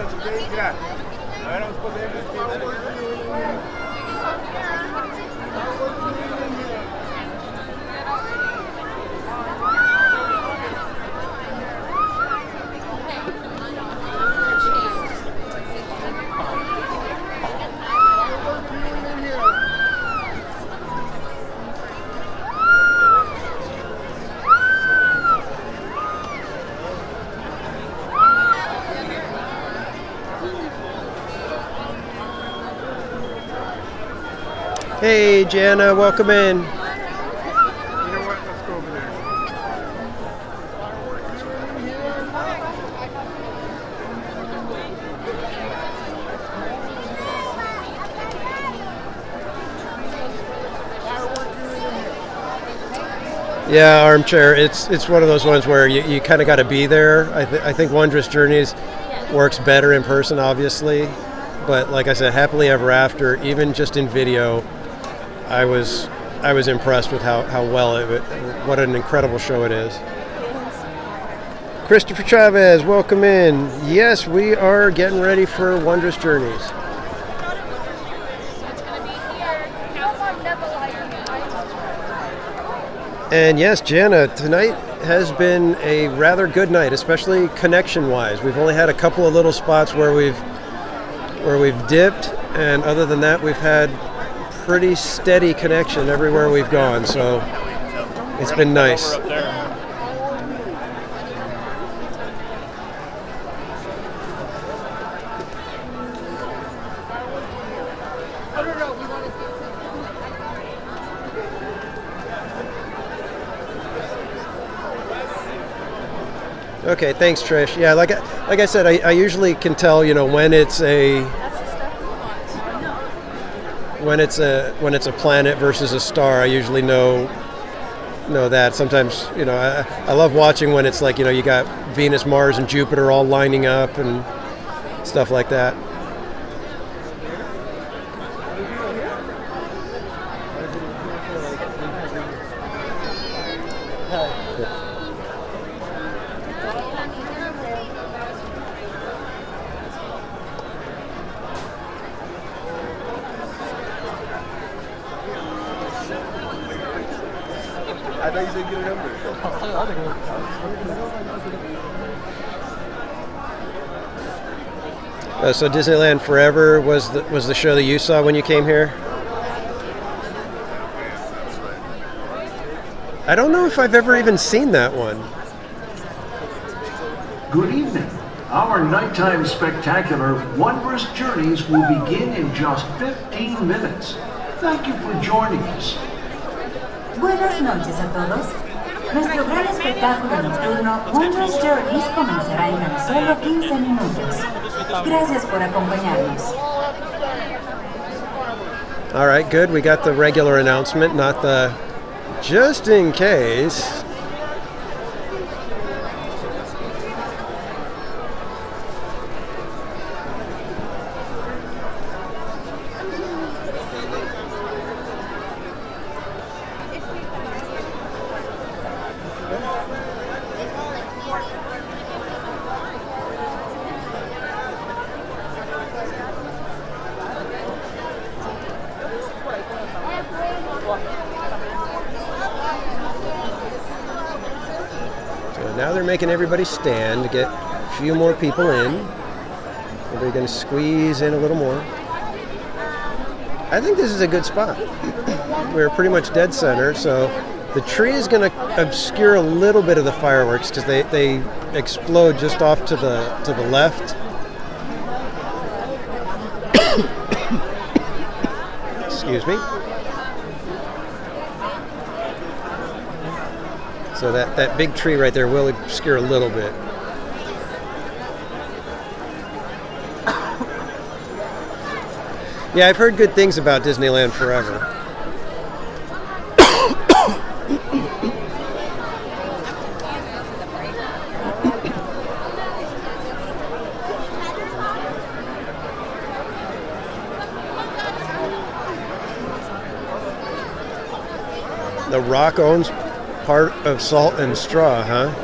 Hey, Jana, welcome in. You know what? Let's go over there. Yeah, Armchair. It's one of those ones where you kind of got to be there. I think Wondrous Journeys works better in person, obviously. But like I said, Happily Ever After, even just in video, I was impressed with how well what an incredible show it is. Christopher Chavez, welcome in. Yes, we are getting ready for Wondrous Journeys. And yes, Jana, tonight has been a rather good night, especially connection-wise. We've only had a couple of little spots where we've dipped, and other than that, we've had pretty steady connection everywhere we've gone, so it's been nice. Okay, thanks, Trish. Yeah, like I said, I usually can tell, when it's a planet versus a star. I usually know that. Sometimes, I love watching when it's like, you got Venus, Mars, and Jupiter all lining up and stuff like that. I thought you said get a number. So Disneyland Forever was the show that you saw when you came here? I don't know if I've ever even seen that one. Good evening. Our nighttime spectacular Wondrous Journeys will begin in just 15 minutes. Thank you for joining us. Buenas noches a todos. Nuestro gran espectáculo nocturno Wondrous Journeys comenzará en tan solo 15 minutos. Gracias por acompañarnos. All right, good. We got the regular announcement, not the just in case. they're making everybody stand to get a few more people in. Everybody's going to squeeze in a little more. I think this is a good spot. We're pretty much dead center, so the tree is going to obscure a little bit of the fireworks because they explode just off to the left. Excuse me. So that big tree right there will obscure a little bit. Yeah, I've heard good things about Disneyland Forever. The Rock owns part of Salt and Straw, huh?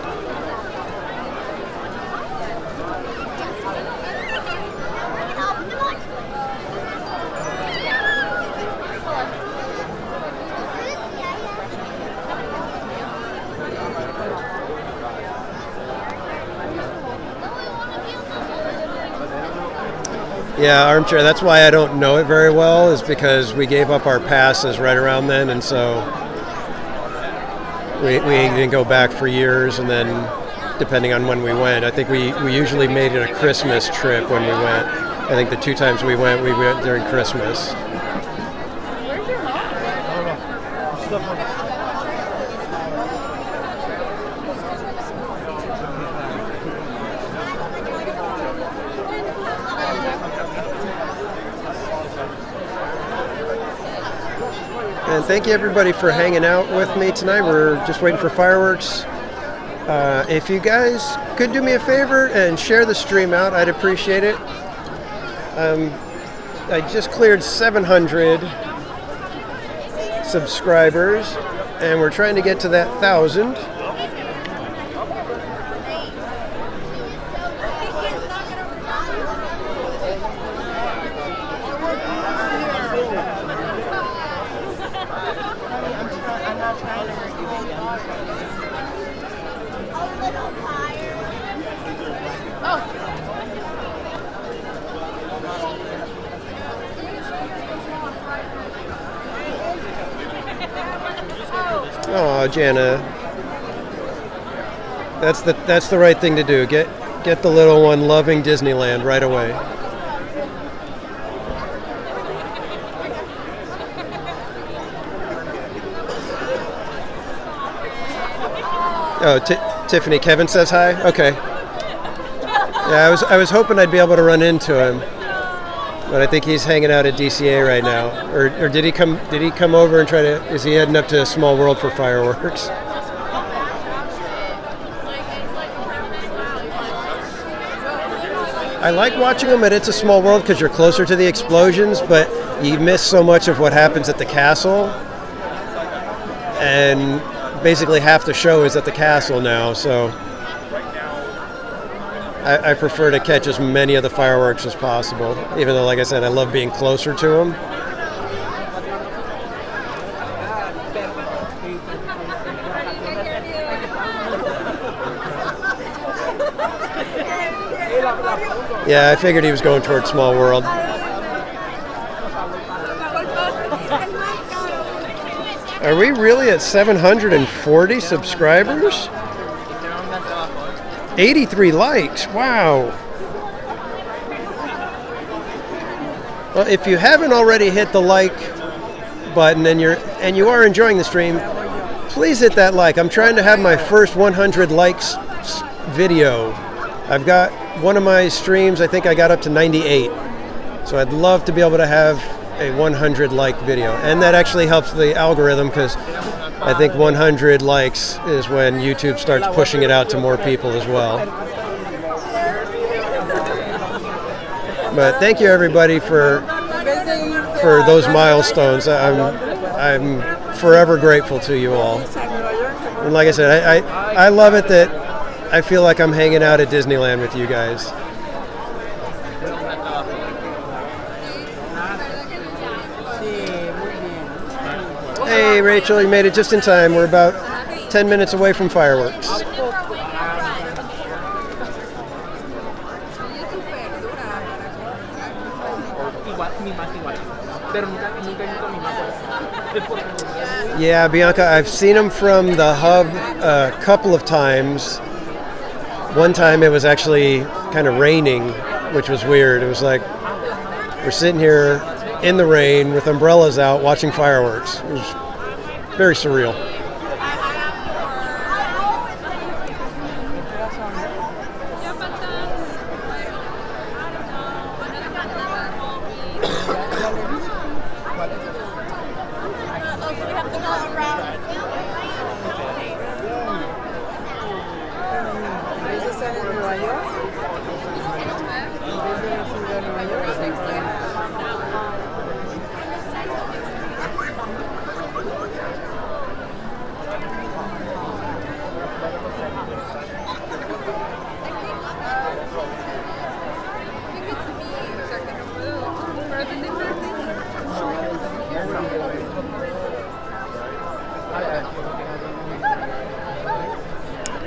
Yeah, Armchair, that's why I don't know it very well, is because we gave up our passes right around then, and so we didn't go back for years, and then depending on when we went, I think we usually made it a Christmas trip when we went. I think the 2 times we went during Christmas. And thank you everybody for hanging out with me tonight. We're just waiting for fireworks. If you guys could do me a favor and share the stream out, I'd appreciate it. I just cleared 700 subscribers, and we're trying to get to that 1,000. Oh, Jana, that's the right thing to do. Get the little one loving Disneyland right away. Oh, Tiffany, Kevin says hi. Okay. Yeah, I was hoping I'd be able to run into him, but I think he's hanging out at DCA right now. Or did he come over and try to? Is he heading up to Small World for fireworks? I like watching them at It's a Small World because you're closer to the explosions, but you miss so much of what happens at the castle. And basically half the show is at the castle now, so I prefer to catch as many of the fireworks as possible, even though, like I said, I love being closer to them. Yeah, I figured he was going towards Small World. Are we really at 740 subscribers? 83 likes, wow. Well, if you haven't already hit the like button and you are enjoying the stream, please hit that like. I'm trying to have my first 100 likes video. I've got one of my streams, I think I got up to 98. So I'd love to be able to have a 100 like video. And that actually helps the algorithm because I think 100 likes is when YouTube starts pushing it out to more people as well. But thank you everybody for those milestones. I'm forever grateful to you all. And like I said, I love it that I feel like I'm hanging out at Disneyland with you guys. Hey Rachel, you made it just in time. We're about 10 minutes away from fireworks. Yeah, Bianca, I've seen them from the hub a couple of times. One time it was actually kind of raining, which was weird. It was like we're sitting here in the rain with umbrellas out watching fireworks. It was very surreal.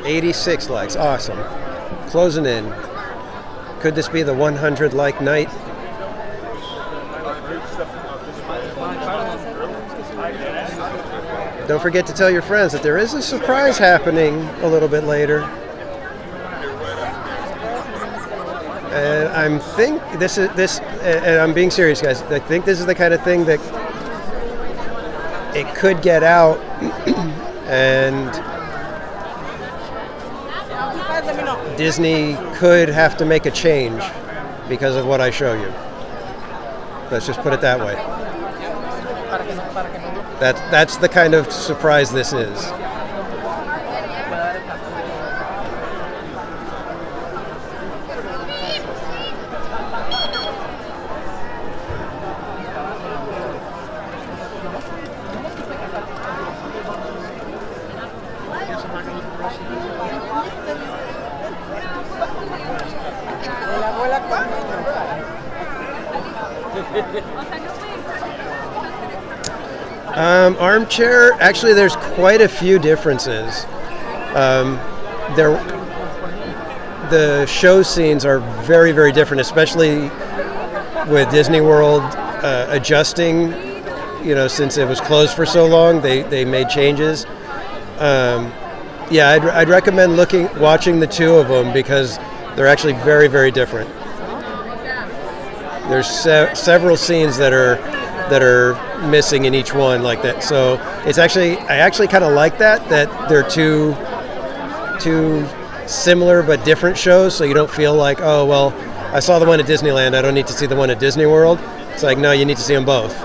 $86 likes, awesome. Closing in. Could this be the 100 like night? Don't forget to tell your friends that there is a surprise happening a little bit later. And and I'm being serious, guys. I think this is the kind of thing that it could get out and Disney could have to make a change because of what I show you. Let's just put it that way. That's the kind of surprise this is. Armchair, actually there's quite a few differences. The show scenes are very, very different, especially with Disney World adjusting, since it was closed for so long, they made changes. I'd recommend watching the two of them because they're actually very, very different. There's several scenes that are missing in each one like that. So I actually kind of like that they're two similar but different shows. So you don't feel like, oh well, I saw the one at Disneyland, I don't need to see the one at Disney World. It's like, no, you need to see them both.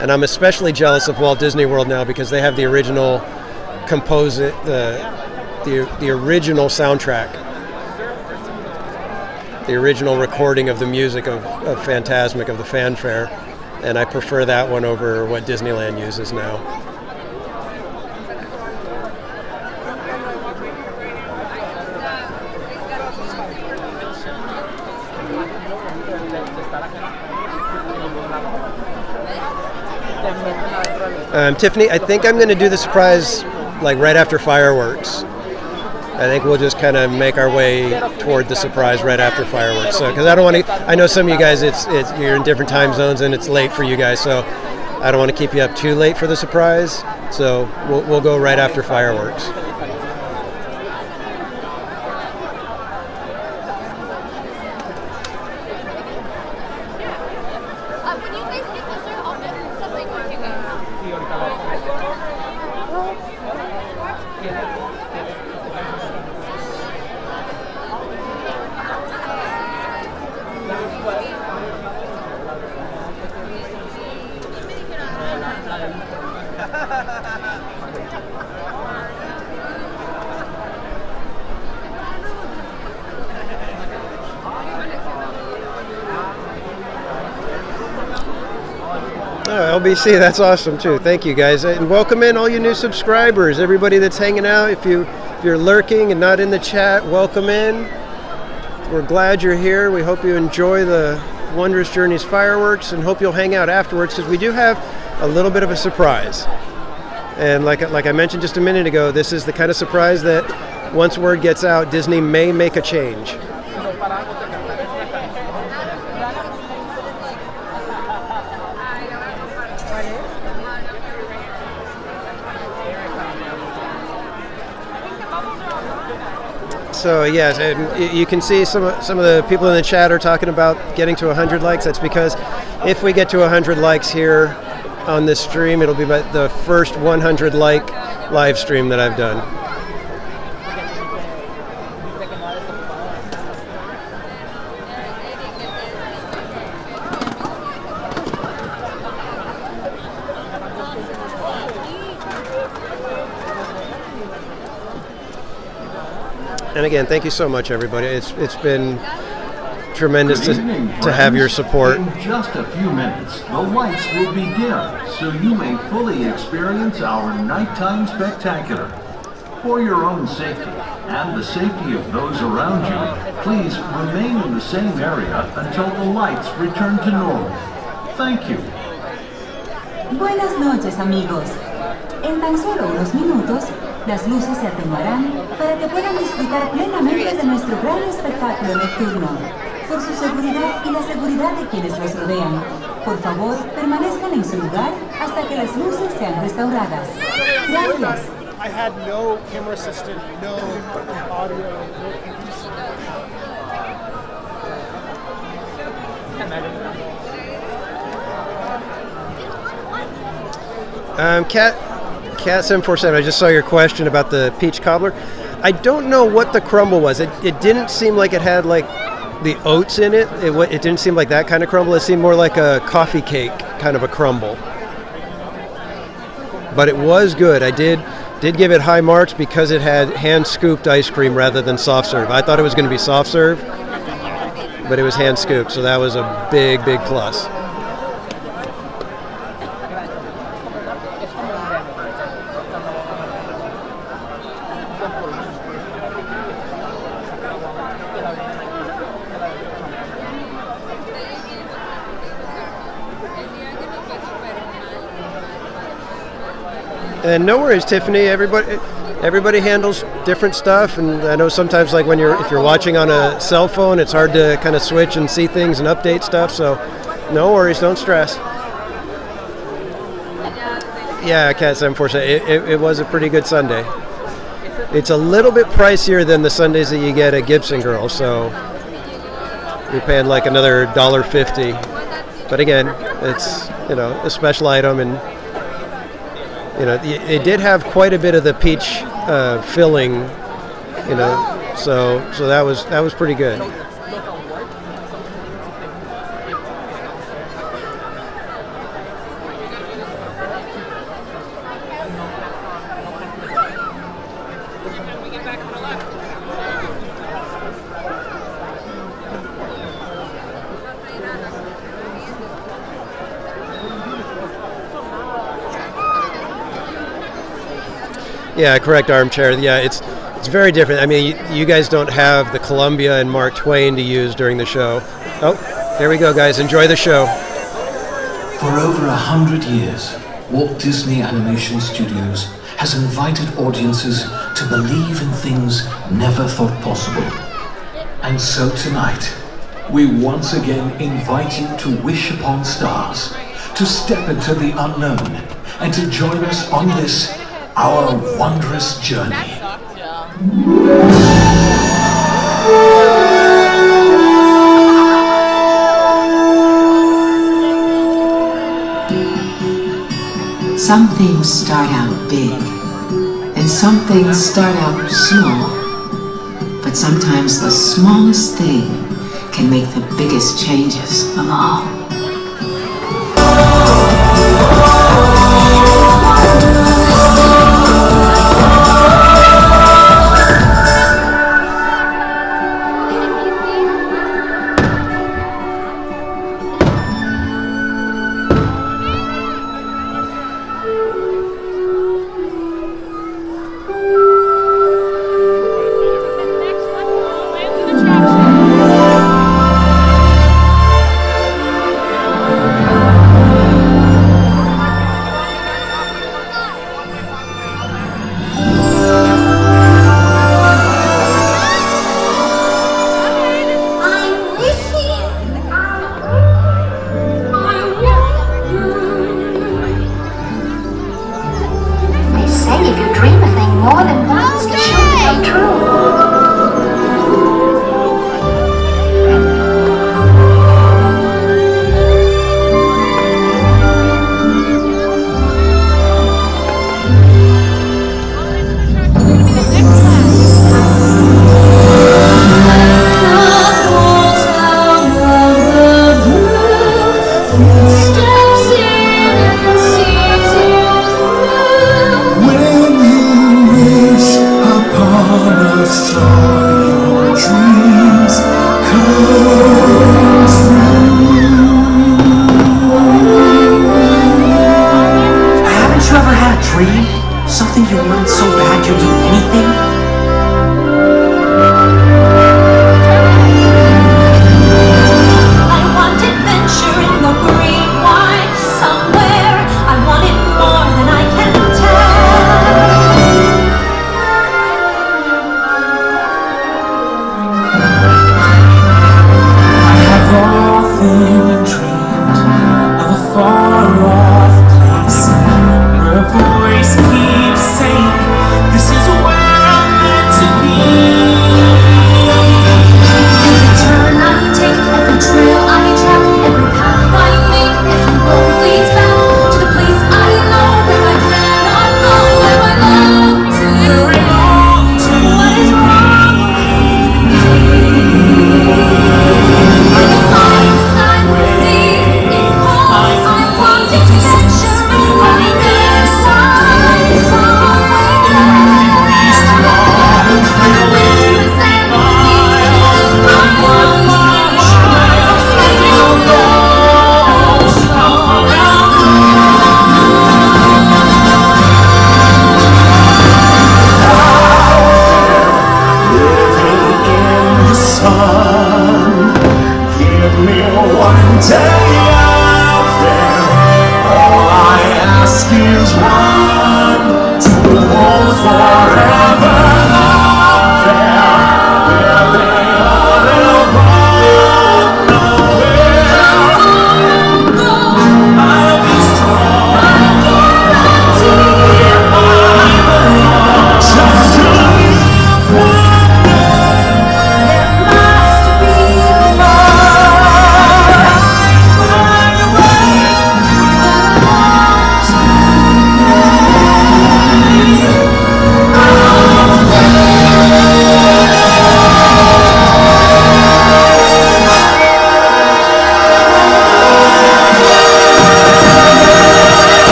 And I'm especially jealous of Walt Disney World now because they have the original the original soundtrack. The original recording of the music of Fantasmic, of the fanfare, and I prefer that one over what Disneyland uses now. Tiffany, I think I'm going to do the surprise like right after fireworks. I think we'll just kind of make our way toward the surprise right after fireworks. So, because I don't want to. I know some of you guys, you're in different time zones and it's late for you guys. So, I don't want to keep you up too late for the surprise. So, we'll go right after fireworks. LBC, that's awesome too. Thank you guys, and welcome in all you new subscribers. Everybody that's hanging out, if you're lurking and not in the chat, welcome in. We're glad you're here. We hope you enjoy the Wondrous Journeys fireworks and hope you'll hang out afterwards because we do have a little bit of a surprise. And like I mentioned just a minute ago, this is the kind of surprise that once word gets out, Disney may make a change. So yes, and you can see some of the people in the chat are talking about getting to 100 likes. That's because if we get to 100 likes here on this stream, it'll be the first 100 like live stream that I've done. And again, thank you so much, everybody. It's been tremendous to have your support. In just a few minutes, the lights will be dim, so you may fully experience our nighttime spectacular. For your own safety and the safety of those around you, please remain in the same area until the lights return to normal. Thank you. Buenas noches, amigos. En tan solo unos minutos, las luces se atenuarán para que puedan disfrutar plenamente de nuestro gran espectáculo nocturno. Por su seguridad y la seguridad de quienes los rodean, por favor, permanezcan en su lugar hasta que las luces sean restauradas. Gracias. I had no camera assistant, no audio, no Cat 747, I just saw your question about the peach cobbler. I don't know what the crumble was. It didn't seem like it had like the oats in it. It didn't seem like that kind of crumble. It seemed more like a coffee cake kind of a crumble. But it was good. I did give it high marks because it had hand scooped ice cream rather than soft serve. I thought it was going to be soft serve, but it was hand scooped, so that was a big plus. And no worries, Tiffany. Everybody handles different stuff, and I know sometimes, like if you're watching on a cell phone, it's hard to kind of switch and see things and update stuff. So, no worries, don't stress. Yeah, Cat 747. It was a pretty good Sunday. It's a little bit pricier than the Sundays that you get at Gibson Girl, so you're paying like another $1.50. But again, it's a special item, and it did have quite a bit of the peach filling, so that was pretty good. Yeah, correct, Armchair. Yeah, it's very different. I mean, you guys don't have the Columbia and Mark Twain to use during the show. Oh, there we go, guys. Enjoy the show. For over 100 years, Walt Disney Animation Studios has invited audiences to believe in things never thought possible. And so tonight, we once again invite you to wish upon stars, to step into the unknown, and to join us on this our wondrous journey. Some things start out big, and some things start out small. But sometimes the smallest thing can make the biggest changes of all.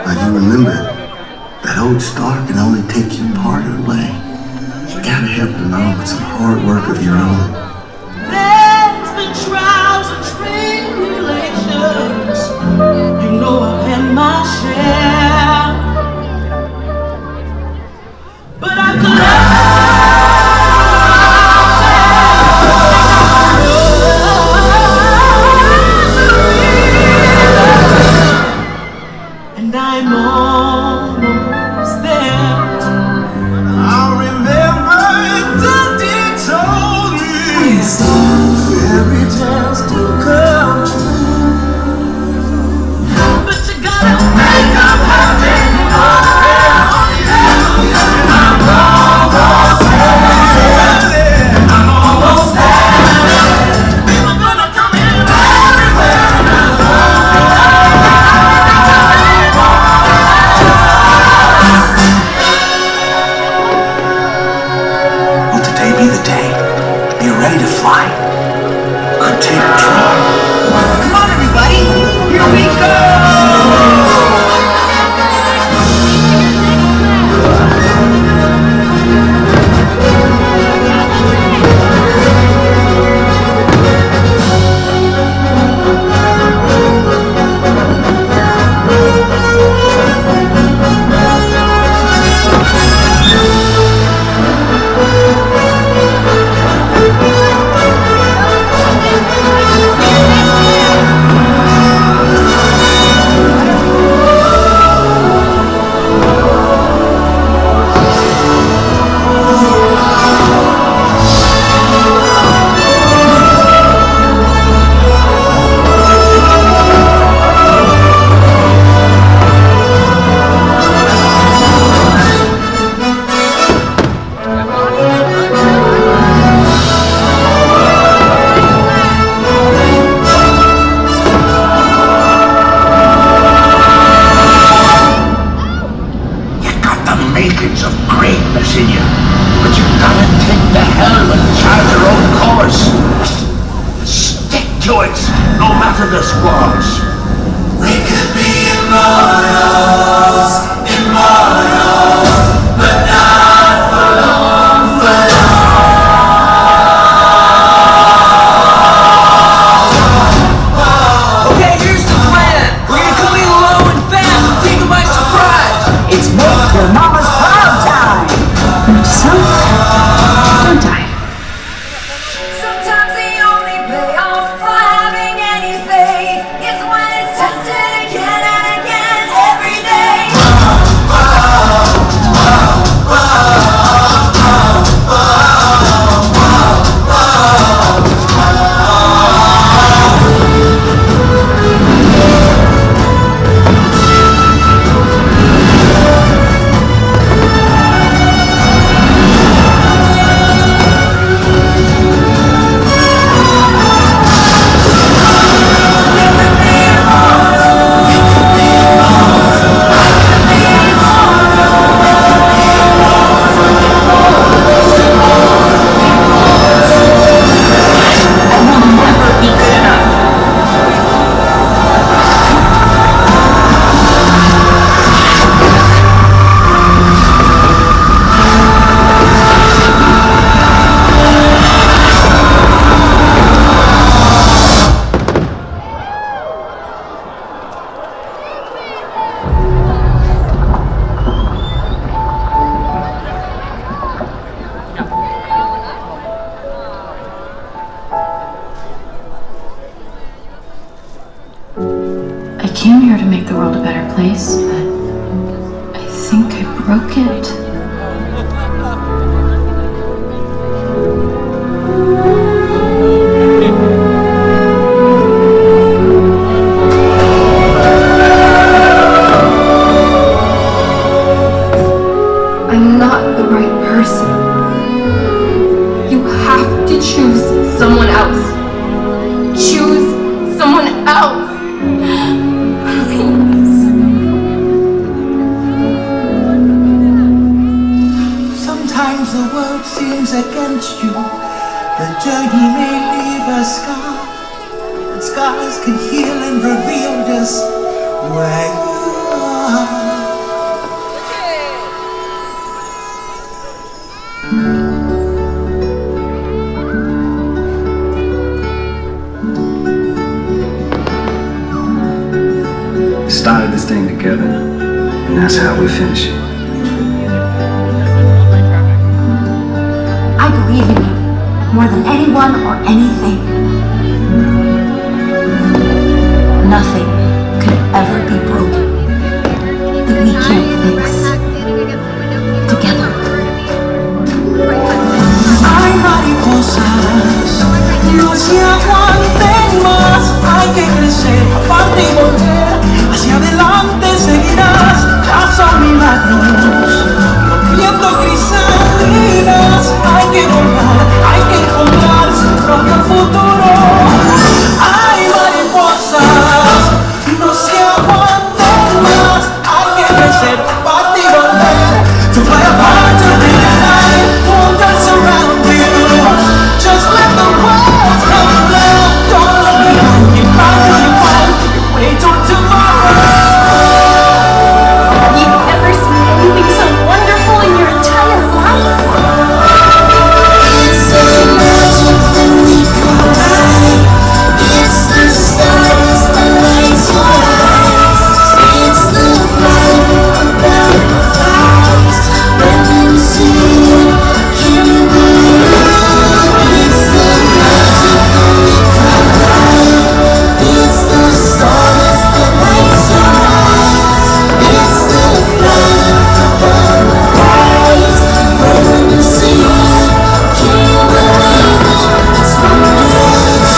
Now you remember, that old star can only take you part of the way. You gotta help it along with some hard work of your own. There's been trials and tribulations. You know I've had my share. But I could and I'm almost there. I remember Daddy told me fairy tales do come true, but you gotta make up happy. I'm almost there. I'm almost there. People gonna come in everywhere now. Will today be the day? Are you ready to fly? Could take a try. Come on, everybody, here we go! Sometimes the only payoff for having any faith is when it's tested again and again every day. I came here to make the world a better place, but I think I broke it. I'm not the right person. You have to choose someone else. Choose someone else. Please. Sometimes the world seems against you. The journey may leave a scar, but scars can heal and reveal just where you are. And that's how we finish it. I believe in you more than anyone or anything. Nothing could ever be broken that we can't fix together. Hay mariposas, no se aguanten más, hay que crecer, aparte y volver, hacia adelante seguirás, ya son milagros, rompiendo crisalinas, hay que volar, hay que encontrar su propio futuro. Hay mariposas, no se aguanten más, hay que crecer, aparte y volver, to fly apart to be alive, wonders around you. Just let the world come down. Don't look behind you. Find who you find. Wait till tomorrow. Have you ever seen anything so wonderful in your entire life? It's the magic that we call life. It's the stars that light your eyes. It's the flight of butterflies. When you see it, can you believe it? It's the magic that we call life. It's the stars that light your eyes. It's the flight of butterflies. When you see it, can you believe it? It's wondrous.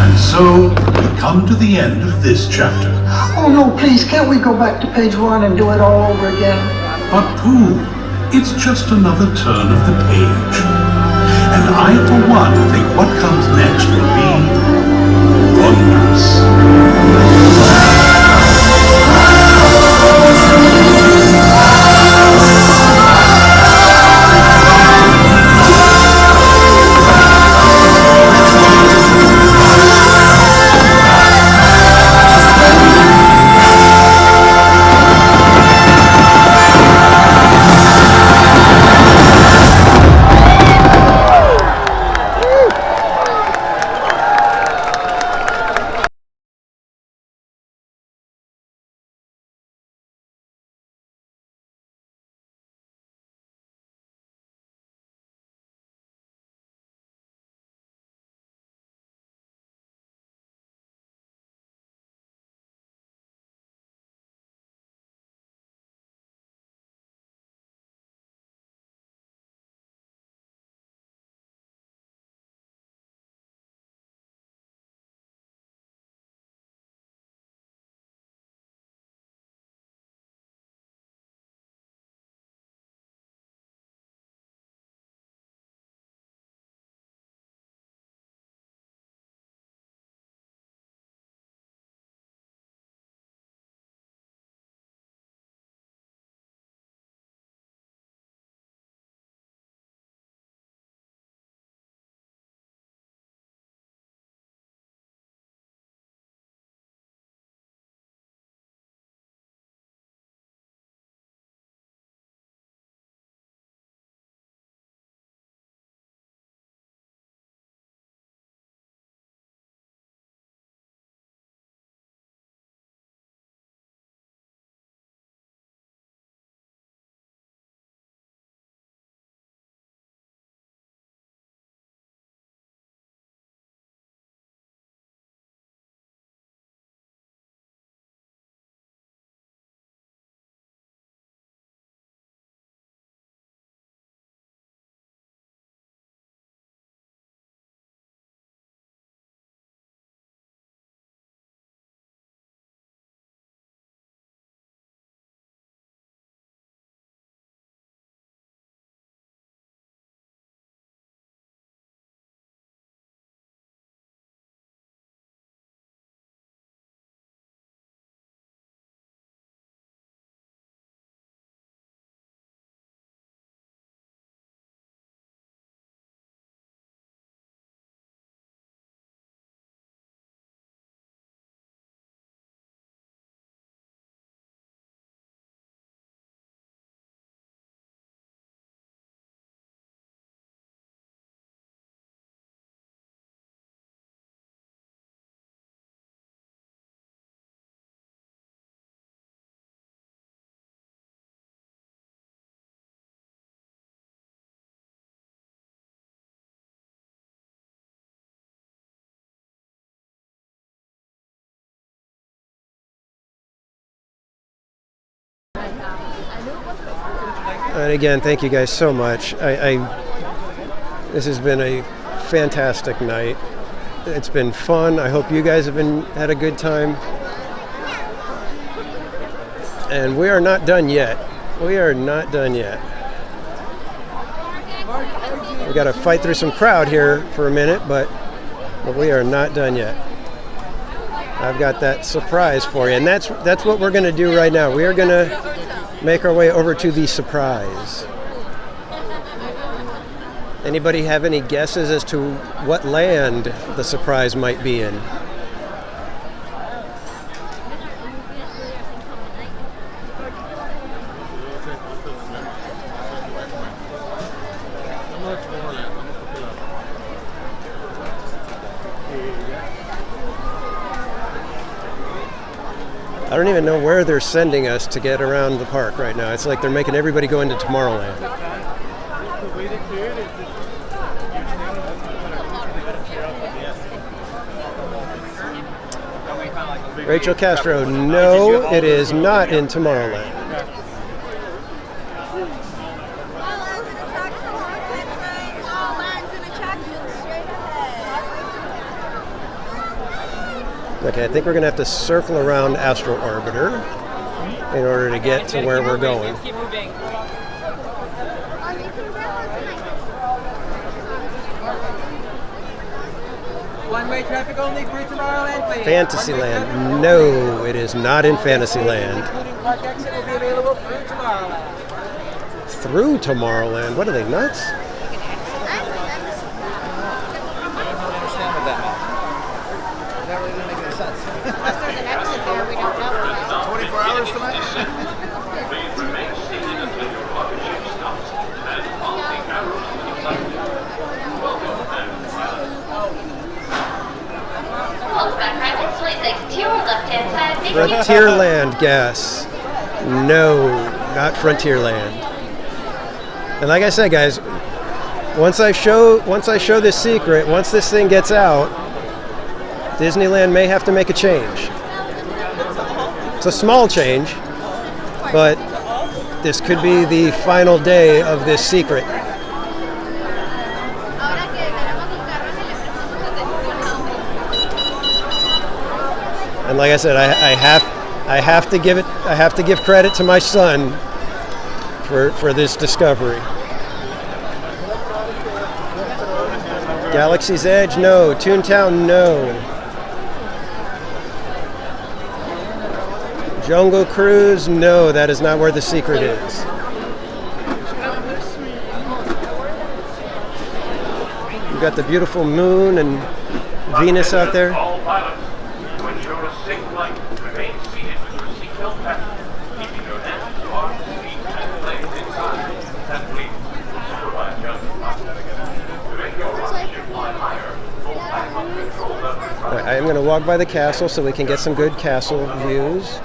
And so, we come to the end of this chapter. Oh no, please, can't we go back to page 1 and do it all over again? But Pooh, it's just another turn of the page. And I, for one, think what comes next will be wondrous. And again, thank you guys so much. This has been a fantastic night. It's been fun. I hope you guys have had a good time. And we are not done yet. We are not done yet. We got to fight through some crowd here for a minute, but we are not done yet. I've got that surprise for you, and that's what we're going to do right now. We are going to make our way over to the surprise. Anybody have any guesses as to what land the surprise might be in? I don't even know where they're sending us to get around the park right now. It's like they're making everybody go into Tomorrowland. Rachel Castro, no, it is not in Tomorrowland. Okay, I think we're going to have to circle around Astro Orbiter in order to get to where we're going. Keep moving. One-way traffic only through Tomorrowland, please. Fantasyland, no, it is not in Fantasyland. Including park exit will be available through Tomorrowland. Through Tomorrowland? What are they, nuts? That really doesn't make any sense. Unless there's an exit there, we don't know. 24 hours tonight? Please remain seated until your rocket ship stops. And all the arrows welcome and Frontierland, guess. No, not Frontierland. And like I said, guys, once I show this secret, once this thing gets out, Disneyland may have to make a change. It's a small change, but this could be the final day of this secret. And like I said, I have to give credit to my son for this discovery. Galaxy's Edge, no. Toontown, no. Jungle Cruise, no. That is not where the secret is. We've got the beautiful moon and Venus out there. all pilots, to ensure a safe flight, remain seated with your seatbelt fastened, keeping your hands off the seat and legs inside. And please, supervise young pilots. To make your rocket ship fly higher, full maximum control level. All right, I am going to walk by the castle so we can get some good castle views.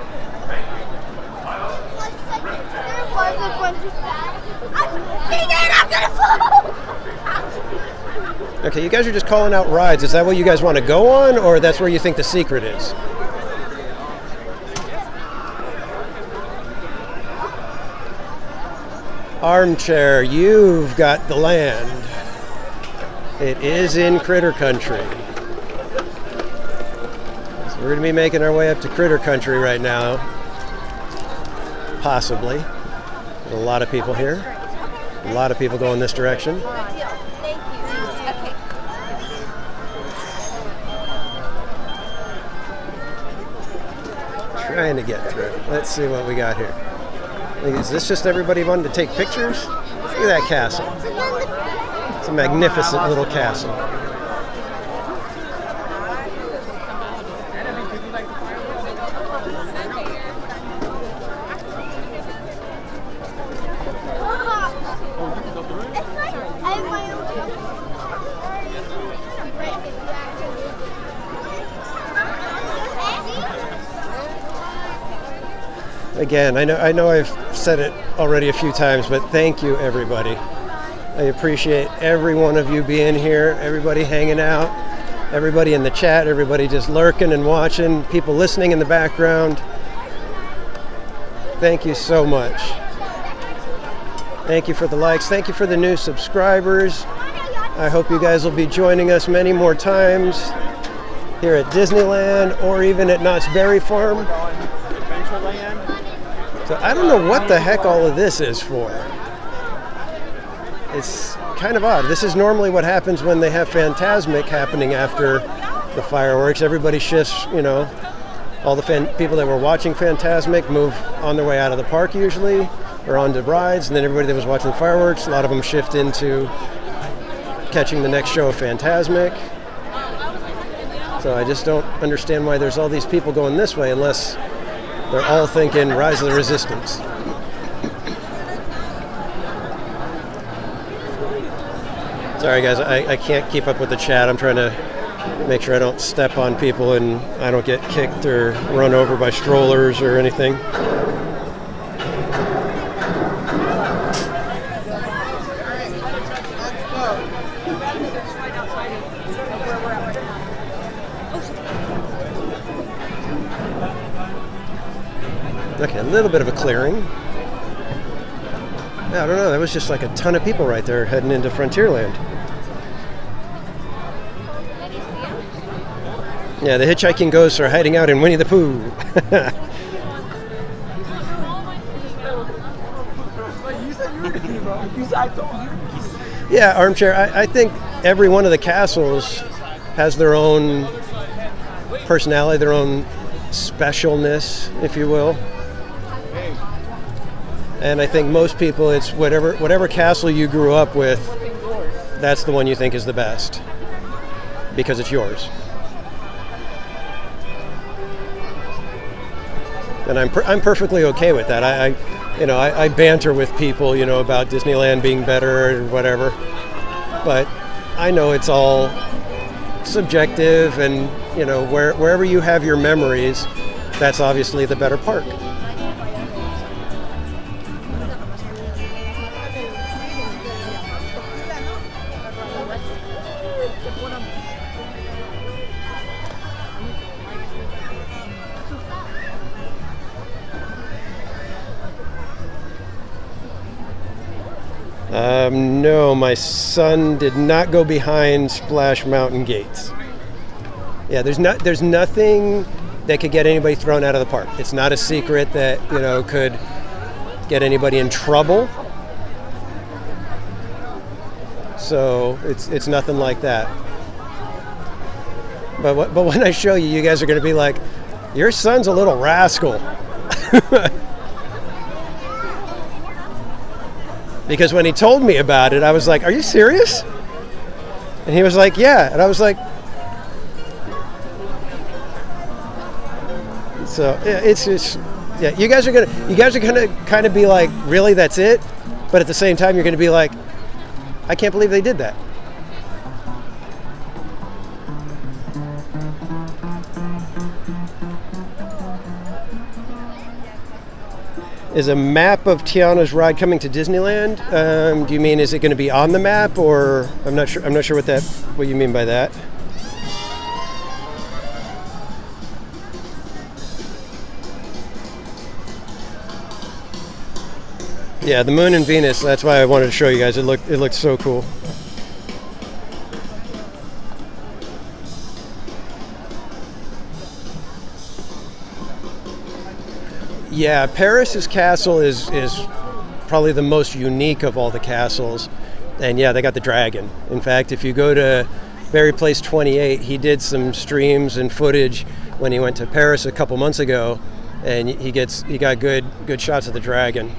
Okay, you guys are just calling out rides. Is that what you guys want to go on, or that's where you think the secret is? Armchair, you've got the land. It is in Critter Country. So we're going to be making our way up to Critter Country right now. Possibly. There's a lot of people here. A lot of people going this direction. Trying to get through. Let's see what we got here. Is this just everybody wanting to take pictures? Look at that castle. It's a magnificent little castle. Again, I know I've said it already a few times, but thank you, everybody. I appreciate every one of you being here, everybody hanging out, everybody in the chat, everybody just lurking and watching, people listening in the background. Thank you so much. Thank you for the likes. Thank you for the new subscribers. I hope you guys will be joining us many more times here at Disneyland or even at Knott's Berry Farm. So I don't know what the heck all of this is for. It's kind of odd. This is normally what happens when they have Fantasmic happening after the fireworks. Everybody shifts, you know, all the people that were watching Fantasmic move on their way out of the park usually, or onto rides, and then everybody that was watching the fireworks, a lot of them shift into catching the next show of Fantasmic. So I just don't understand why there's all these people going this way unless they're all thinking Rise of the Resistance. Sorry guys, I can't keep up with the chat. I'm trying to make sure I don't step on people and I don't get kicked or run over by strollers or anything. Okay, a little bit of a clearing. Yeah, I don't know, that was just like a ton of people right there heading into Frontierland. Yeah, the hitchhiking ghosts are hiding out in Winnie the Pooh. Yeah, Armchair, I think every one of the castles has their own personality, their own specialness, if you will. And I think most people, it's whatever castle you grew up with, that's the one you think is the best because it's yours. And I'm perfectly okay with that. I banter with people, you know, about Disneyland being better or whatever. But I know it's all subjective, and you know, wherever you have your memories, that's obviously the better park. No, my son did not go behind Splash Mountain gates. Yeah, there's nothing that could get anybody thrown out of the park. It's not a secret that, you know, could get anybody in trouble. So it's nothing like that. But when I show you, you guys are going to be like, your son's a little rascal. Because when he told me about it, I was like, are you serious? And he was like, yeah. And I was like, so yeah, it's just, yeah, you guys are gonna kind of be like, really, that's it? But at the same time, you're gonna be like, I can't believe they did that. Is a map of Tiana's ride coming to Disneyland? Do you mean, is it going to be on the map, or I'm not sure what you mean by that. Yeah, the Moon and Venus. That's why I wanted to show you guys. It looked so cool. Yeah, Paris's castle is probably the most unique of all the castles. And yeah, they got the dragon. In fact, if you go to Berry Place 28, he did some streams and footage when he went to Paris a couple months ago, and he got good shots of the dragon.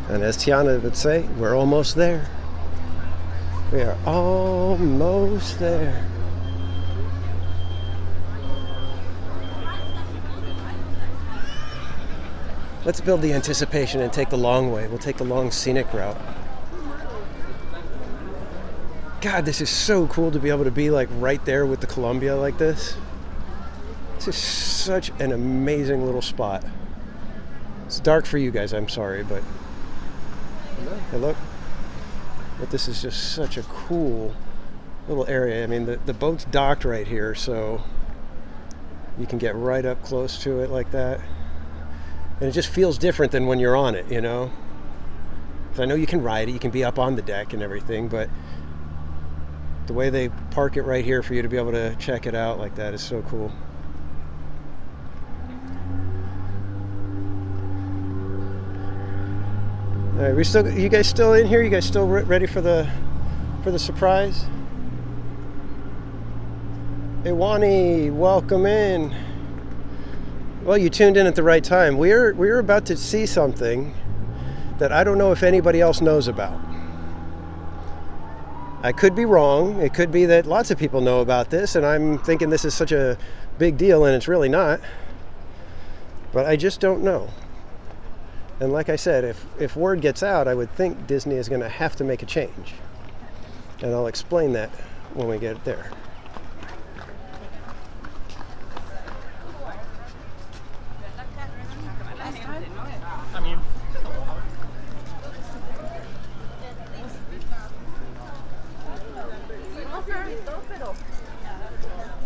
And as Tiana would say, we're almost there. We are almost there. Let's build the anticipation and take the long way. We'll take the long scenic route. God, this is so cool to be able to be like right there with the Columbia like this. This is such an amazing little spot. It's dark for you guys, I'm sorry, but hello. But this is just such a cool little area. I mean, the boat's docked right here, so you can get right up close to it like that. And it just feels different than when you're on it, you know? 'Cause I know you can ride it, you can be up on the deck and everything, but the way they park it right here for you to be able to check it out like that is so cool. All right, you guys still in here? You guys still ready for the surprise? Hey, Wani, welcome in. Well, you tuned in at the right time. We're about to see something that I don't know if anybody else knows about. I could be wrong. It could be that lots of people know about this, and I'm thinking this is such a big deal, and it's really not. But I just don't know. And like I said, if word gets out, I would think Disney is going to have to make a change. And I'll explain that when we get there.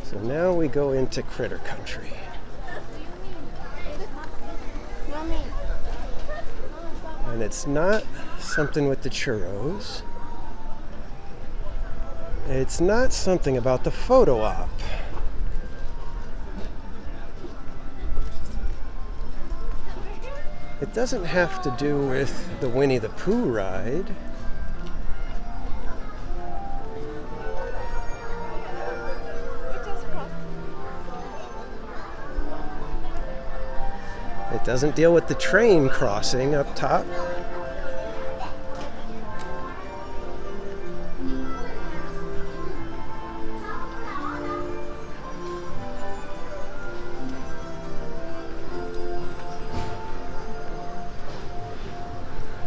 So now we go into Critter Country. And it's not something with the churros. It's not something about the photo op. It doesn't have to do with the Winnie the Pooh ride. It doesn't deal with the train crossing up top.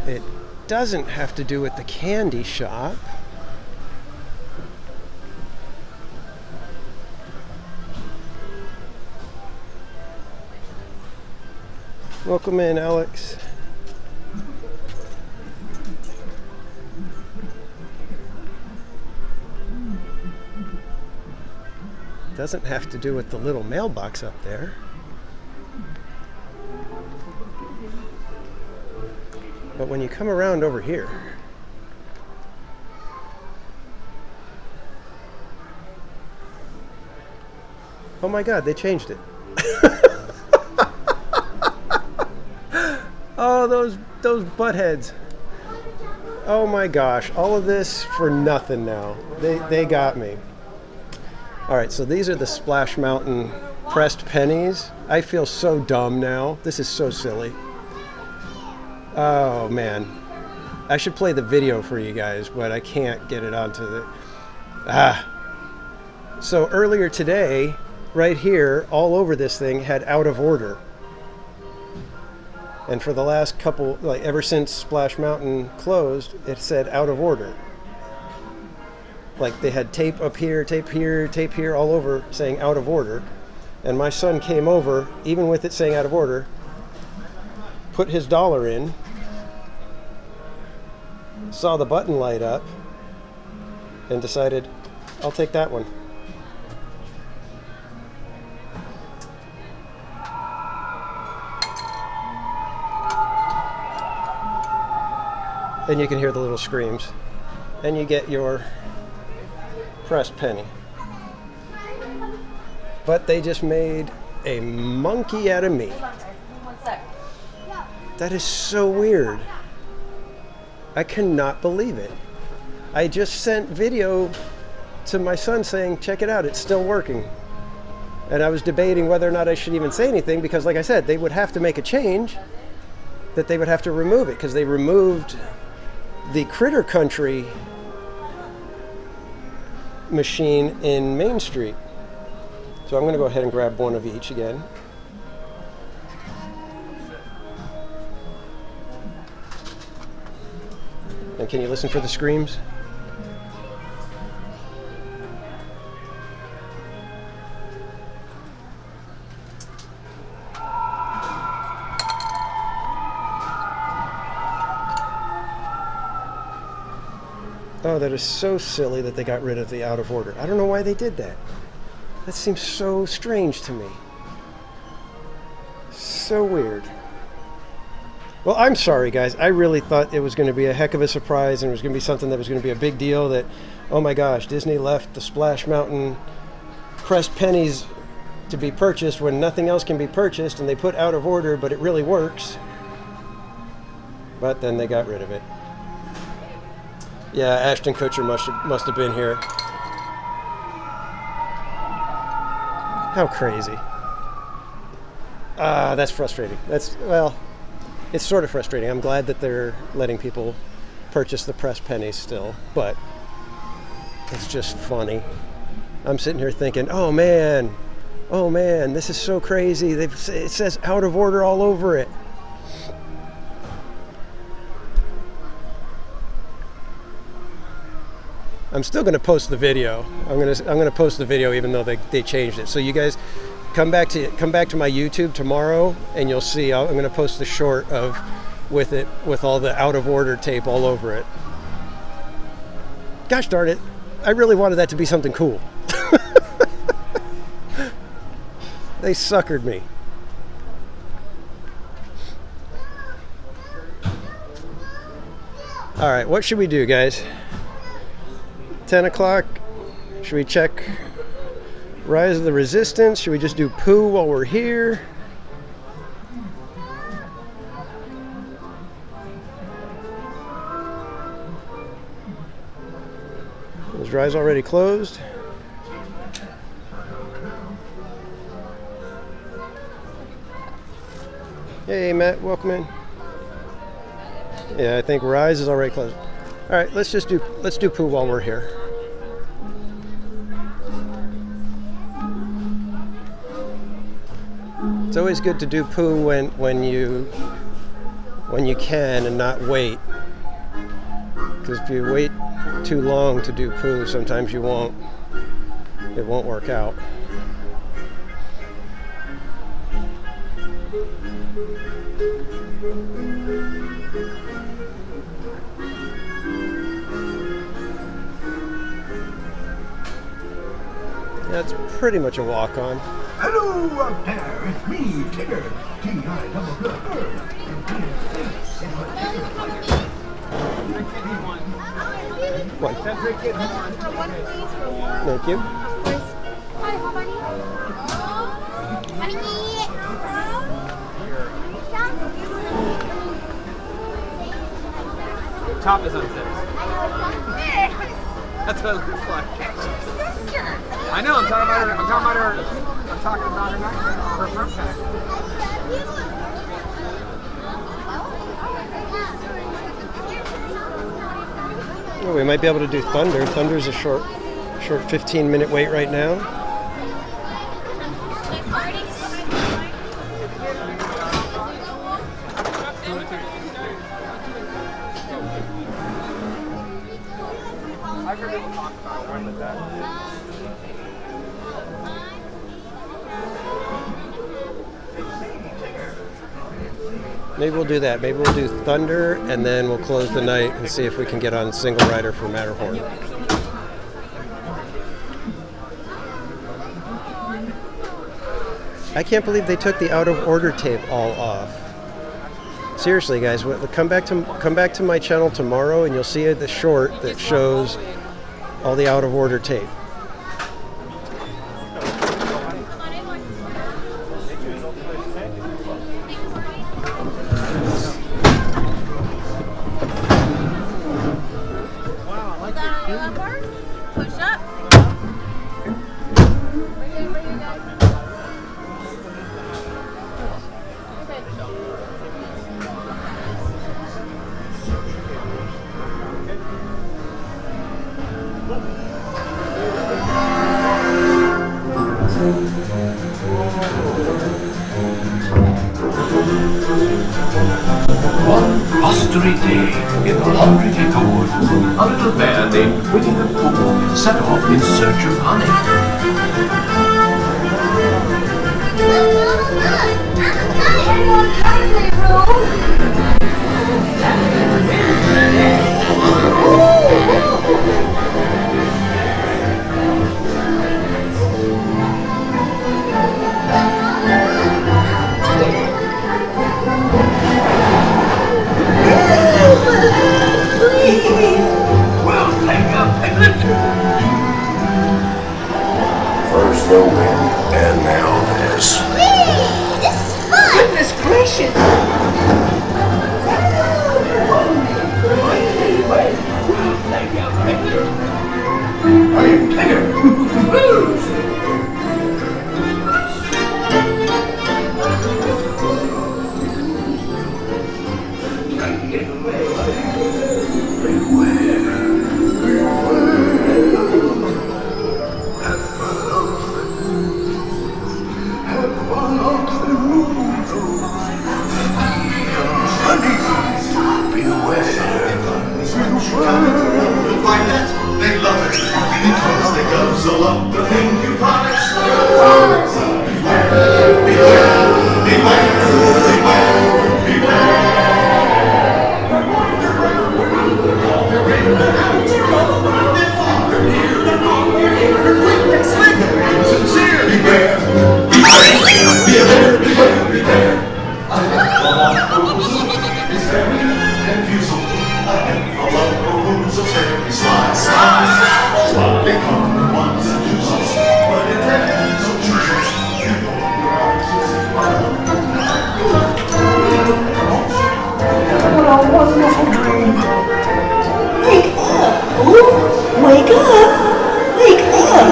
It doesn't have to do with the candy shop. Welcome in, Alex. Doesn't have to do with the little mailbox up there. But when you come around over here, oh my God, they changed it. Oh, those buttheads. Oh my gosh, all of this for nothing now. They got me. All right, so these are the Splash Mountain pressed pennies. I feel so dumb now. This is so silly. Oh man. I should play the video for you guys, but I can't get it onto the... So earlier today, right here, all over this thing had out of order. And for the last couple, like ever since Splash Mountain closed, it said out of order. Like they had tape up here, tape here, all over saying out of order. And my son came over, even with it saying out of order, put his dollar in, saw the button light up, and decided, I'll take that one. And you can hear the little screams. And you get your pressed penny. But they just made a monkey out of me. That is so weird. I cannot believe it. I just sent video to my son saying, check it out, it's still working. And I was debating whether or not I should even say anything because, like I said, they would have to make a change that they would have to remove it because they removed the Critter Country machine in Main Street. So I'm going to go ahead and grab one of each again. And can you listen for the screams? Oh, that is so silly that they got rid of the out of order. I don't know why they did that. That seems so strange to me. So weird. Well, I'm sorry, guys. I really thought it was going to be a heck of a surprise and it was going to be something that was going to be a big deal that, oh my gosh, Disney left the Splash Mountain pressed pennies to be purchased when nothing else can be purchased, and they put out of order, but it really works. But then they got rid of it. Yeah, Ashton Kutcher must have been here. How crazy. That's frustrating. Well, it's sort of frustrating. I'm glad that they're letting people purchase the pressed pennies still, but it's just funny. I'm sitting here thinking, oh man, this is so crazy. It says out of order all over it. I'm still going to post the video. I'm going to post the video even though they changed it. So you guys come back to my YouTube tomorrow and you'll see. I'm going to post the short with all the out of order tape all over it. Gosh darn it. I really wanted that to be something cool. They suckered me. All right, what should we do, guys? 10 o'clock. Should we check Rise of the Resistance? Should we just do Pooh while we're here? Is Rise already closed? Hey Matt, welcome in. Yeah, I think Rise is already closed. All right, let's do Pooh while we're here. It's always good to do Pooh when you can and not wait. Because if you wait too long to do Pooh, sometimes it won't work out. That's pretty much a walk-on. Hello out there, it's me, Tigger. T-I-double-G. One. Thank you. Hi, honey. Top is unzipped. That's what it looks like. I know. I'm talking about her front pack. Oh, we might be able to do Thunder. Thunder's a short 15-minute wait right now. Maybe we'll do that. Maybe we'll do Thunder, and then we'll close the night and see if we can get on single rider for Matterhorn. I can't believe they took the out of order tape all off. Seriously, guys, come back to my channel tomorrow, and you'll see the short that shows all the out of order tape. Push up. One blustery day in the 100-acre wood, a little bear named Winnie the Pooh set off in search of honey. no wind, and now this. This is fun! Goodness gracious! You'll find that they love it because they guzzle up the thing you promised. Beware, beware, beware, beware, Wake up! Wake up!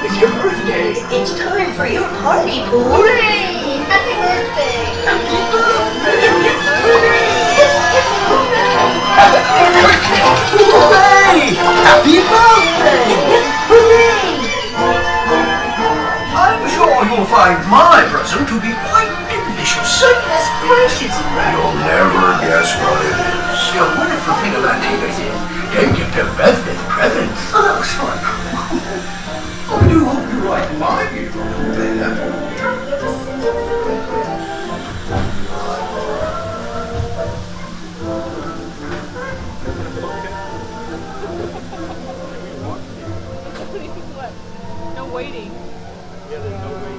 It's your birthday. It's time for your party, Pooh. Hooray! Happy birthday! Hooray! Happy birthday! Hooray! I'm sure you'll find my present to be quite delicious. Goodness gracious! You'll never guess what it is. The wonderful thing about Tigers is they give their birthday presents. Oh, that was fun. I do hope you like my gift, Bear. What? No waiting. Yeah, there's no waiting.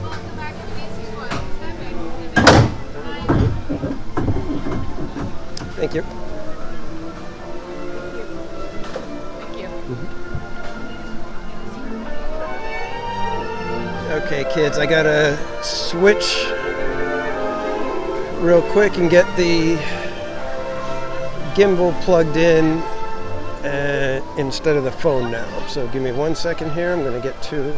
Welcome back to the basic one. Thank you. Thank you. Okay, kids, I gotta switch real quick and get the gimbal plugged in instead of the phone now. So give me 1 second here. I'm gonna get to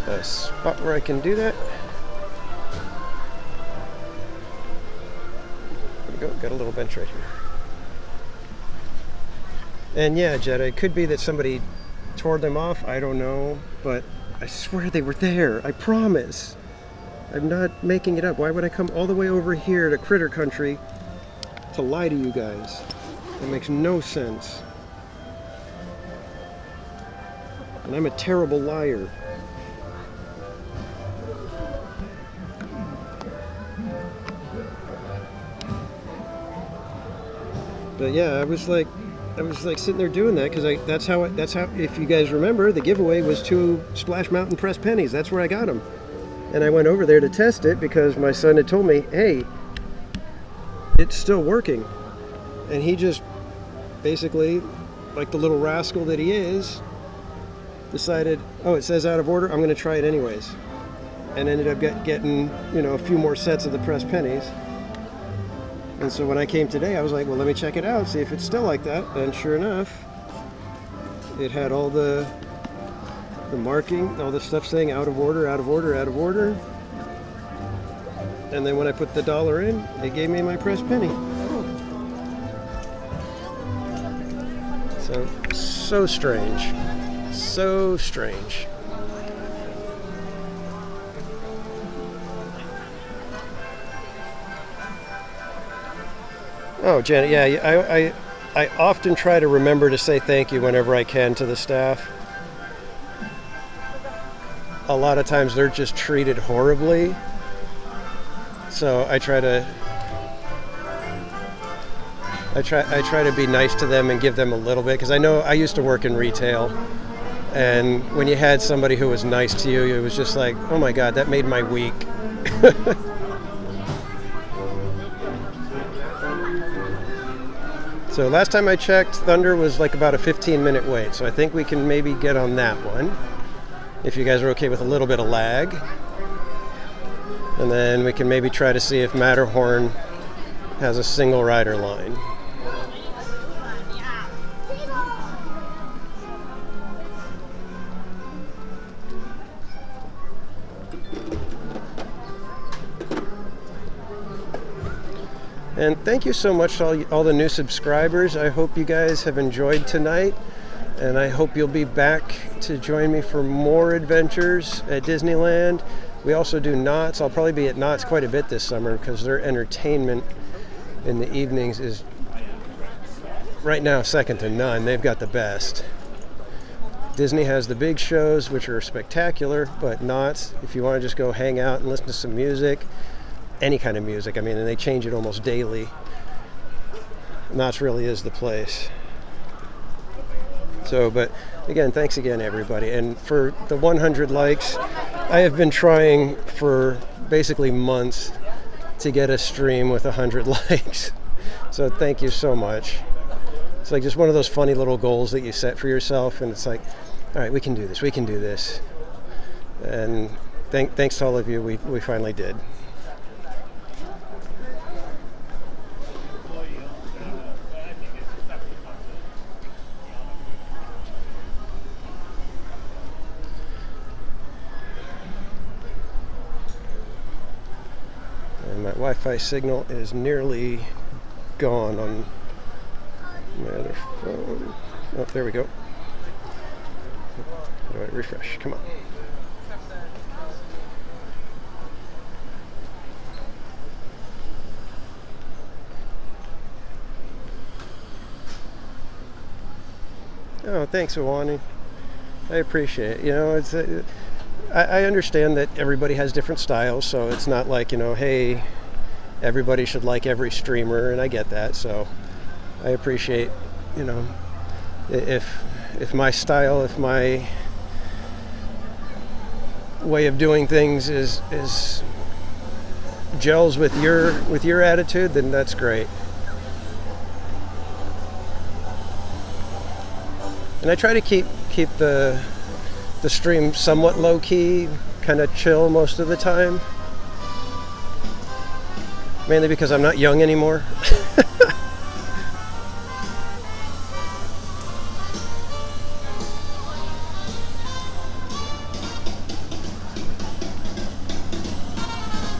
a spot where I can do that. There we go, got a little bench right here. And yeah, Jetta, it could be that somebody tore them off, I don't know, but I swear they were there, I promise. I'm not making it up. Why would I come all the way over here to Critter Country to lie to you guys? It makes no sense. And I'm a terrible liar. But yeah, I was like sitting there doing that because that's how if you guys remember, the giveaway was 2 Splash Mountain press pennies. That's where I got them. And I went over there to test it because my son had told me, hey, it's still working. And he just basically, like the little rascal that he is, decided, oh, it says out of order, I'm going to try it anyways. And ended up getting, a few more sets of the pressed pennies. And so when I came today, I was like, well, let me check it out, see if it's still like that. And sure enough, it had all the marking, all the stuff saying out of order, out of order, out of order. And then when I put the $1 in, it gave me my pressed penny. So strange. So strange. Oh, Janet, yeah, I often try to remember to say thank you whenever I can to the staff. A lot of times they're just treated horribly. So I try to be nice to them and give them a little bit, because I know I used to work in retail, and when you had somebody who was nice to you, it was just like, oh my God, that made my week. So last time I checked, Thunder was like about a 15-minute wait. So I think we can maybe get on that one, if you guys are okay with a little bit of lag. And then we can maybe try to see if Matterhorn has a single rider line. And thank you so much to all the new subscribers. I hope you guys have enjoyed tonight, and I hope you'll be back to join me for more adventures at Disneyland. We also do Knott's. I'll probably be at Knott's quite a bit this summer because their entertainment in the evenings is right now second to none. They've got the best. Disney has the big shows, which are spectacular, but Knott's, if you want to just go hang out and listen to some music, any kind of music, I mean, and they change it almost daily, Knott's really is the place. So, but again, thanks again, everybody. And for the 100 likes, I have been trying for basically months to get a stream with 100 likes. So thank you so much. It's like just one of those funny little goals that you set for yourself, and it's like, all right, we can do this, we can do this. And thanks to all of you, we finally did. And my Wi-Fi signal is nearly gone on my other phone. Oh, there we go. How do I refresh? Come on. Oh, thanks, Awani. I appreciate it. You know, it's I understand that everybody has different styles, so it's not like, you know, hey, everybody should like every streamer, and I get that. So I appreciate, you know, if my style, if my way of doing things is gels with your attitude, then that's great. And I try to keep the stream somewhat low key, kind of chill most of the time. Mainly because I'm not young anymore.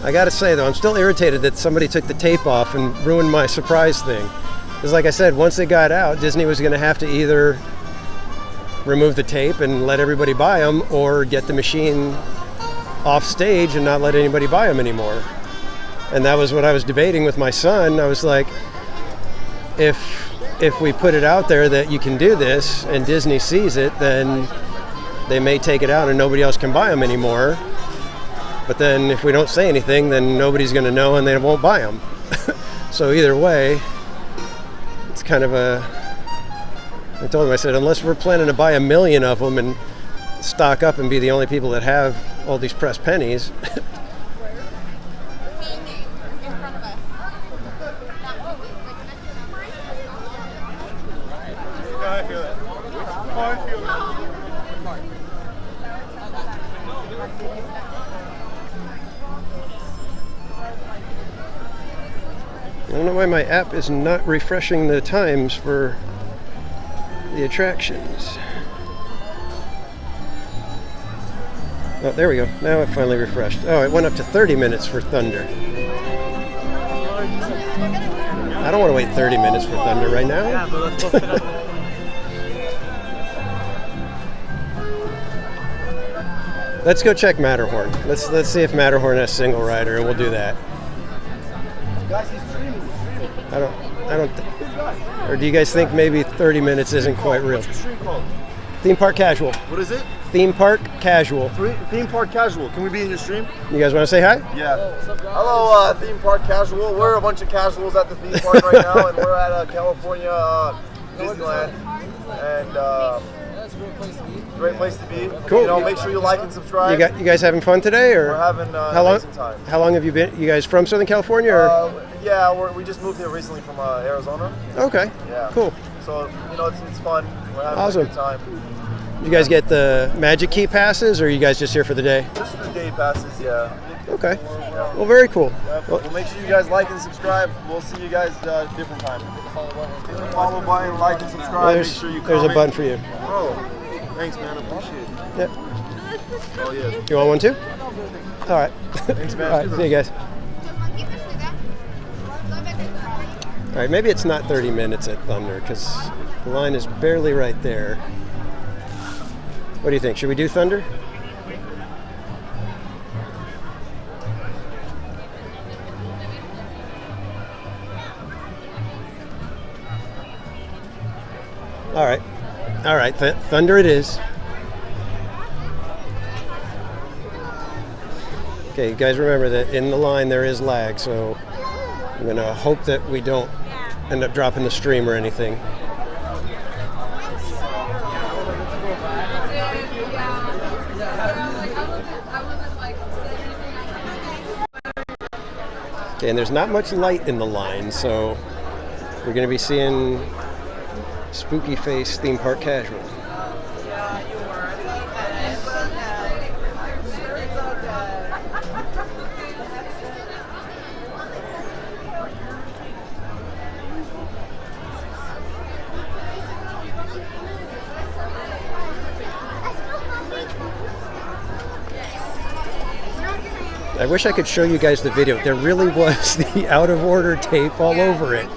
I gotta say though, I'm still irritated that somebody took the tape off and ruined my surprise thing. Because like I said, once they got out, Disney was gonna have to either remove the tape and let everybody buy them, or get the machine off stage and not let anybody buy them anymore. And that was what I was debating with my son. I was like, if we put it out there that you can do this and Disney sees it, then they may take it out and nobody else can buy them anymore. But then if we don't say anything, then nobody's going to know and they won't buy them. So either way, it's kind of I told him, I said, unless we're planning to buy 1 million of them and stock up and be the only people that have all these pressed pennies. I don't know why my app is not refreshing the times for the attractions. Oh, there we go. Now it finally refreshed. Oh, it went up to 30 minutes for Thunder. I don't want to wait 30 minutes for Thunder right now. Yeah, but let's go fit up. Let's go check Matterhorn. Let's see if Matterhorn has single rider, and we'll do that. I don't. Or do you guys think maybe 30 minutes isn't quite real? What's your stream called? Theme Park Casual. What is it? Theme Park Casual. Theme Park Casual. Can we be in your stream? You guys want to say hi? Yeah. Hello, Theme Park Casual. We're a bunch of casuals at the theme park right now, and we're at California Disneyland. And Great place to be. Cool. You know, make sure you like and subscribe. You guys having fun today, or We're having how long? amazing time. How long have you been? You guys from Southern California, or? Yeah, we just moved here recently from Arizona. Okay. Yeah. Cool. So you know, it's fun. We're having Awesome. a good time. You guys get the Magic Key passes, or are you guys just here for the day? Just the day passes, yeah. Okay. Well, very cool. Well, make sure you guys like and subscribe. We'll see you guys different time. Hit the follow button, like and subscribe. Well, make sure you there's a comment. button for you. Oh, thanks, man. I appreciate it. Yep. Oh yeah. You want one too? All right. Thanks, man. All right. See you guys. All right. Maybe it's not 30 minutes at Thunder because the line is barely right there. What do you think? Should we do Thunder? All right. All right. Thunder it is. Okay, you guys remember that in the line there is lag, so I'm going to hope that we don't end up dropping the stream or anything. Okay, and there's not much light in the line, so we're going to be seeing Spooky Face Theme Park Casual. I wish I could show you guys the video. There really was the out of order tape all over it.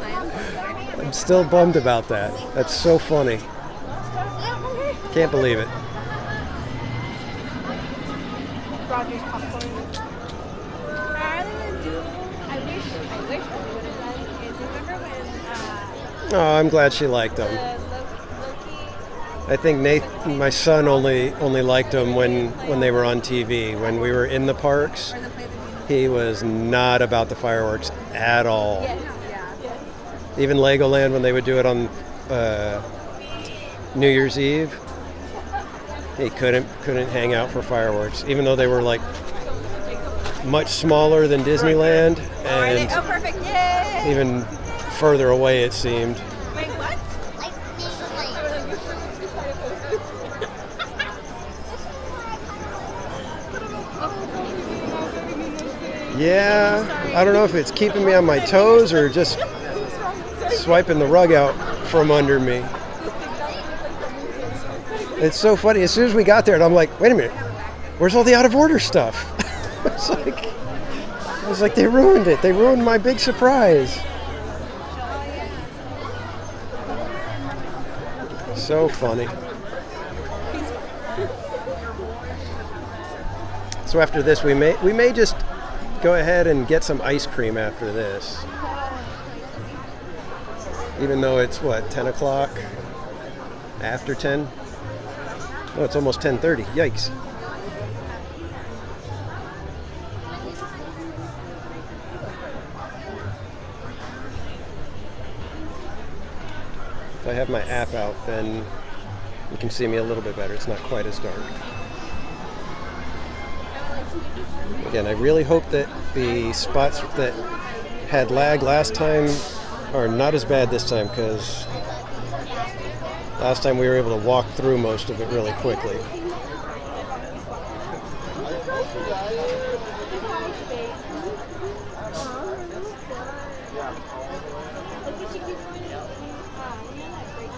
I'm still bummed about that. That's so funny. Can't believe it. Roger's popcorn. I wish we would have done is remember when Oh, I'm glad she liked them. I think my son only liked them when they were on TV. When we were in the parks, he was not about the fireworks at all. Even Legoland, when they would do it on New Year's Eve, he couldn't hang out for fireworks, even though they were like much smaller than Disneyland and perfect. Yay! even further away it seemed. Wait, what? Yeah, I don't know if it's keeping me on my toes or just swiping the rug out from under me. It's so funny. As soon as we got there, and I'm like, wait a minute, where's all the out of order stuff? I was like, they ruined it. They ruined my big surprise. So funny. So after this, we may just go ahead and get some ice cream after this. Even though it's, 10 o'clock? After 10? Oh, it's almost 10:30. Yikes. If I have my app out, then you can see me a little bit better. It's not quite as dark. Again, I really hope that the spots that had lag last time are not as bad this time, because last time we were able to walk through most of it really quickly.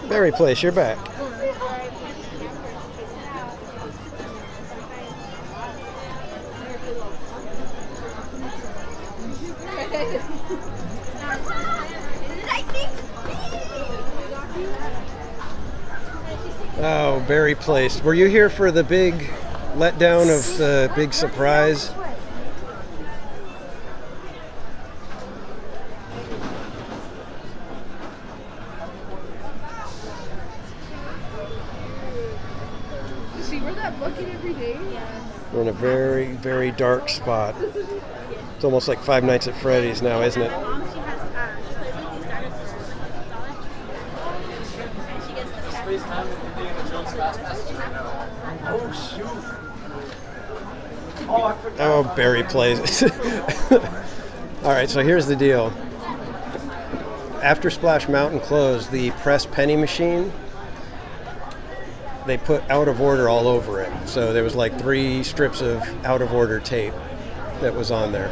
Berry Place, you're back. Oh, Berry Place. Were you here for the big letdown of the big surprise? See, we're that looking every day. We're in a very, very dark spot. It's almost like Five Nights at Freddy's now, isn't it? Oh, shoot. Oh, Barry plays. All right, so here's the deal. After Splash Mountain closed, the press penny machine, they put out of order all over it. So there was like 3 strips of out of order tape that was on there.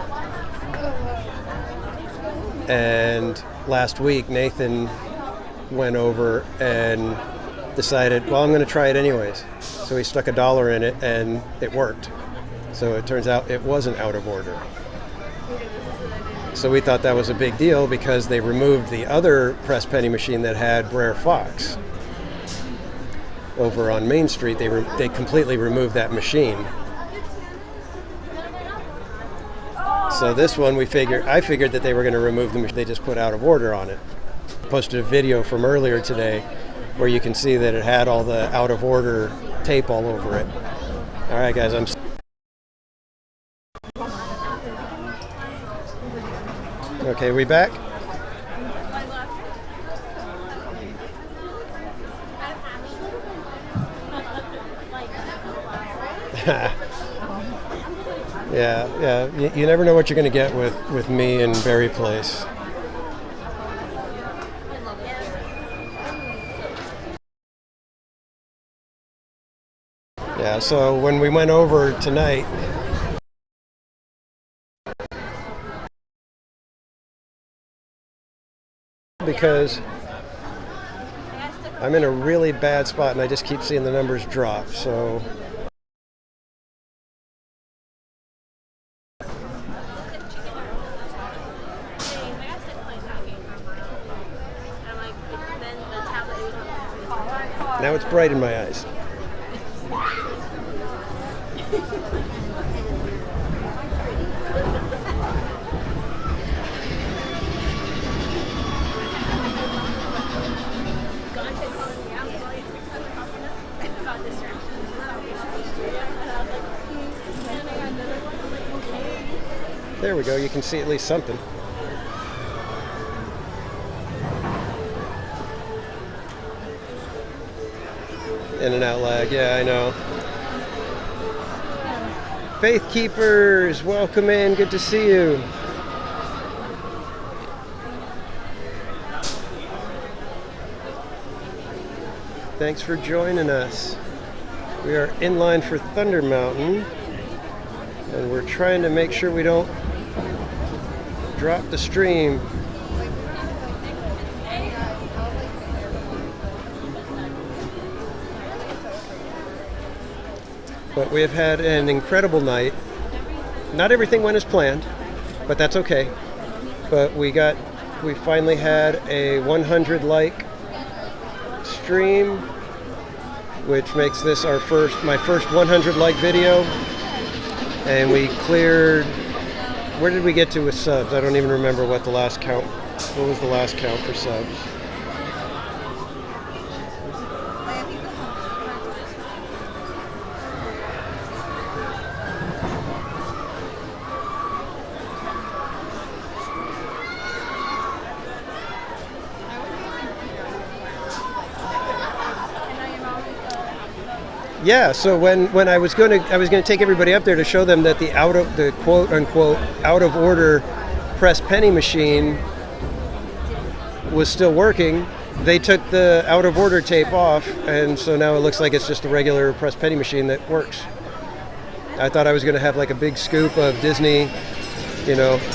And last week, Nathan went over and decided, well, I'm going to try it anyways. So he stuck $1 in it and it worked. So it turns out it wasn't out of order. So we thought that was a big deal because they removed the other press penny machine that had Brer Fox. Over on Main Street, they completely removed that machine. So this one, I figured that they were going to remove the machine. They just put out of order on it. Posted a video from earlier today where you can see that it had all the out of order tape all over it. All right, guys, Okay, we back? Yeah. You never know what you're going to get with me and Barry Place. Yeah, so when we went over tonight, because I'm in a really bad spot and I just keep seeing the numbers drop, so now it's bright in my eyes. There we go, you can see at least something. In and out lag, yeah, I know. Faith Keepers, welcome in, good to see you. Thanks for joining us. We are in line for Thunder Mountain, and we're trying to make sure we don't drop the stream. But we have had an incredible night. Not everything went as planned, but that's okay. But we finally had a 100 like stream, which makes this my first 100 like video. And we cleared, where did we get to with subs? I don't even remember what was the last count for subs? Yeah, so when I was going to take everybody up there to show them that the quote unquote out of order press penny machine was still working, they took the out of order tape off, and so now it looks like it's just a regular press penny machine that works. I thought I was going to have like a big scoop of Disney,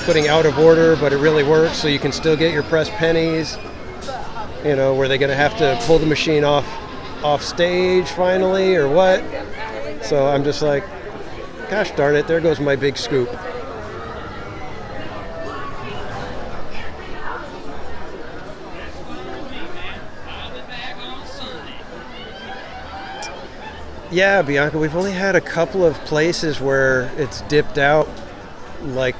putting out of order, but it really works, so you can still get your press pennies. Were they going to have to pull the machine off stage finally or what? So I'm just like, gosh darn it, there goes my big scoop. Yeah, Bianca, we've only had a couple of places where it's dipped out. Like,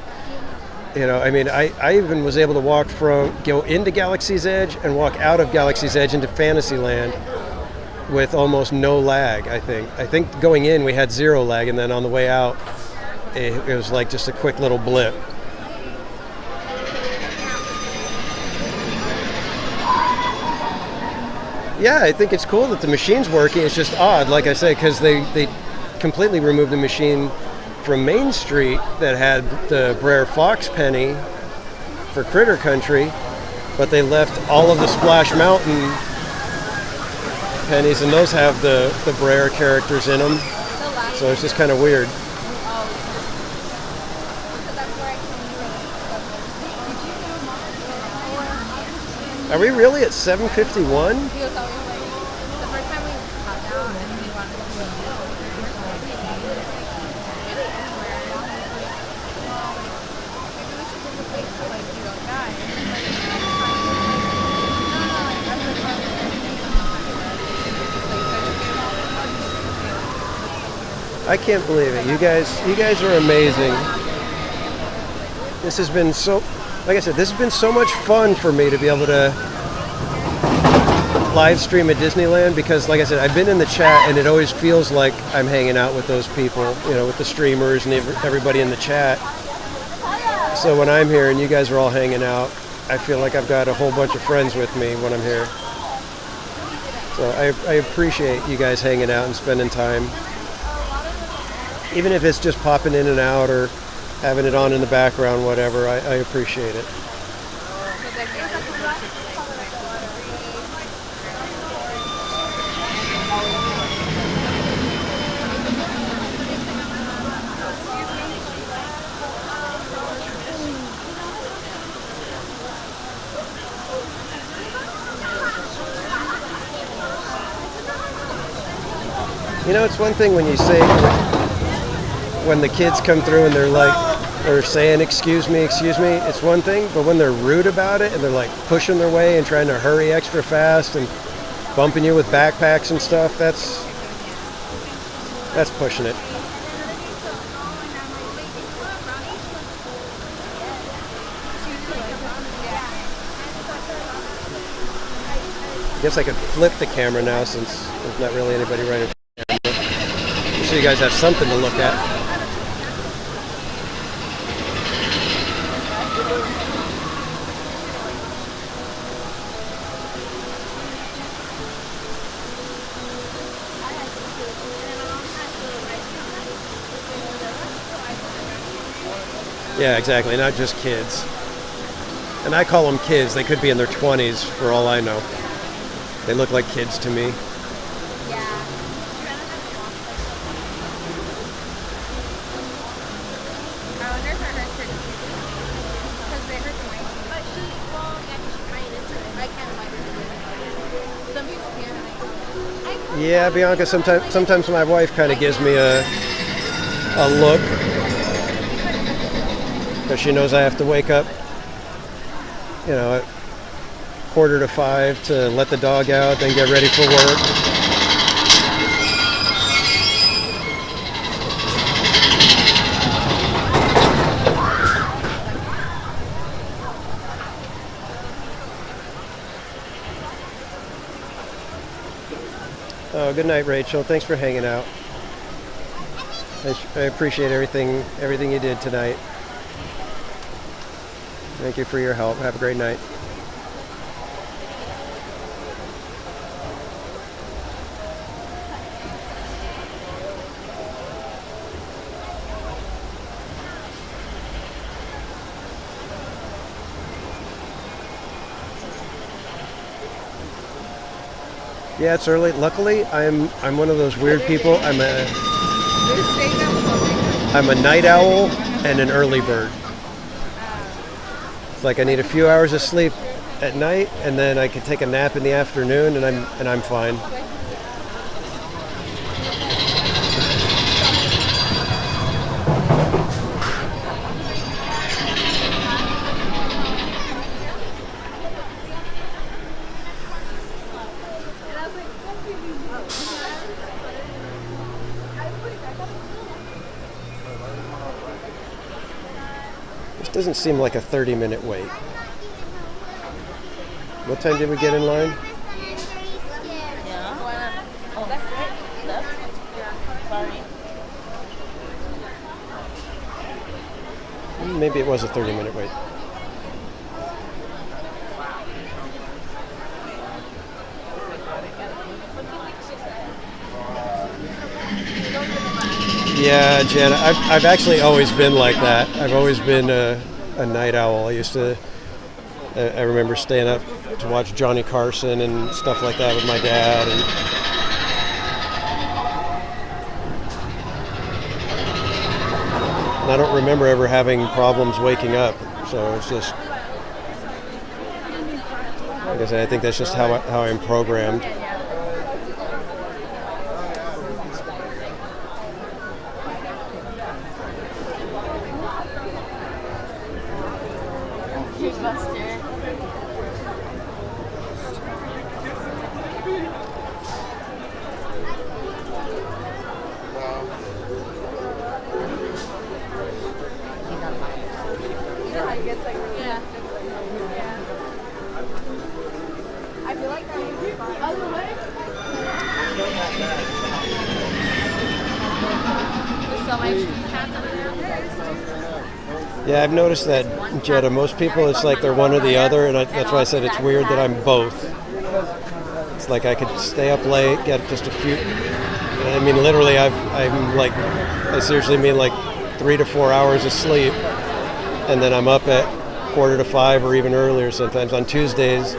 I even was able to go into Galaxy's Edge and walk out of Galaxy's Edge into Fantasyland with almost no lag, I think. I think going in we had 0 lag, and then on the way out it was like just a quick little blip. Yeah, I think it's cool that the machine's working. It's just odd, like I said, because they completely removed the machine from Main Street that had the Brer Fox penny for Critter Country, but they left all of the Splash Mountain pennies, and those have the Brer characters in them. So it's just kind of weird. Are we really at 7:51? I can't believe it. You guys are amazing. This has been so, like I said, this has been so much fun for me to be able to live stream at Disneyland, because like I said, I've been in the chat and it always feels like I'm hanging out with those people, you know, with the streamers and everybody in the chat. So when I'm here and you guys are all hanging out, I feel like I've got a whole bunch of friends with me when I'm here. So I appreciate you guys hanging out and spending time. Even if it's just popping in and out or having it on in the background, whatever, I appreciate it. You know, it's one thing when you say, when the kids come through and they're like, or saying, excuse me, it's one thing, but when they're rude about it and they're like pushing their way and trying to hurry extra fast and bumping you with backpacks and stuff, that's pushing it. I guess I could flip the camera now since there's not really anybody right in front of the camera. So you guys have something to look at. Yeah, exactly, not just kids. And I call them kids. They could be in their 20s for all I know. They look like kids to me. Yeah, Bianca, sometimes my wife kind of gives me a look, because she knows I have to wake up, you know, at 4:45 to let the dog out, then get ready for work. Oh, good night, Rachel. Thanks for hanging out. I appreciate everything you did tonight. Thank you for your help. Have a great night. Yeah, it's early. Luckily, I'm one of those weird people. I'm a night owl and an early bird. It's like I need a few hours of sleep at night, and then I can take a nap in the afternoon, and I'm fine. Doesn't seem like a 30-minute wait. What time did we get in line? Maybe it was a 30-minute wait. Yeah, Jen, I've actually always been like that. I've always been a night owl. I remember staying up to watch Johnny Carson and stuff like that with my dad. And I don't remember ever having problems waking up. So it's just, like I said, I think that's just how I'm programmed. Yeah, I've noticed that, Jetta. Most people, it's like they're one or the other, and that's why I said it's weird that I'm both. It's like I could stay up late, get just a few. I mean, literally, I seriously mean like 3 to 4 hours of sleep, and then I'm up at 4:45 or even earlier sometimes. On Tuesdays,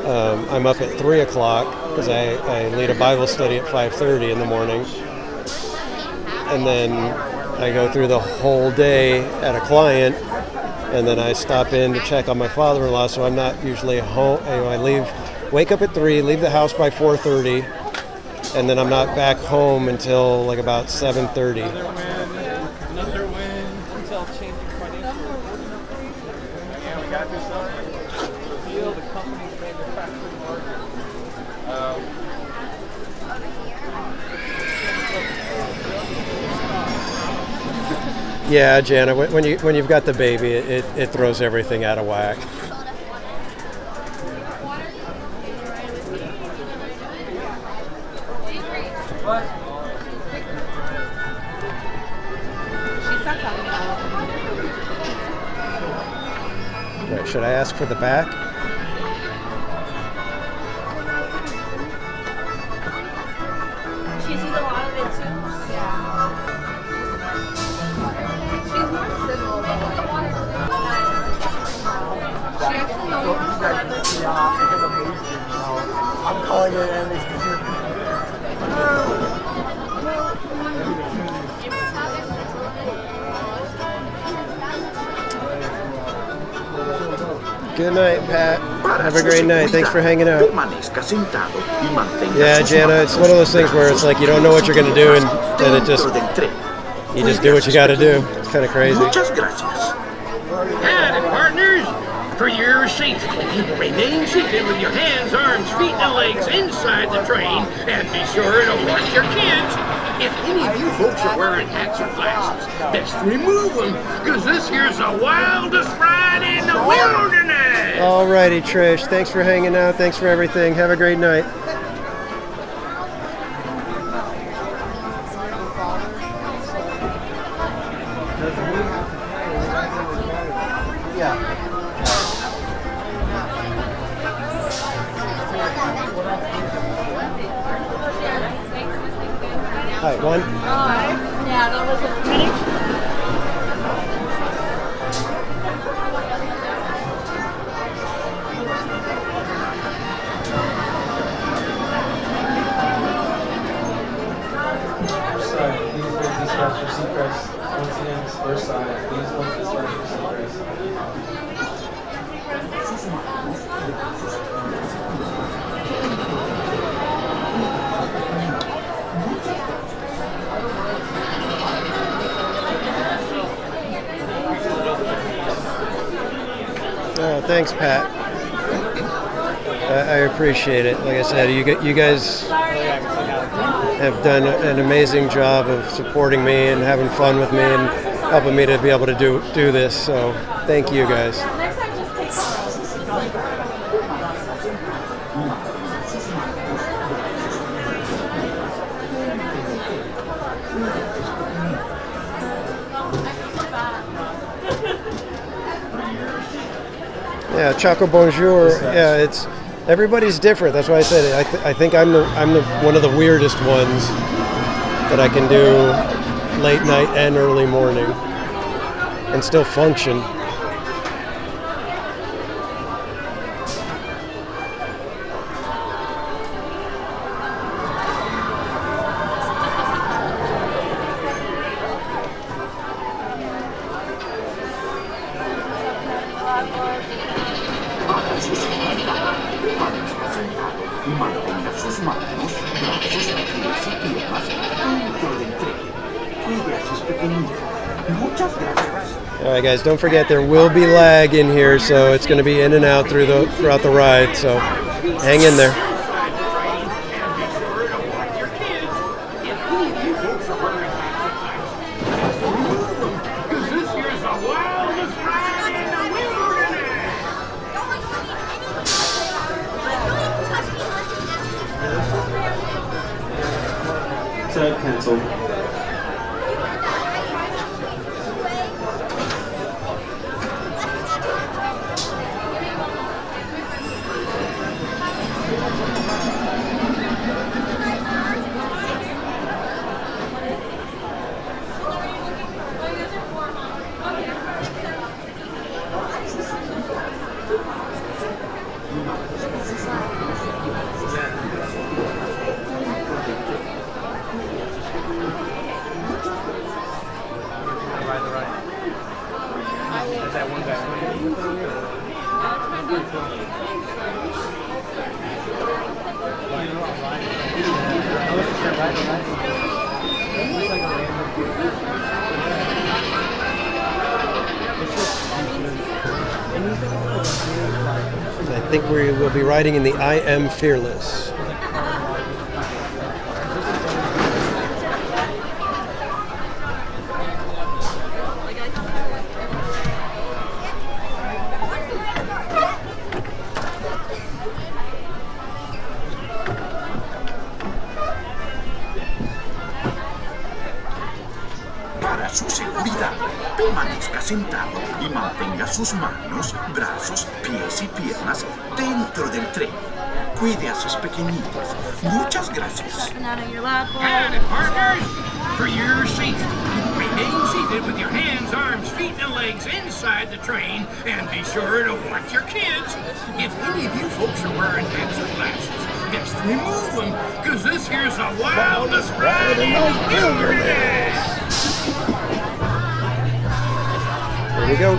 I'm up at 3 o'clock because I lead a Bible study at 5:30 in the morning, and then I go through the whole day at a client, and then I stop in to check on my father-in-law, so I'm not usually home. I wake up at 3, leave the house by 4:30, and then I'm not back home until like about 7:30. Another win until changing financial. Yeah, we got this on. Feel the company's manufacturing market. Yeah, Jana, when you've got the baby, it throws everything out of whack. Right, should I ask for the back? She sees a lot of it too. Yeah. She's more civil, but like she actually I'm calling it enemies. Good night, Pat. Have a great night. Thanks for hanging out. Yeah, Jana, it's one of those things where it's like you don't know what you're going to do, and then you just do what you got to do. It's kind of crazy. Howdy, partners. For your safety, remain seated with your hands, arms, feet, and legs inside the train, and be sure to watch your kids. If any of you folks are wearing hats or glasses, best remove them, because this here's the wildest ride in the wilderness. Alrighty, Trish. Thanks for hanging out. Thanks for everything. Have a great night. All right, one. Yeah, that was it. Ready? Sorry, please hold dispatch your Seacrest. Once again, this first side, please hold dispatch your Seacrest. Oh, thanks, Pat. I appreciate it. Like I said, you guys have done an amazing job of supporting me and having fun with me and helping me to be able to do this. So thank you guys. Yeah, Choco Bonjour. Yeah, it's everybody's different. That's why I said it. I think I'm one of the weirdest ones that I can do late night and early morning and still function. Y mantenga sus manos, brazos, pies y piernas dentro del tren. Cuide a sus pequeñitos. Muchas gracias. All right, guys, don't forget there will be lag in here, so it's going to be in and out throughout the ride, so hang in there. Cancelled. I think we will be riding in the I Am Fearless. Para su seguridad, permanezca sentado y mantenga sus manos, brazos, pies y piernas dentro del tren. Cuide a sus pequeñitos. Muchas gracias. And partners, for your safety, remain seated with your hands, arms, feet, and legs inside the train, and be sure to watch your kids. If any of you folks are wearing hats or glasses, best remove them, because this here's the wildest ride in the wilderness. Here we go.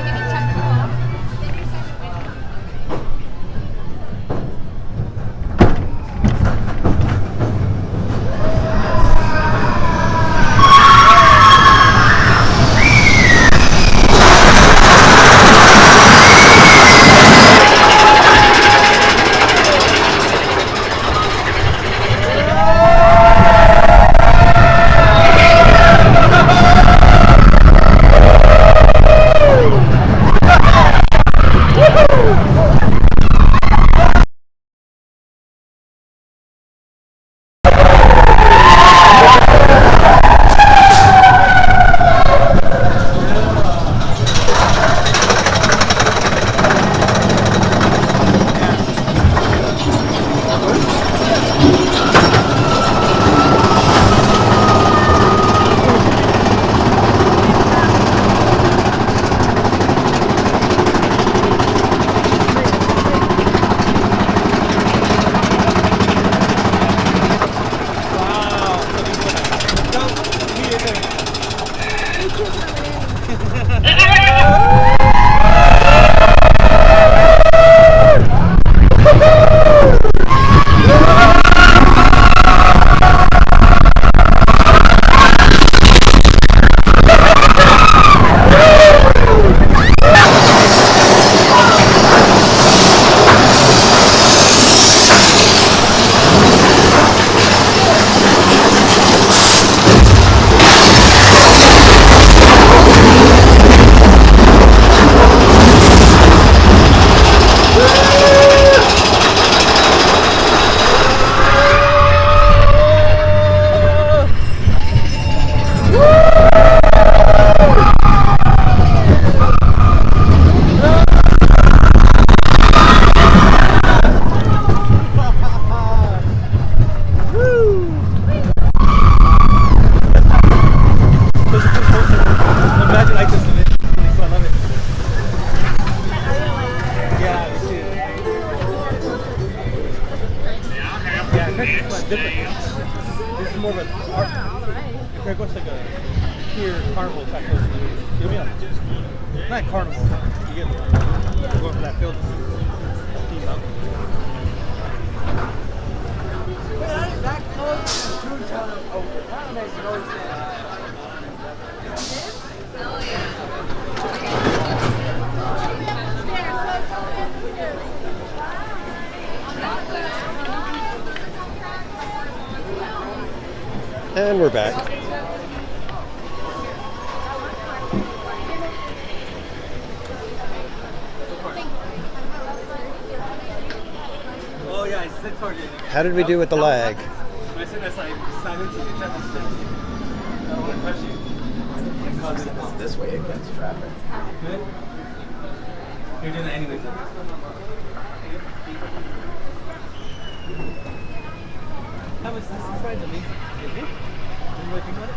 Greg, what's like a here carnival type of give me a not carnival, but you get go for that field team up. That close to time over. That makes no And we're back. Oh yeah, I said target. How did we do with the lag? I said that's like 17 I don't want to touch you. It's this way against traffic. Good. You're doing that anyways. How much this ride's amazing, isn't it? When you really think about it?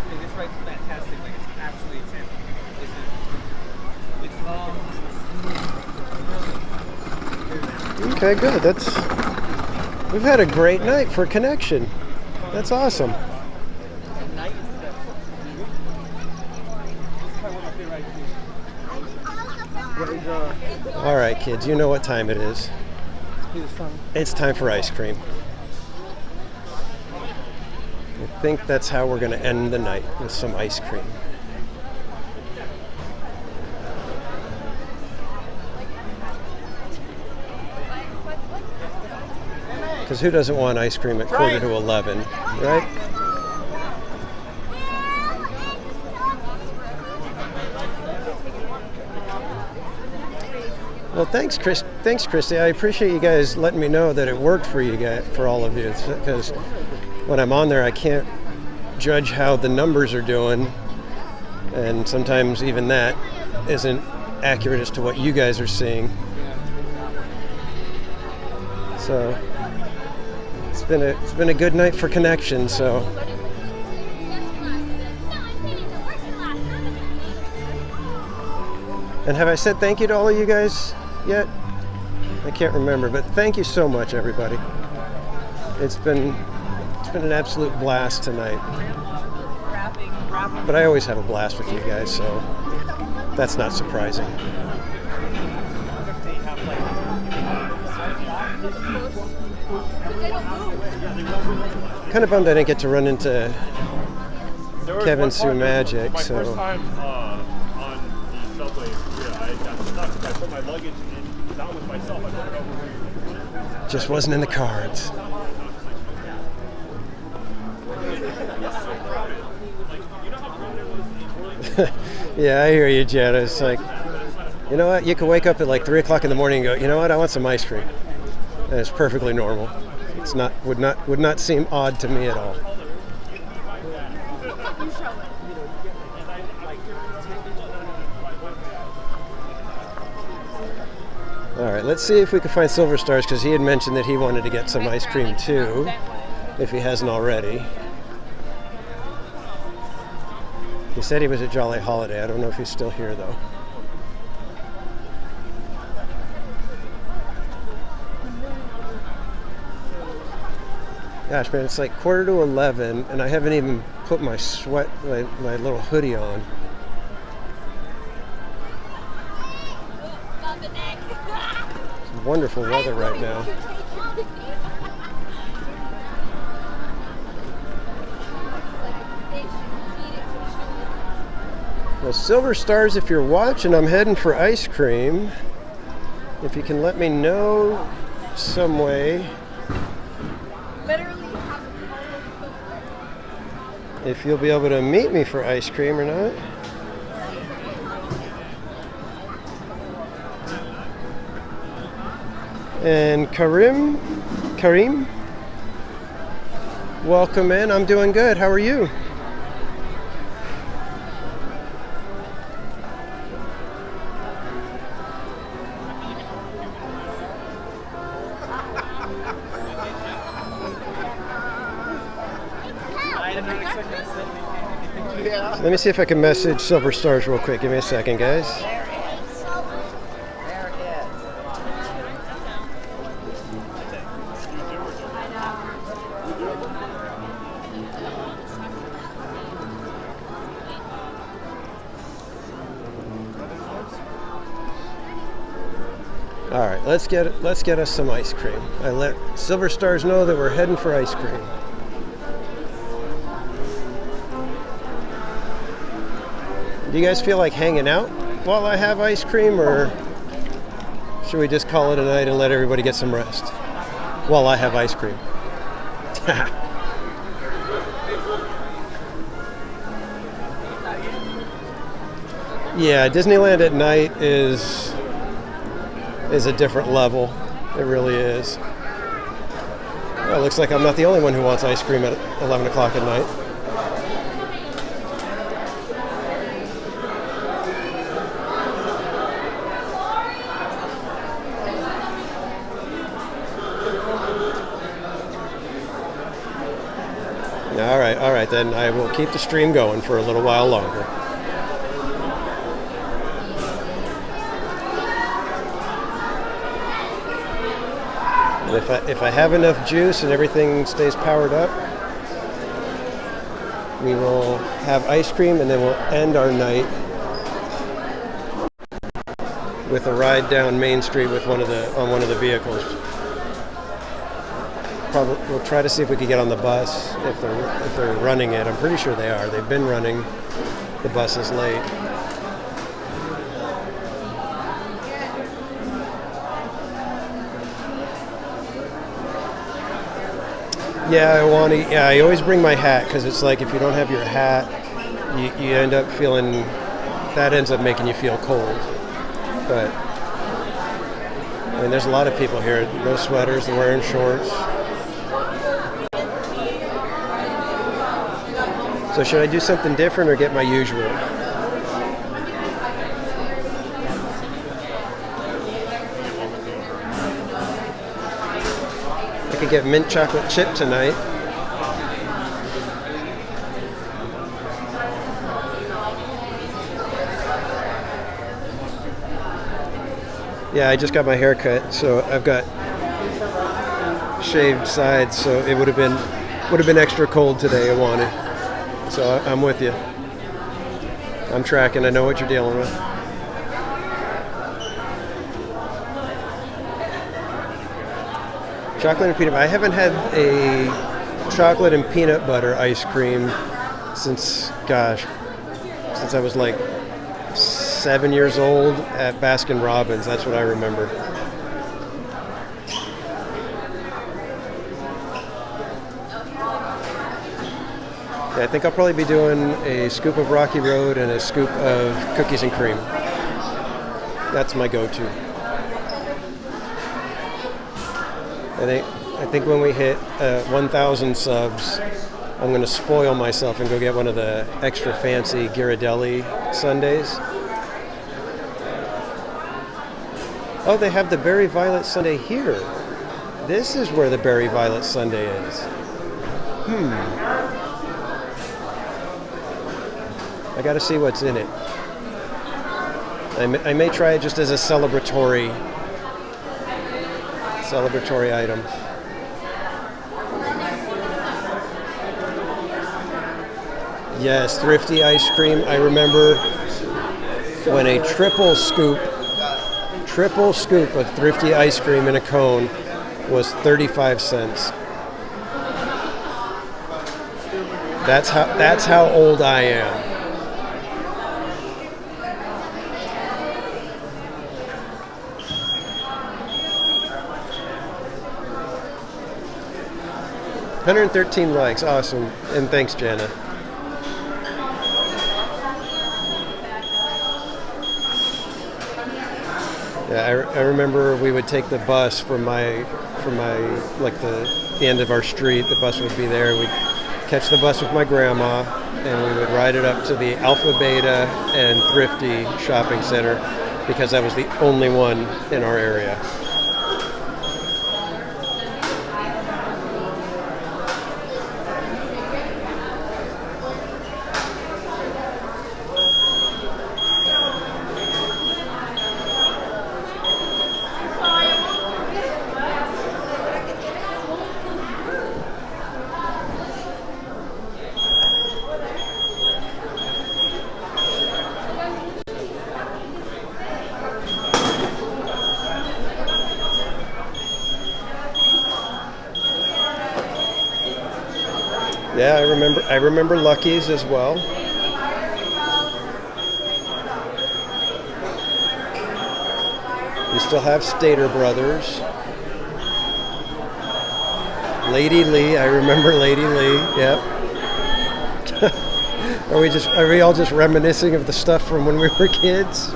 Like, this ride's fantastic. Like, it's absolutely insane. It's long. Okay, good. We've had a great night for connection. That's awesome. All right, kids, you know what time it is. It's time for ice cream. I think that's how we're going to end the night, with some ice cream. Because who doesn't want ice cream at 11:15, right? Well, thanks, Christy. I appreciate you guys letting me know that it worked for you guys, for all of you. Because when I'm on there, I can't judge how the numbers are doing, and sometimes even that isn't accurate as to what you guys are seeing. So it's been a good night for connection. So. And have I said thank you to all of you guys yet? I can't remember, but thank you so much, everybody. It's been an absolute blast tonight. But I always have a blast with you guys, so that's not surprising. Kind of bummed I didn't get to run into Kevin Sue Magic, my so. first time on the subway, I got stuck. I put my luggage in, not with myself. I put it over here. Just wasn't in the cards. Yeah, I hear you, Jetta. It's like, you know what? You could wake up at like 3 o'clock in the morning and go, you know what? I want some ice cream. And it's perfectly normal. It's would not seem odd to me at all. All right, let's see if we can find Silver Stars, because he had mentioned that he wanted to get some ice cream too, if he hasn't already. He said he was at Jolly Holiday. I don't know if he's still here though. Gosh, man, it's like 11:15, and I haven't even put my my little hoodie on. It's wonderful weather right now. Well, Silver Stars, if you're watching, I'm heading for ice cream. If you can let me know some way. If you'll be able to meet me for ice cream or not. And Karim, welcome in. I'm doing good. How are you? Let me see if I can message Silver Stars real quick. Give me a second, guys. All right, let's get us some ice cream. I let Silver Stars know that we're heading for ice cream. Do you guys feel like hanging out while I have ice cream, or should we just call it a night and let everybody get some rest while I have ice cream? Yeah, Disneyland at night is a different level. It really is. Well, it looks like I'm not the only one who wants ice cream at 11 o'clock at night. All right, then I will keep the stream going for a little while longer. And if I have enough juice and everything stays powered up, we will have ice cream, and then we'll end our night with a ride down Main Street with one of the vehicles. Probably we'll try to see if we can get on the bus if they're running it. I'm pretty sure they are. They've been running. The bus is late. Yeah, I always bring my hat, because it's like if you don't have your hat, you end up feeling, that ends up making you feel cold. But I mean, there's a lot of people here. No sweaters, they're wearing shorts. So should I do something different or get my usual? I could get mint chocolate chip tonight. Yeah, I just got my hair cut, so I've got shaved sides, so it would have been extra cold today. I wanted. So I'm with you. I'm tracking. I know what you're dealing with. Chocolate and peanut butter. I haven't had a chocolate and peanut butter ice cream since I was like 7 years old at Baskin Robbins. That's what I remember. Yeah, I think I'll probably be doing a scoop of Rocky Road and a scoop of cookies and cream. That's my go-to. I think when we hit 1,000 subs, I'm going to spoil myself and go get one of the extra fancy Ghirardelli sundaes. Oh, they have the Berry Violet Sundae here. This is where the Berry Violet Sundae is. I got to see what's in it. I may try it just as a celebratory item. Yes, thrifty ice cream. I remember when a triple scoop of thrifty ice cream in a cone was 35 cents. That's how old I am. $113 likes, awesome, and thanks, Jana. Yeah, I remember we would take the bus from my like the end of our street. The bus would be there. We'd catch the bus with my grandma, and we would ride it up to the Alpha, Beta, and Thrifty shopping center, because that was the only one in our area. Yeah, I remember Lucky's as well. We still have Stater Brothers. Lady Lee, I remember Lady Lee. Yep. Are we all just reminiscing of the stuff from when we were kids?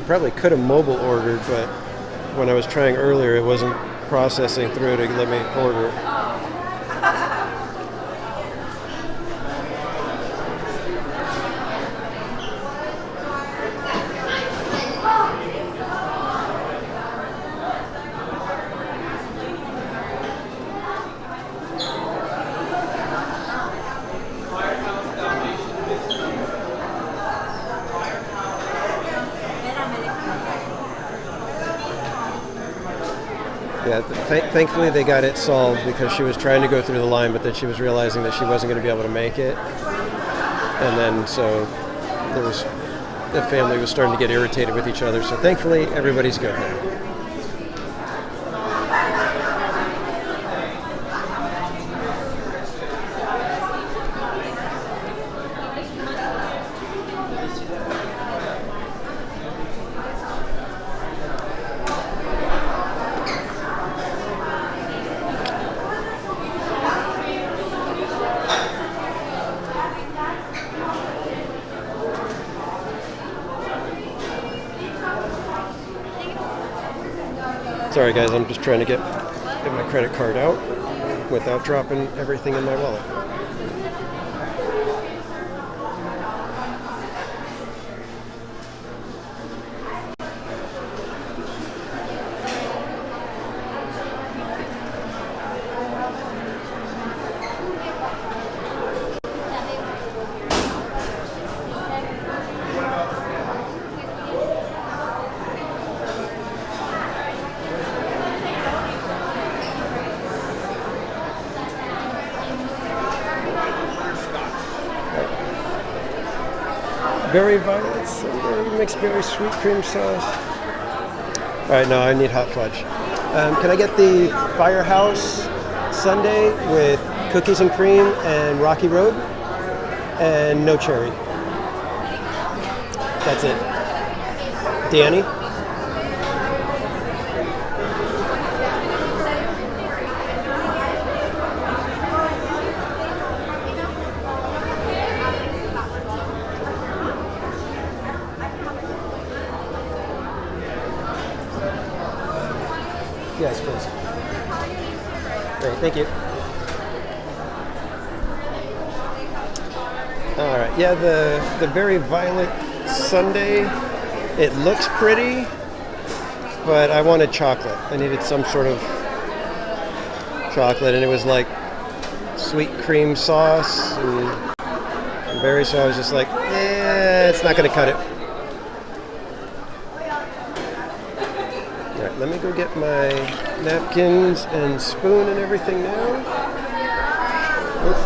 Probably could have mobile ordered, but when I was trying earlier, it wasn't processing through to let me order. Yeah, thankfully they got it solved because she was trying to go through the line, but then she was realizing that she wasn't going to be able to make it. And then so the family was starting to get irritated with each other. So thankfully everybody's good now. Sorry guys, I'm just trying to get my credit card out without dropping everything in my wallet. Berry violet sundae, mixed berry sweet cream sauce. All right, no, I need hot fudge. Can I get the Firehouse sundae with cookies and cream and Rocky Road? And no cherry. That's it. Danny? Yes, please. Great, thank you. All right, yeah, the Berry Violet sundae, it looks pretty, but I wanted chocolate. I needed some sort of chocolate, and it was like sweet cream sauce and berry, so I was just like, it's not gonna cut it. Let me go get my napkins and spoon and everything now. Oops.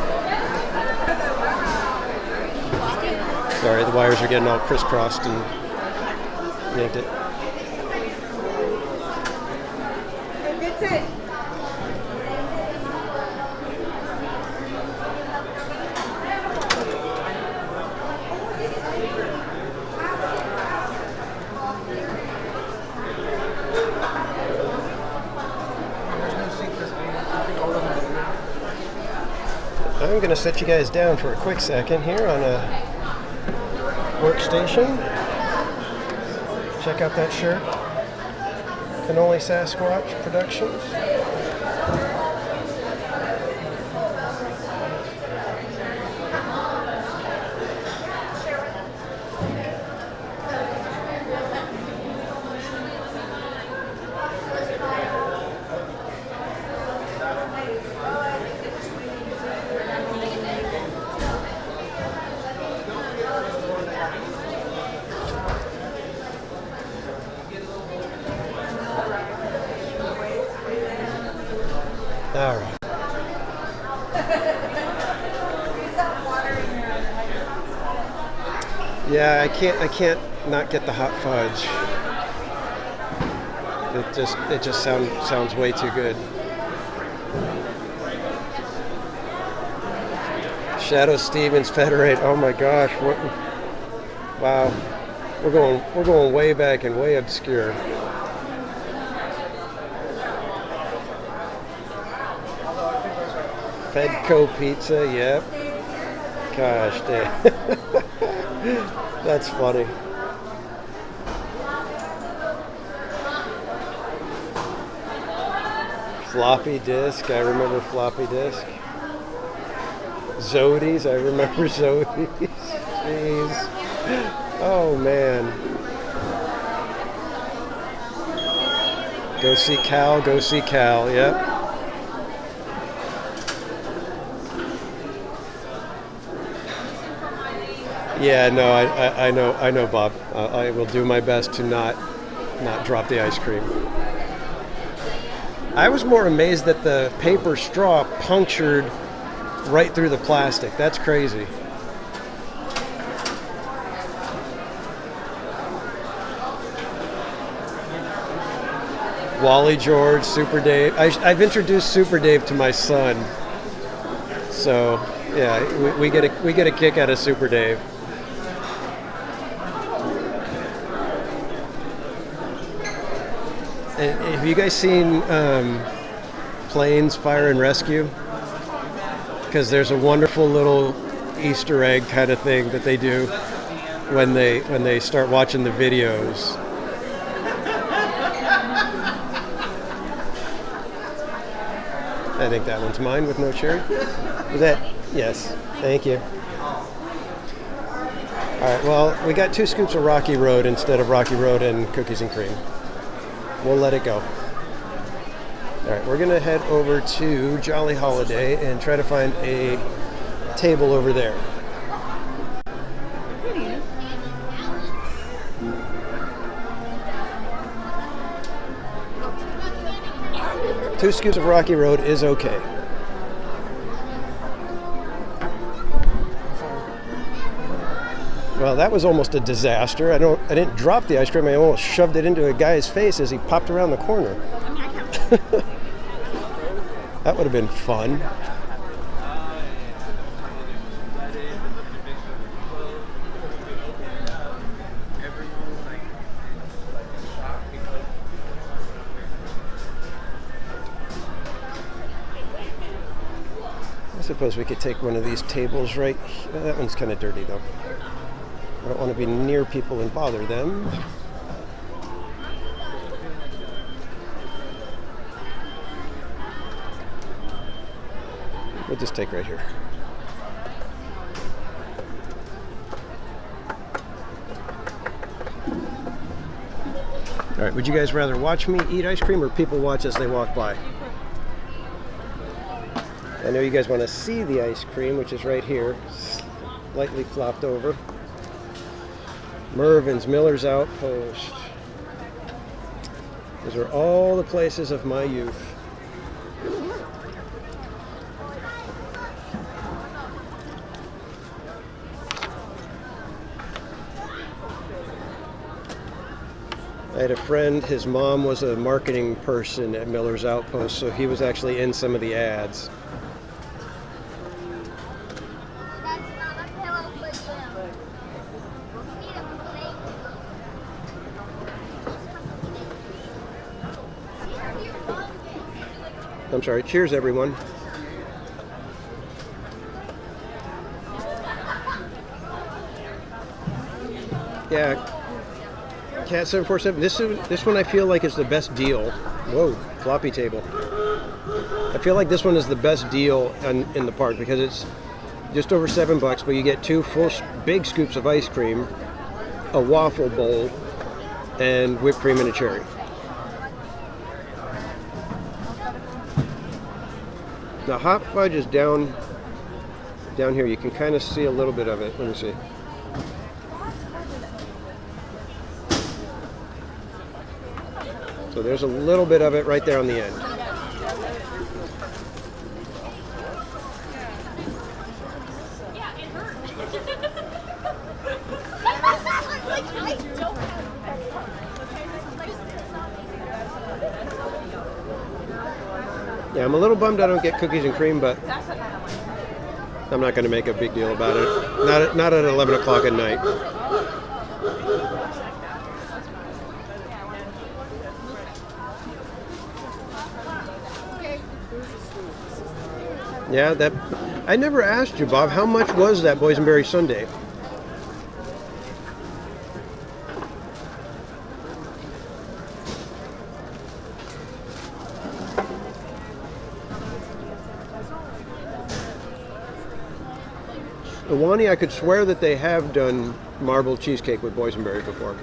Sorry, the wires are getting all crisscrossed and yanked it. I'm going to set you guys down for a quick second here on a workstation. Check out that shirt. Cannoli Sasquatch Productions. All right. Yeah, I can't not get the hot fudge. It just sounds way too good. Shadow Stevens Federate. Oh my gosh! Wow, we're going way back and way obscure. Fedco Pizza. Yep. Gosh, damn. That's funny. Floppy disk. I remember floppy disk. Zodies. I remember Zodies. Jeez. Oh, man. Go see Cal. Go see Cal. Yep. Yeah, no, I know, Bob. I will do my best to not drop the ice cream. I was more amazed that the paper straw punctured right through the plastic. That's crazy. Wally George, Super Dave. I've introduced Super Dave to my son, so yeah, we get a kick out of Super Dave. And have you guys seen Planes Fire and Rescue? Because there's a wonderful little Easter egg kind of thing that they do when they start watching the videos. I think that one's mine with no cherry. Is that? Yes. Thank you. All right. Well, we got 2 scoops of Rocky Road instead of Rocky Road and cookies and cream. We'll let it go. All right, we're gonna head over to Jolly Holiday and try to find a table over there. Two scoops of Rocky Road is okay. Well, that was almost a disaster. I didn't drop the ice cream. I almost shoved it into a guy's face as he popped around the corner. That would have been fun. I suppose we could take one of these tables right here. That one's kind of dirty though. I don't want to be near people and bother them. We'll just take right here. All right, would you guys rather watch me eat ice cream or people watch as they walk by? I know you guys want to see the ice cream, which is right here, lightly flopped over. Mervin's, Miller's Outpost. Those are all the places of my youth. I had a friend, his mom was a marketing person at Miller's Outpost, so he was actually in some of the ads. I'm sorry, cheers everyone. Yeah, Cat 747. This one I feel like is the best deal. Whoa, floppy table. I feel like this one is the best deal in the park because it's just over $7, but you get 2 full big scoops of ice cream, a waffle bowl, and whipped cream and a cherry. The hot fudge is down here. You can kind of see a little bit of it. Let me see. So there's a little bit of it right there on the end. Yeah, I'm a little bummed I don't get cookies and cream, but I'm not going to make a big deal about it. Not at 11 o'clock at night. Yeah, that. I never asked you, Bob, how much was that boysenberry sundae? Iwani, I could swear that they have done marble cheesecake with boysenberry before.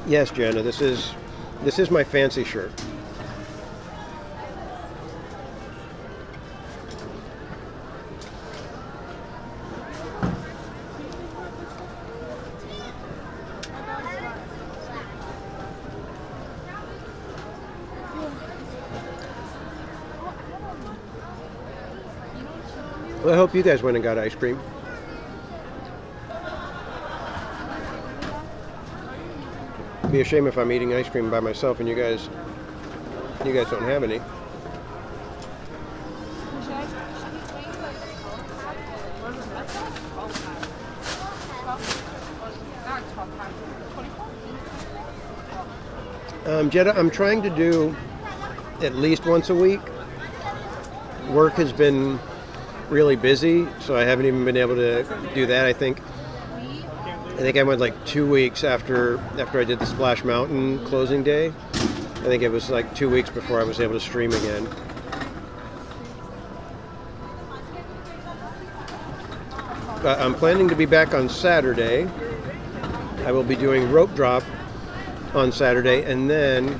Yes, Jenna, this is my fancy shirt. Well, I hope you guys went and got ice cream. It'd be a shame if I'm eating ice cream by myself and you guys don't have any. Jetta, I'm trying to do at least once a week. Work has been really busy, so I haven't even been able to do that. I think I went like 2 weeks after I did the Splash Mountain closing day. I think it was like 2 weeks before I was able to stream again. But I'm planning to be back on Saturday. I will be doing rope drop on Saturday, and then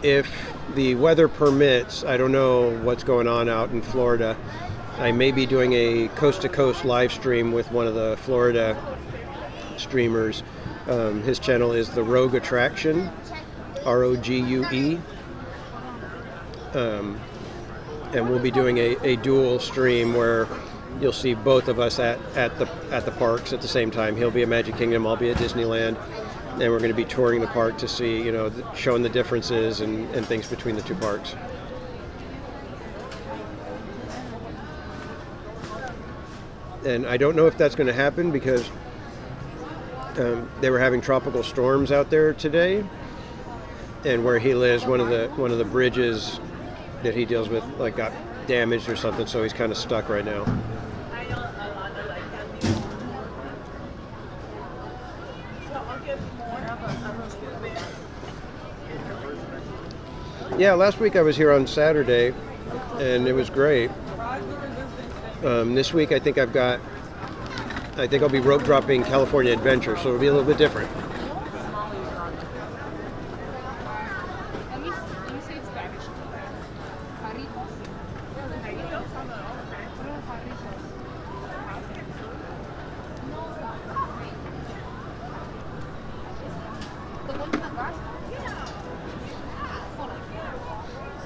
if the weather permits, I don't know what's going on out in Florida, I may be doing a coast-to-coast live stream with one of the Florida streamers. His channel is The Rogue Attraction, R-O-G-U-E. And we'll be doing a dual stream where you'll see both of us at the parks at the same time. He'll be at Magic Kingdom, I'll be at Disneyland. And we're going to be touring the park to see, showing the differences and things between the two parks. And I don't know if that's going to happen because they were having tropical storms out there today, and where he lives, one of the bridges that he deals with got damaged or something, so he's kind of stuck right now. Yeah, last week I was here on Saturday, and it was great. This week I think I'll be rope dropping California Adventure, so it'll be a little bit different.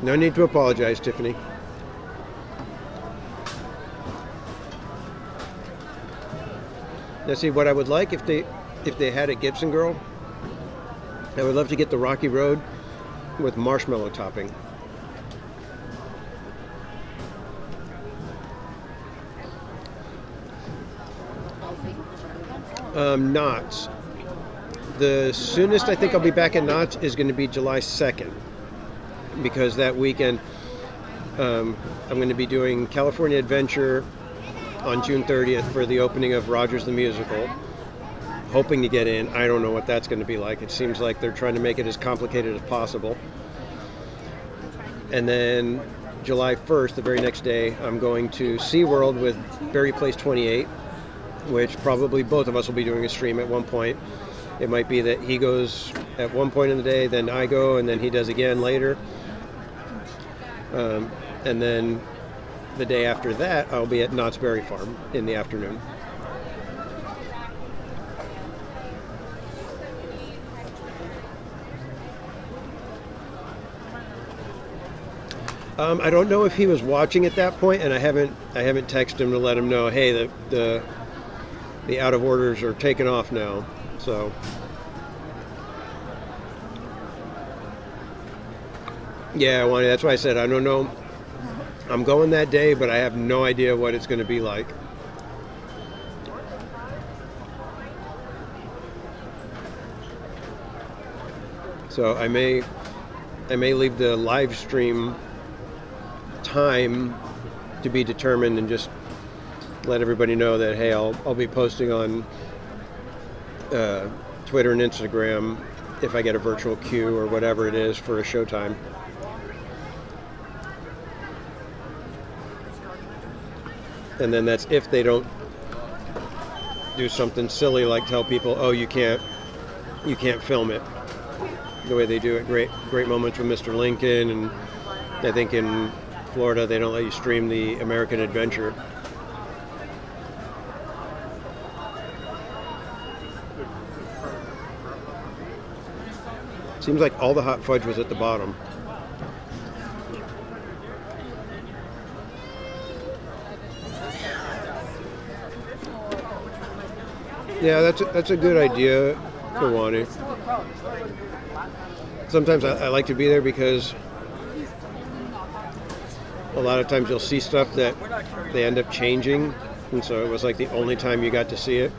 No need to apologize, Tiffany. Now, see, what I would like if they had a Gibson Girl, I would love to get the Rocky Road with marshmallow topping. Knott's. The soonest I think I'll be back at Knott's is going to be July 2nd. Because that weekend I'm going to be doing California Adventure on June 30th for the opening of Rogers the Musical. Hoping to get in. I don't know what that's going to be like. It seems like they're trying to make it as complicated as possible. And then July 1st, the very next day, I'm going to SeaWorld with Berry Place 28, which probably both of us will be doing a stream at one point. It might be that he goes at one point in the day, then I go, and then he does again later. And then the day after that, I'll be at Knott's Berry Farm in the afternoon. I don't know if he was watching at that point, and I haven't texted him to let him know, hey, the the out of orders are taken off now. So yeah, Wani, that's why I said I don't know. I'm going that day, but I have no idea what it's going to be like. So I may leave the live stream time to be determined and just let everybody know that, hey, I'll be posting on Twitter and Instagram if I get a virtual queue or whatever it is for a showtime. And then that's if they don't do something silly like tell people, oh, you can't film it the way they do it. Great moments with Mr. Lincoln, and I think in Florida they don't let you stream the American Adventure. Seems like all the hot fudge was at the bottom. Yeah, that's a good idea, Kawani. Sometimes I like to be there because a lot of times you'll see stuff that they end up changing, and so it was like the only time you got to see it.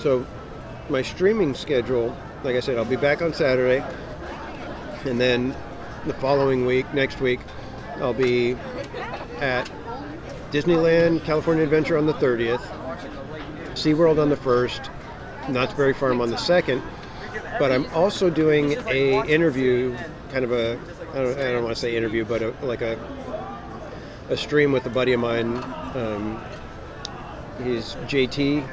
So my streaming schedule, like I said, I'll be back on Saturday, and then the following week, next week, I'll be at Disneyland California Adventure on the 30th, SeaWorld on the 1st, Knott's Berry Farm on the 2nd, but I'm also doing a interview, kind of a, I don't want to say interview, but a stream with a buddy of mine. He's JT.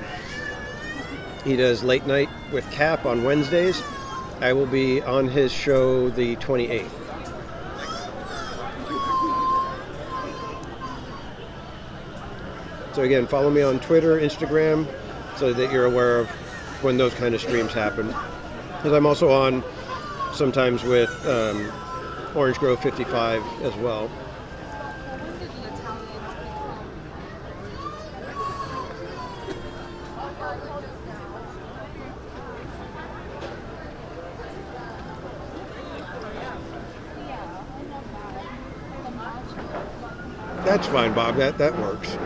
He does Late Night with Cap on Wednesdays. I will be on his show the 28th. So again, follow me on Twitter, Instagram, so that you're aware of when those kind of streams happen. Because I'm also on sometimes with Orange Grove 55 as well. That's fine, Bob. That works.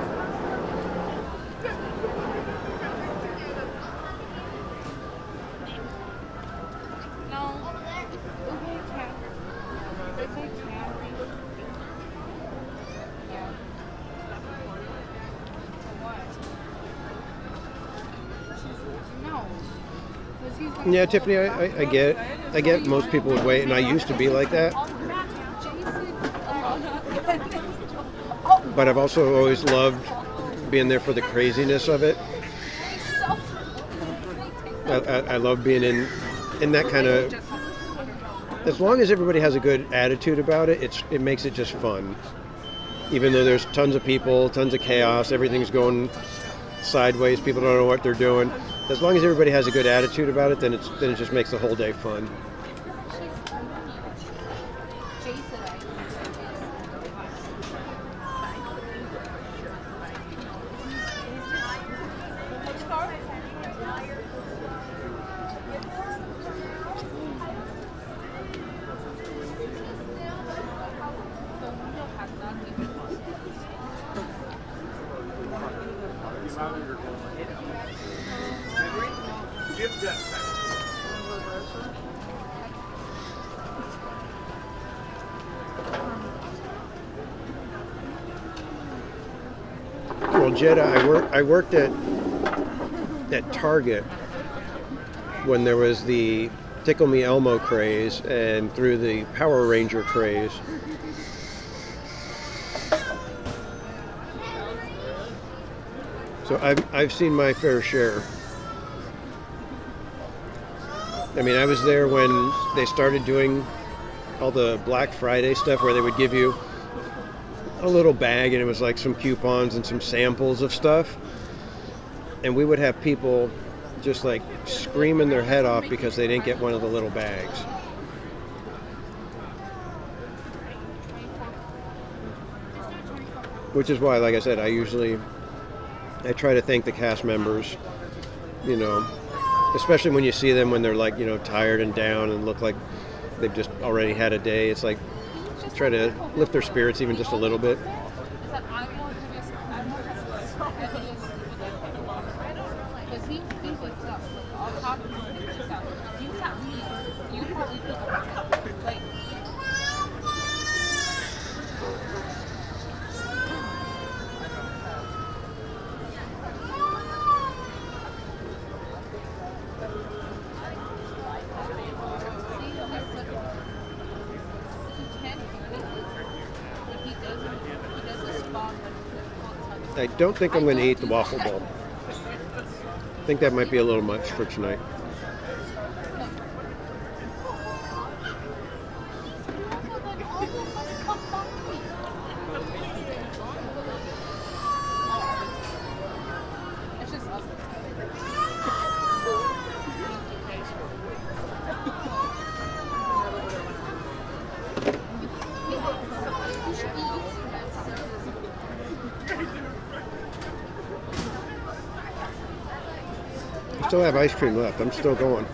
Yeah, Tiffany, I get most people would wait, and I used to be like that. But I've also always loved being there for the craziness of it. I love being in that kind of. As long as everybody has a good attitude about it, it makes it just fun. Even though there's tons of people, tons of chaos, everything's going sideways, people don't know what they're doing. As long as everybody has a good attitude about it, then it just makes the whole day fun. Well, Jetta, I worked at Target when there was the Tickle Me Elmo craze and through the Power Ranger craze. So I've seen my fair share. I mean, I was there when they started doing all the Black Friday stuff where they would give you a little bag and it was like some coupons and some samples of stuff. And we would have people just like screaming their head off because they didn't get one of the little bags. Which is why, like I said, I try to thank the cast members, you know, especially when you see them when they're like, you know, tired and down and look like they've just already had a day. It's like, try to lift their spirits even just a little bit. I don't think I'm going to eat the waffle bowl. I think that might be a little much for tonight. I still have ice cream left. I'm still going.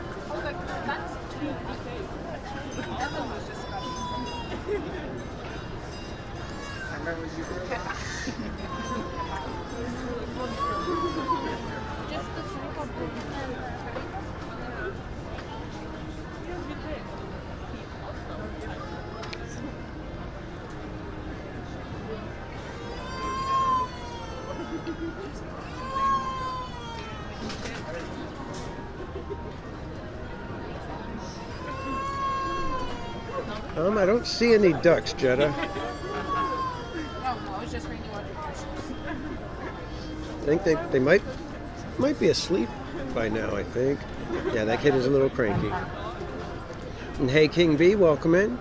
I don't see any ducks, Jetta. No, it's just rainy water. I think they might be asleep by now, I think. Yeah, that kid is a little cranky. And hey, King B, welcome in.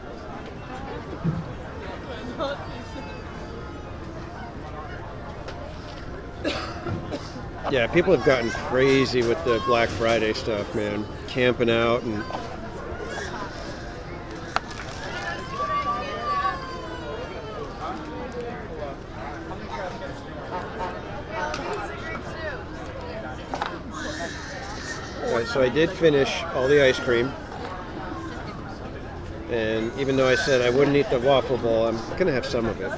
Yeah, people have gotten crazy with the Black Friday stuff, man. Camping out and... So I did finish all the ice cream, and even though I said I wouldn't eat the waffle bowl, I'm going to have some of it.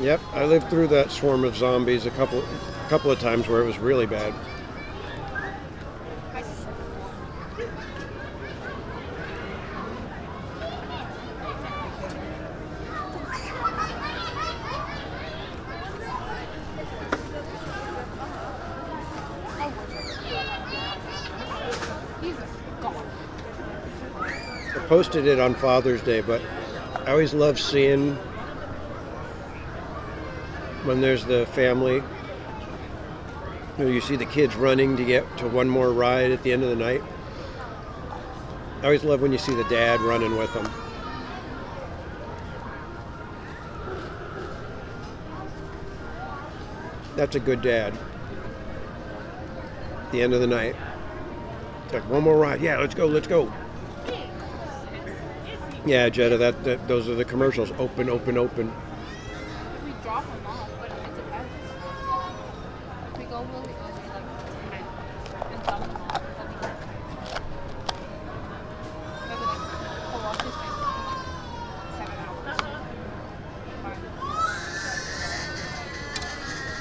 Yep, I lived through that swarm of zombies a couple of times where it was really bad. I posted it on Father's Day, but I always love seeing when there's the family, you see the kids running to get to one more ride at the end of the night. I always love when you see the dad running with them. That's a good dad. At the end of the night. It's like, one more ride. Yeah, let's go, let's go. Yeah, Jetta, those are the commercials. Open, open, open. We drop them off, but it depends. If we go really early, like 10, and drop them off, that'd be good. Maybe like pull off this way for like 7 hours.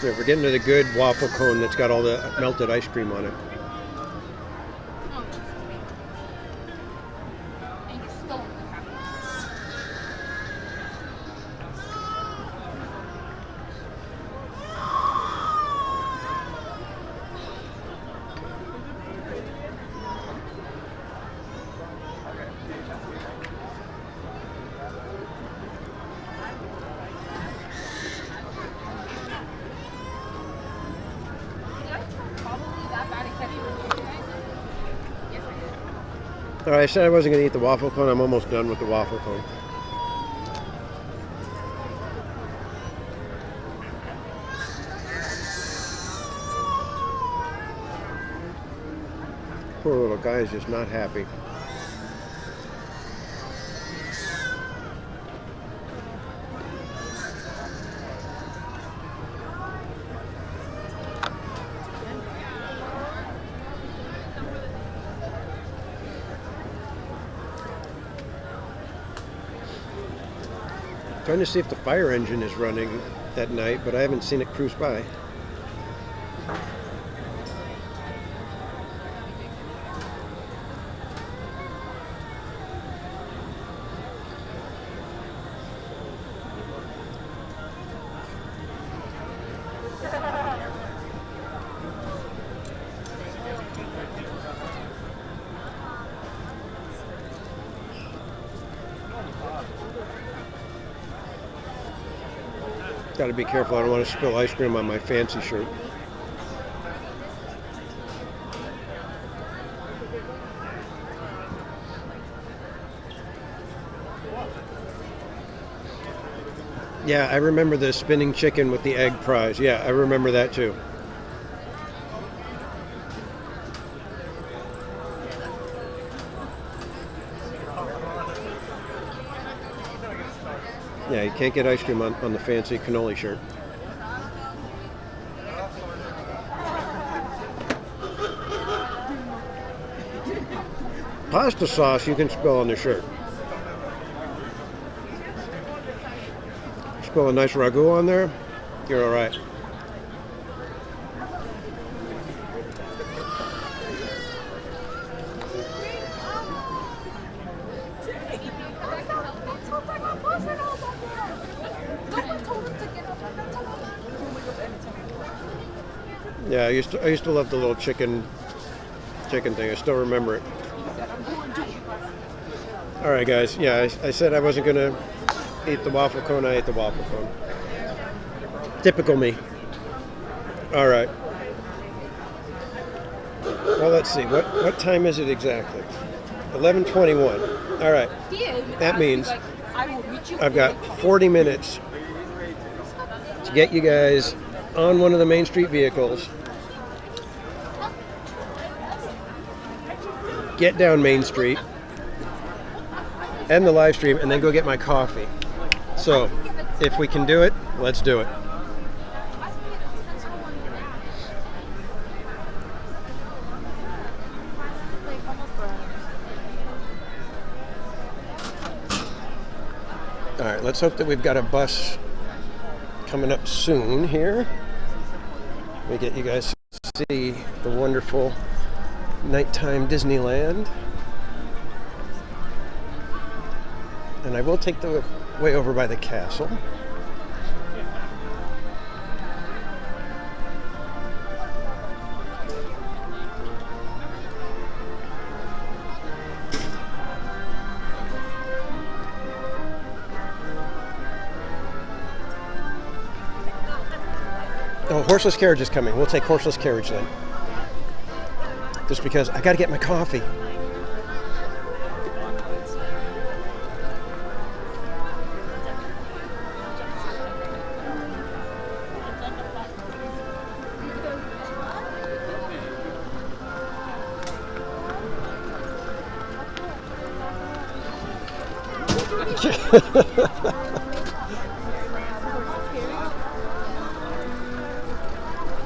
Yeah, we're getting to the good waffle cone that's got all the melted ice cream on it. All right, I said I wasn't going to eat the waffle cone. I'm almost done with the waffle cone. Poor little guy is just not happy. Trying to see if the fire engine is running at night, but I haven't seen it cruise by. Got to be careful. I don't want to spill ice cream on my fancy shirt. Yeah, I remember the spinning chicken with the egg prize. Yeah, I remember that too. Yeah, you can't get ice cream on the fancy cannoli shirt. Pasta sauce you can spill on the shirt. Spill a nice ragu on there, you're all right. Yeah, I used to love the little chicken thing. I still remember it. All right, guys. Yeah, I said I wasn't gonna eat the waffle cone. I ate the waffle cone. Typical me. All right. Well, let's see. What time is it exactly? 11:21. All right. That means I've got 40 minutes to get you guys on one of the Main Street vehicles, get down Main Street, end the live stream, and then go get my coffee. So, if we can do it, let's do it. All right, let's hope that we've got a bus coming up soon here. We get you guys to see the wonderful nighttime Disneyland. And I will take the way over by the castle. Oh, horseless carriage is coming. We'll take horseless carriage then. Just because I got to get my coffee.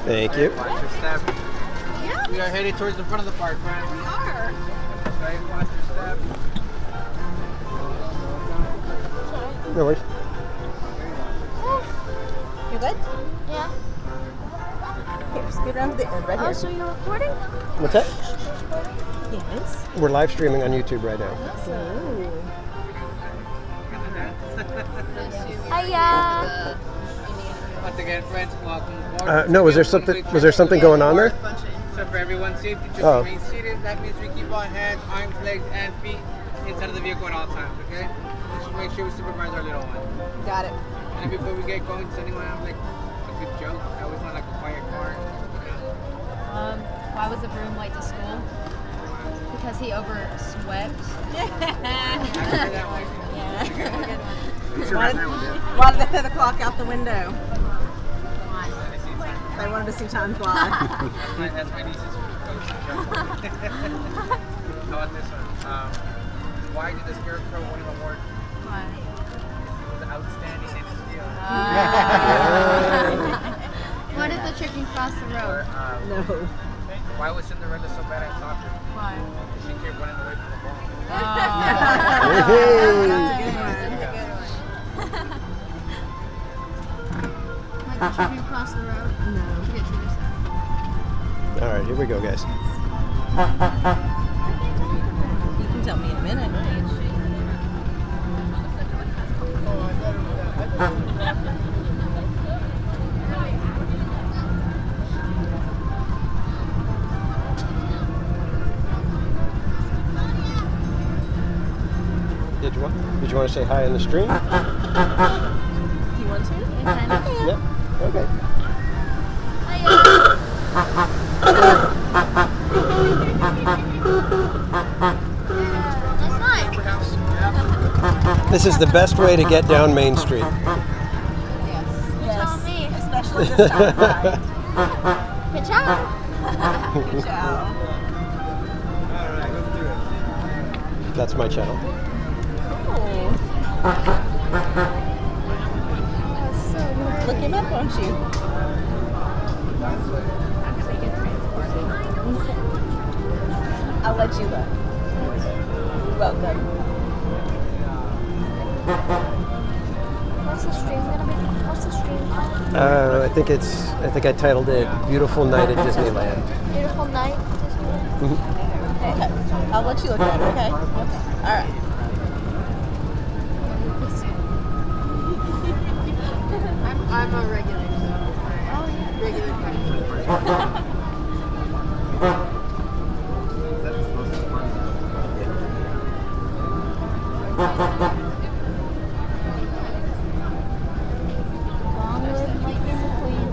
Thank you. Watch your step. Yeah. We are headed towards the front of the park, right? We are. Right, watch your step. No worries. You good? Yeah. Here, scoot around to the end right here. Oh, so you're recording? What's that? Yes. We're live streaming on YouTube right now. Hiya. Once again, friends, welcome. No, was there something going on there? So for everyone's safety, just Oh. remain seated. That means we keep our hands, arms, legs, and feet inside of the vehicle at all times, okay? Just make sure we supervise our little one. Got it. And before we get going, does anyone have like a good joke? I always want like a quiet car. Why was the broom late to school? because he overswept. Why did they throw the clock out the window? They wanted to see time fly. That's my niece's coach. How about this one? Why did the Scarecrow win an award? Why? It was outstanding in his field. Why did the chicken cross the road? No. Why was Cinderella so bad at soccer? Why? She kept running away from the ball. That's a good one. Like the chicken cross the road? No. Get to your side. All right, here we go, guys. You can tell me in a minute. Did you want to say hi in the stream? You want to? Yep. Okay. That's nice. This is the best way to get down Main Street. Yes. me. Especially this time of night. Good job. Good job. That's my channel. Look him up, won't you? I'll let you look. You're welcome. What's the stream gonna be? What's the stream called? I think I titled it "Beautiful Night at Disneyland." Beautiful night. Mhm. Okay. I'll let you look at it, okay? All right. I'm a regular, so regular question. Long live Lightning McQueen.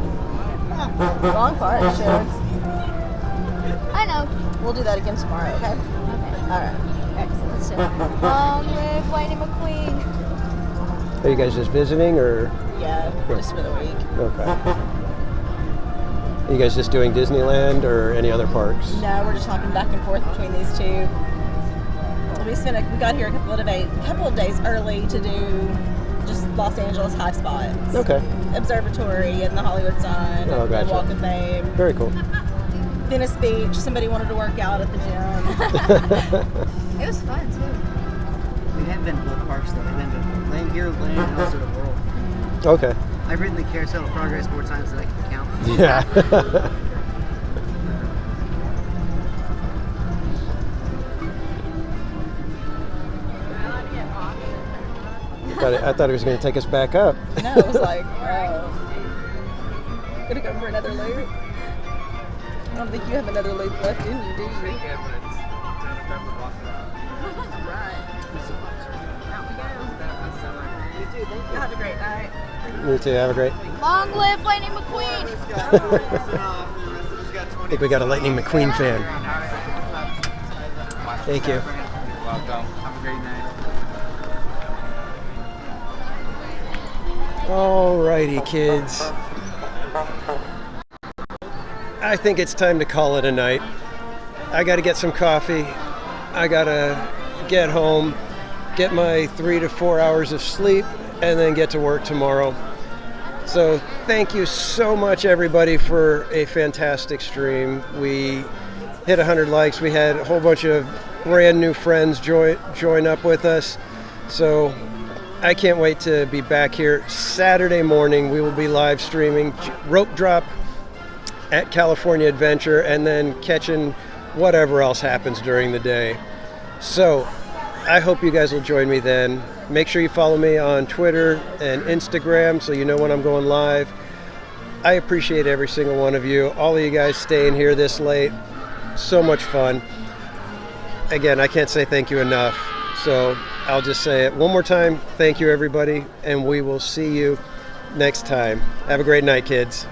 Wrong part, sure. I know. We'll do that again tomorrow, okay? Okay. All right. Excellent. Let's do it. Long live Lightning McQueen. Are you guys just visiting, or? Yeah, just for the week. Okay. Are you guys just doing Disneyland or any other parks? No, we're just hopping back and forth between these two. We got here a couple of days early to do just Los Angeles high spots. Okay. Observatory and the Hollywood sign, Oh, and gotcha. the Walk of Fame. Very cool. Venice Beach. Somebody wanted to work out at the gym. It was fun too. We haven't been to both parks though. We've been to Land and also to World. Okay. I've ridden the Carousel of Progress more times than I can count. Yeah. I thought he was going to take us back up. No, it was like, wow. Gonna go for another loop? I don't think you have another loop left in you, do you? Yeah, but it's Right. Out we go. You too. Thank you. Have a great night. Me too. Have a great. Long live Lightning McQueen. I think we got a Lightning McQueen fan. Thank you. welcome. Have a great night. Alrighty, kids. I think it's time to call it a night. I gotta get some coffee. I gotta get home, get my 3 to 4 hours of sleep, and then get to work tomorrow. So thank you so much, everybody, for a fantastic stream. We hit 100 likes. We had a whole bunch of brand new friends join up with us. So I can't wait to be back here Saturday morning. We will be live streaming Rope Drop at California Adventure and then catching whatever else happens during the day. So I hope you guys will join me then. Make sure you follow me on Twitter and Instagram so you know when I'm going live. I appreciate every single one of you. All of you guys staying here this late. So much fun. Again, I can't say thank you enough. So I'll just say it one more time. Thank you, everybody, and we will see you next time. Have a great night, kids.